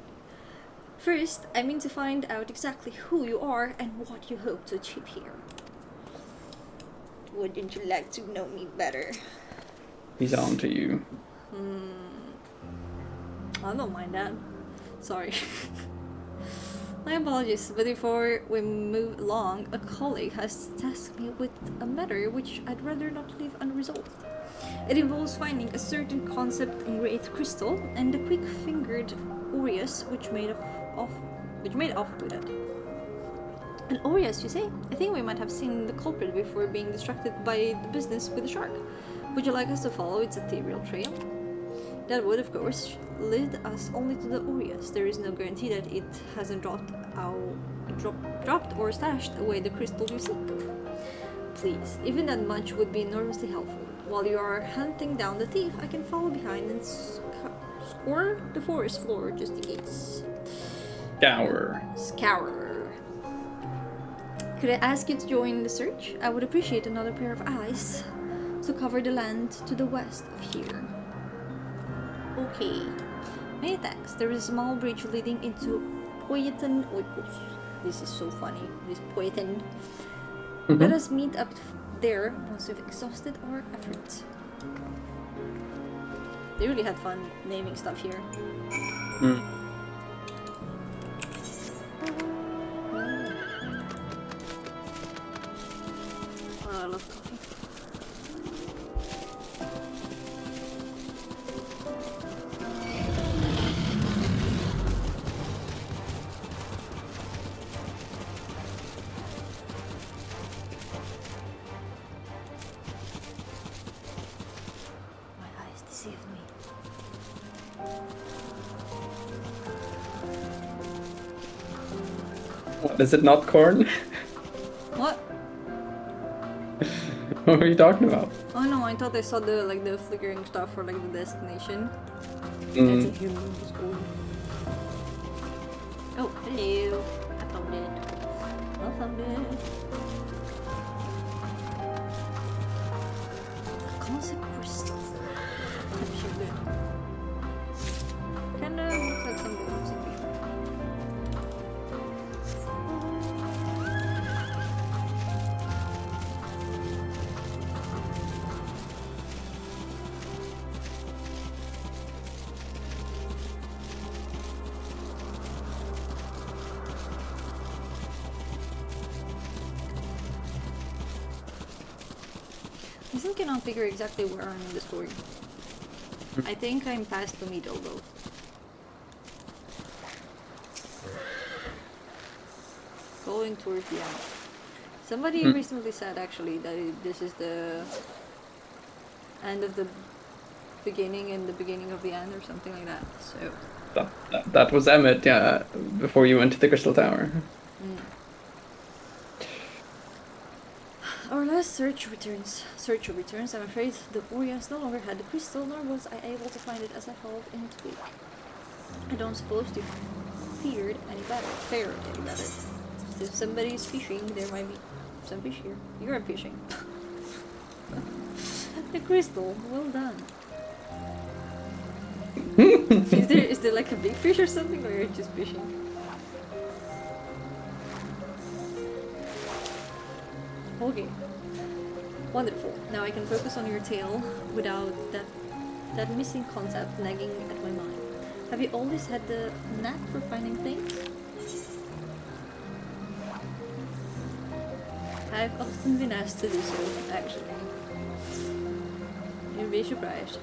First, I mean to find out exactly who you are and what you hope to achieve here. Wouldn't you like to know me better? He's on to you. I don't mind that. Sorry. My apologies, but before we move along, a colleague has tasked me with a matter which I'd rather not leave unresolved. It involves finding a certain concept engraved crystal and the quick-fingered Aureus which made off with it. An Aureus, you say? I think we might have seen the culprit before being distracted by the business with the shark. Would you like us to follow its ethereal trail? That would, of course, lead us only to the Aureus. There is no guarantee that it hasn't dropped or stashed away the crystal you seek. Please, even that much would be enormously helpful. While you are hunting down the thief, I can follow behind and scour the forest floor just in case. Scour. Could I ask you to join the search? I would appreciate another pair of eyes to cover the land to the west of here. Okay. Many thanks. There is a small bridge leading into Poetan Oikos. This is so funny. This Poetan. Let us meet up there once we've exhausted our efforts. They really had fun naming stuff here. Oh, I love coffee. My eyes deceived me. What, is it not corn? What? What were you talking about? Oh no, I thought I saw the flickering stuff for like the destination. Mm. That's a humongous gold. Oh, hello. I found it. I found it. Concept crystal. That should be good. Kinda looks like something I'm seeing. I still cannot figure exactly where I'm in the story. I think I'm past the middle though. Going towards the end. Somebody recently said actually that this is the end of the beginning and the beginning of the end or something like that. So That was Emmett, yeah, before you went to the Crystal Tower. Our last search returns. I'm afraid the Orias no longer had the crystal, nor was I able to find it as I followed in its wake. I don't suppose you fared any better. If somebody is fishing, there might be some fish here. You're fishing. The crystal, well done. Is there like a big fish or something, or you're just fishing? Okay. Wonderful. Now I can focus on your tale without that missing concept nagging at my mind. Have you always had the knack for finding things? I've often been asked to do so, actually. You'll be surprised.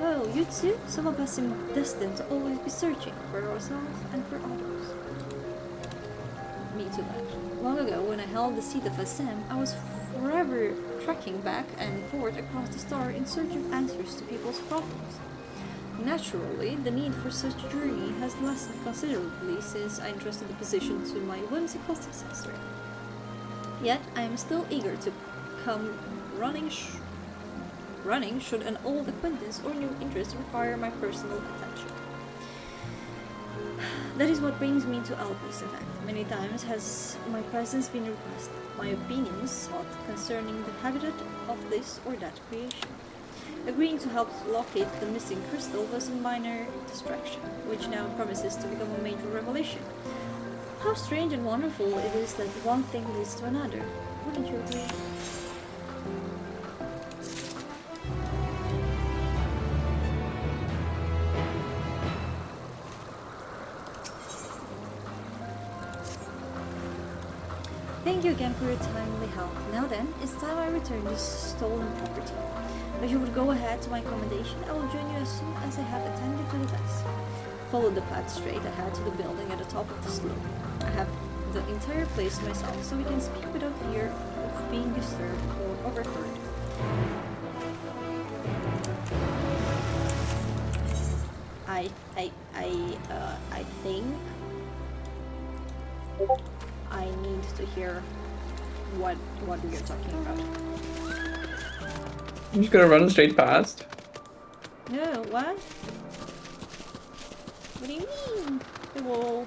Oh, you too? Some of us seem destined to always be searching for ourselves and for others. Me too much. Long ago, when I held the seat of Assam, I was forever trekking back and forth across the star in search of answers to people's problems. Naturally, the need for such a journey has lessened considerably since I entrusted the position to my whimsical successor. Yet, I am still eager to come running should an old acquaintance or new interest require my personal attention. That is what brings me to Alpes, in fact. Many times has my presence been requested, my opinions sought concerning the habitat of this or that creation. Agreeing to help locate the missing crystal was a minor distraction, which now promises to become a major revelation. How strange and wonderful it is that one thing leads to another. Wouldn't you agree? Thank you again for your timely help. Now then, it's time I return this stolen property. If you would go ahead to my accommodation, I will join you as soon as I have attended to the rest. Follow the path straight ahead to the building at the top of the slope. I have the entire place to myself, so we can speak without fear of being disturbed or overheard. I think I need to hear what we are talking about. I'm just gonna run straight past. No, what? What do you mean? The wall.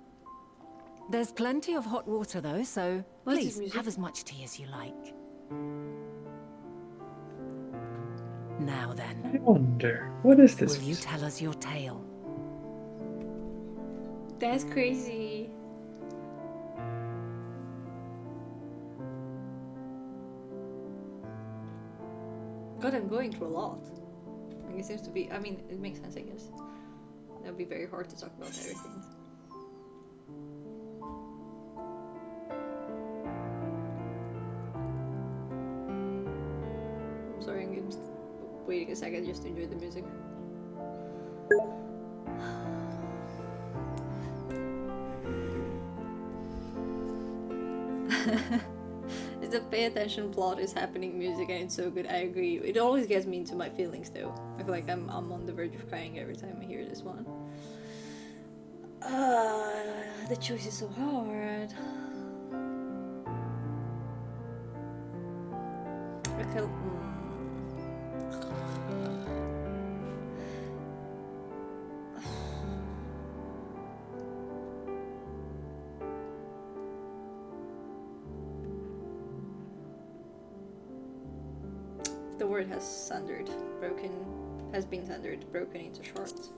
There's plenty of hot water though, so What's this please music? have as much tea as you like. Now I then, wonder, what is this? will you tell us your tale? That's crazy. God, I'm going through a lot. Like, it seems to be. I mean, it makes sense, I guess. That would be very hard to talk about everything. I'm sorry, I'm just waiting a second just to enjoy the music. It's a pay attention plot is happening music and it's so good. I agree. It always gets me into my feelings though. I feel like I'm on the verge of crying every time I hear this one. The choice is so hard. Okay. The word has sundered, broken, has been sundered, broken into shards.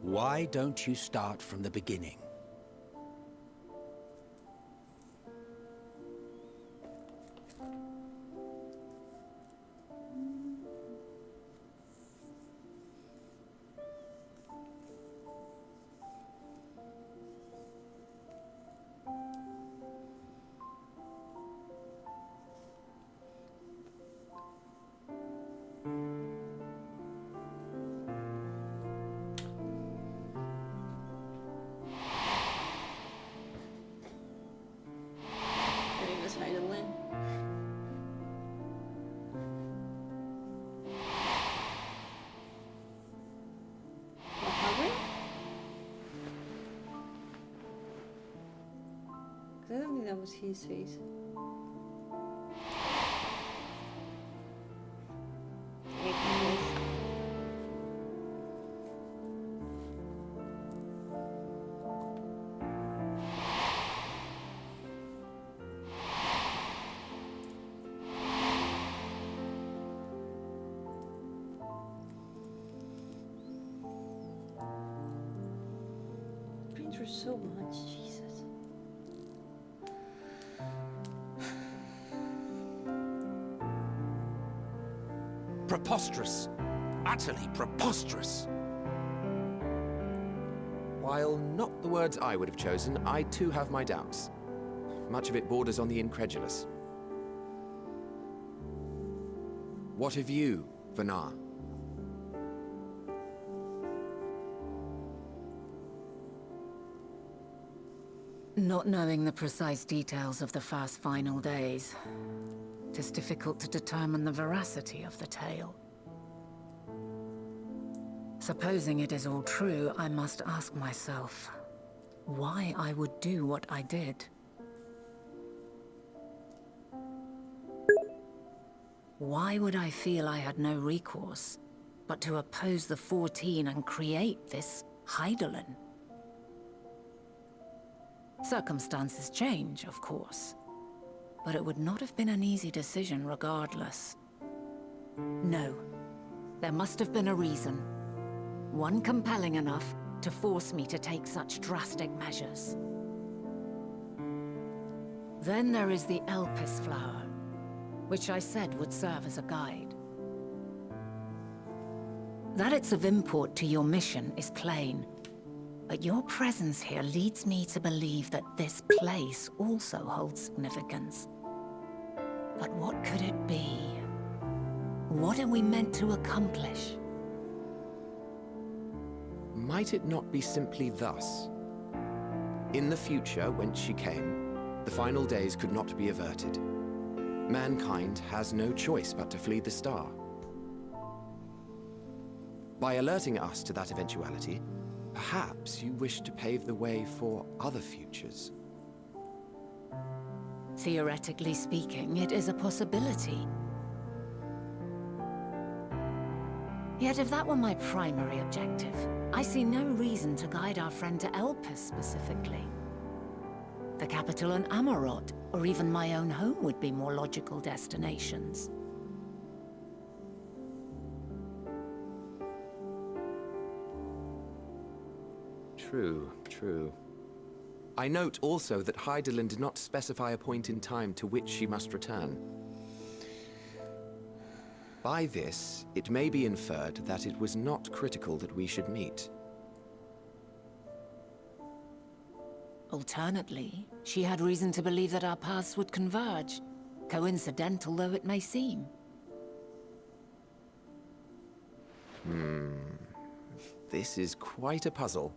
Why don't you start from the beginning? Her name is Heidelin. I don't think that was his face. Been through so much, Jesus. Preposterous. Utterly preposterous. While not the words I would have chosen, I too have my doubts. Much of it borders on the incredulous. What of you, Vanar? Not knowing the precise details of the first final days, it is difficult to determine the veracity of the tale. Supposing it is all true, I must ask myself why I would do what I did. Why would I feel I had no recourse but to oppose the 14 and create this Heidelin? Circumstances change, of course, but it would not have been an easy decision regardless. No, there must have been a reason. One compelling enough to force me to take such drastic measures. Then there is the Elpis flower, which I said would serve as a guide. That it's of import to your mission is plain, but your presence here leads me to believe that this place also holds significance. But what could it be? What are we meant to accomplish? Might it not be simply thus? In the future, whence she came, the final days could not be averted. Mankind has no choice but to flee the star. By alerting us to that eventuality, perhaps you wish to pave the way for other futures. Theoretically speaking, it is a possibility. Yet if that were my primary objective, I see no reason to guide our friend to Elpis specifically. The capital and Amarot, or even my own home would be more logical destinations. True, true. I note also that Hydaelyn did not specify a point in time to which she must return. By this, it may be inferred that it was not critical that we should meet. Alternately, she had reason to believe that our paths would converge, coincidental though it may seem. This is quite a puzzle.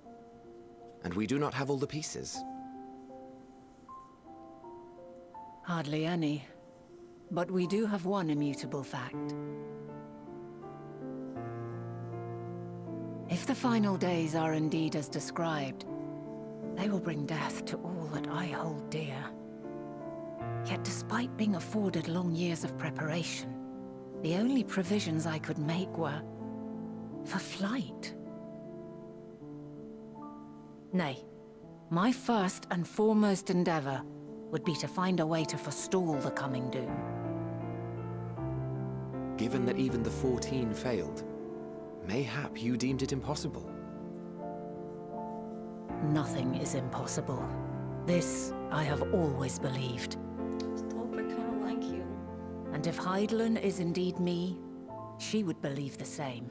And we do not have all the pieces. Hardly any. But we do have one immutable fact. If the final days are indeed as described, they will bring death to all that I hold dear. Yet despite being afforded long years of preparation, the only provisions I could make were for flight. Nay, my first and foremost endeavor would be to find a way to forestall the coming doom. Given that even the 14 failed, mayhap you deemed it impossible. Nothing is impossible. This I have always believed. Stop, I kind of like you. And if Hydaelyn is indeed me, she would believe the same.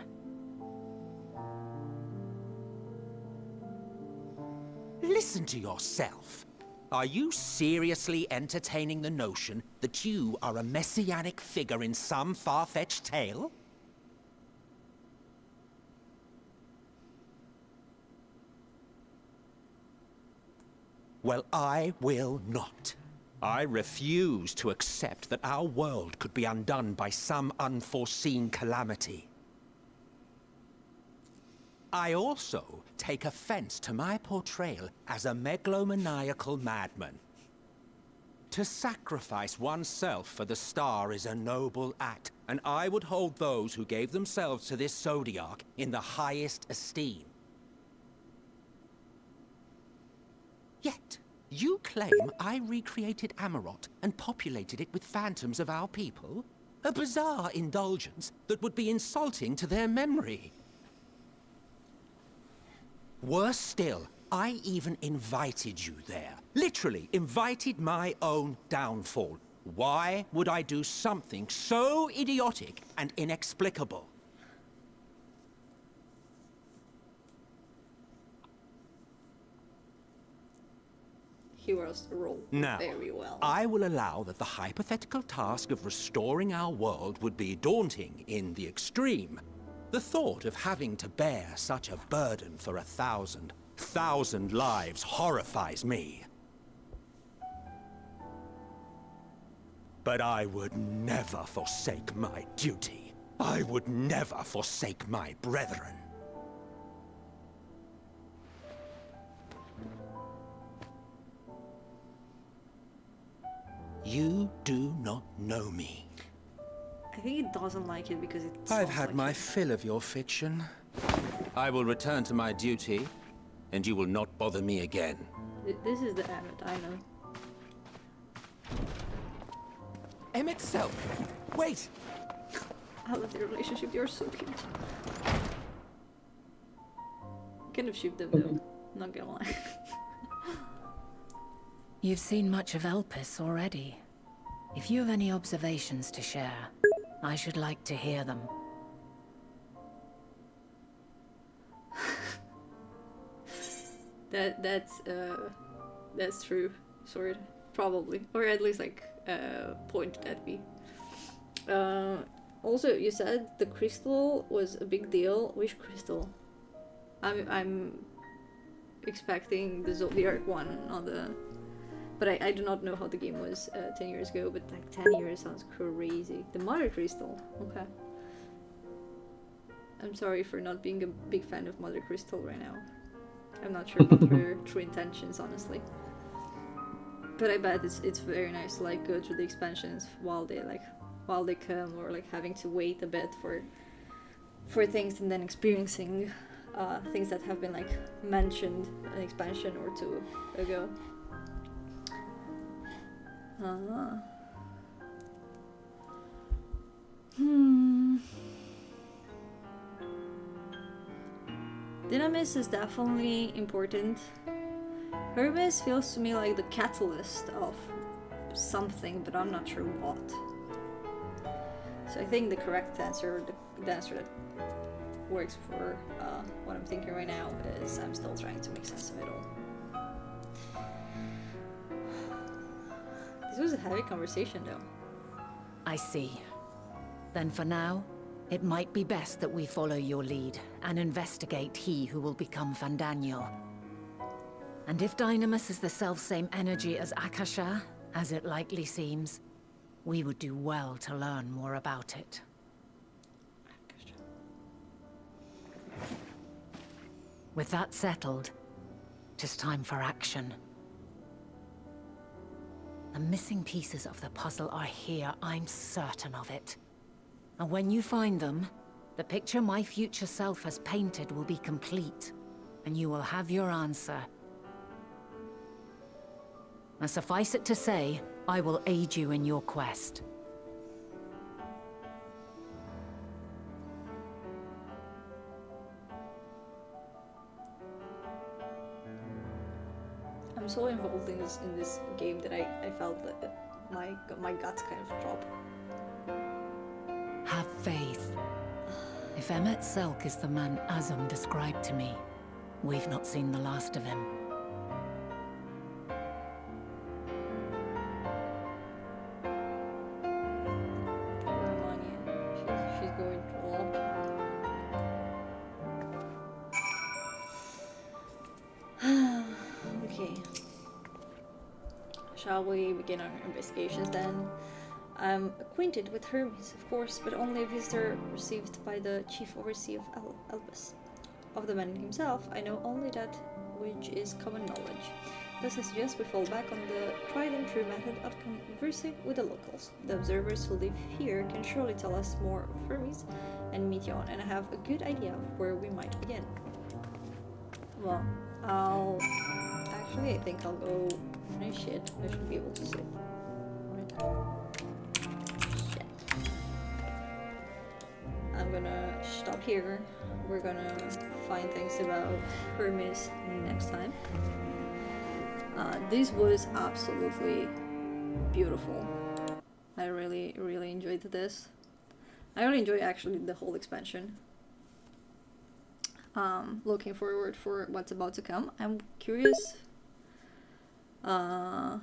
Listen to yourself. Are you seriously entertaining the notion that you are a messianic figure in some far-fetched tale? Well, I will not. I refuse to accept that our world could be undone by some unforeseen calamity. I also take offense to my portrayal as a megalomaniacal madman. To sacrifice oneself for the star is a noble act, and I would hold those who gave themselves to this zodiac in the highest esteem. Yet, you claim I recreated Amarot and populated it with phantoms of our people? A bizarre indulgence that would be insulting to their memory. Worse still, I even invited you there. Literally invited my own downfall. Why would I do something so idiotic and inexplicable? He was the role Now, very well. I will allow that the hypothetical task of restoring our world would be daunting in the extreme. The thought of having to bear such a burden for 1,000 lives horrifies me. But I would never forsake my duty. I would never forsake my brethren. You do not know me. I think he doesn't like it because it's. I've had my fill of your fiction. I will return to my duty, and you will not bother me again. This is the Emmett, I know. Emmett Self! Wait! I love the relationship, you're so cute. Kind of shoot them though, not gonna lie. You've seen much of Elpis already. If you have any observations to share, I should like to hear them. That's true, sort. Probably. Or at least like pointed at me. Also, you said the crystal was a big deal. Which crystal? I'm expecting the Zodiac one on the... But I do not know how the game was 10 years ago, but like 10 years sounds crazy. The Mother Crystal, okay. I'm sorry for not being a big fan of Mother Crystal right now. I'm not sure about her true intentions, honestly. But I bet it's very nice to like go through the expansions while they come, or like having to wait a bit for things and then experiencing things that have been like mentioned an expansion or two ago. Dynamis is definitely important. Hermes feels to me like the catalyst of something, but I'm not sure what. So I think the correct answer, the answer that works for what I'm thinking right now, is I'm still trying to make sense of it all. This was a heavy conversation though. I see. Then for now, it might be best that we follow your lead and investigate he who will become Fandaniel. And if Dynamis is the selfsame energy as Akasha, as it likely seems, we would do well to learn more about it. With that settled, it is time for action. The missing pieces of the puzzle are here, I'm certain of it. And when you find them, the picture my future self has painted will be complete, and you will have your answer. And suffice it to say, I will aid you in your quest. I'm so involved in this game that I felt that my guts kind of drop. Have faith. If Emmet Selk is the man Azum described to me, we've not seen the last of him. She's going through a lot. Okay. Shall we begin our investigations then? I'm acquainted with Hermes, of course, but only a visitor received by the chief overseer of Elpis. Of the man himself, I know only that which is common knowledge. Thus I suggest we fall back on the tried and true method of conversing with the locals. The observers who live here can surely tell us more of Hermes and Meteon, and I have a good idea of where we might begin. Well, I think I'll go... No shit, I should be able to sit. Shit. I'm gonna stop here. We're gonna find things about Hermes next time. This was absolutely beautiful. I really enjoyed this. I really enjoy actually the whole expansion. Looking forward for what's about to come. I'm curious how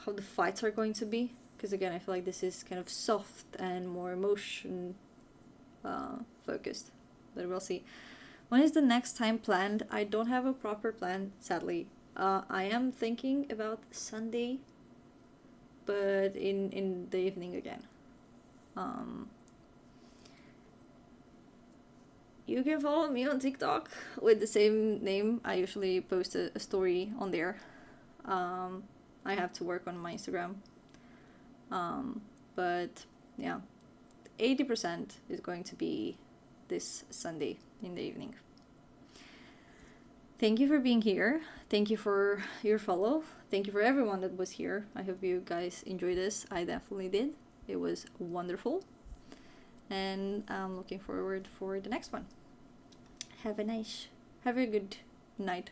the fights are going to be, because again I feel like this is kind of soft and more emotion focused, but we'll see. When is the next time planned? I don't have a proper plan, sadly. I am thinking about Sunday, but in the evening again. You can follow me on TikTok with the same name. I usually post a story on there. I have to work on my Instagram. But yeah, 80% is going to be this Sunday in the evening. Thank you for being here. Thank you for your follow. Thank you for everyone that was here. I hope you guys enjoyed this. I definitely did. It was wonderful. And I'm looking forward for the next one. Have a good night.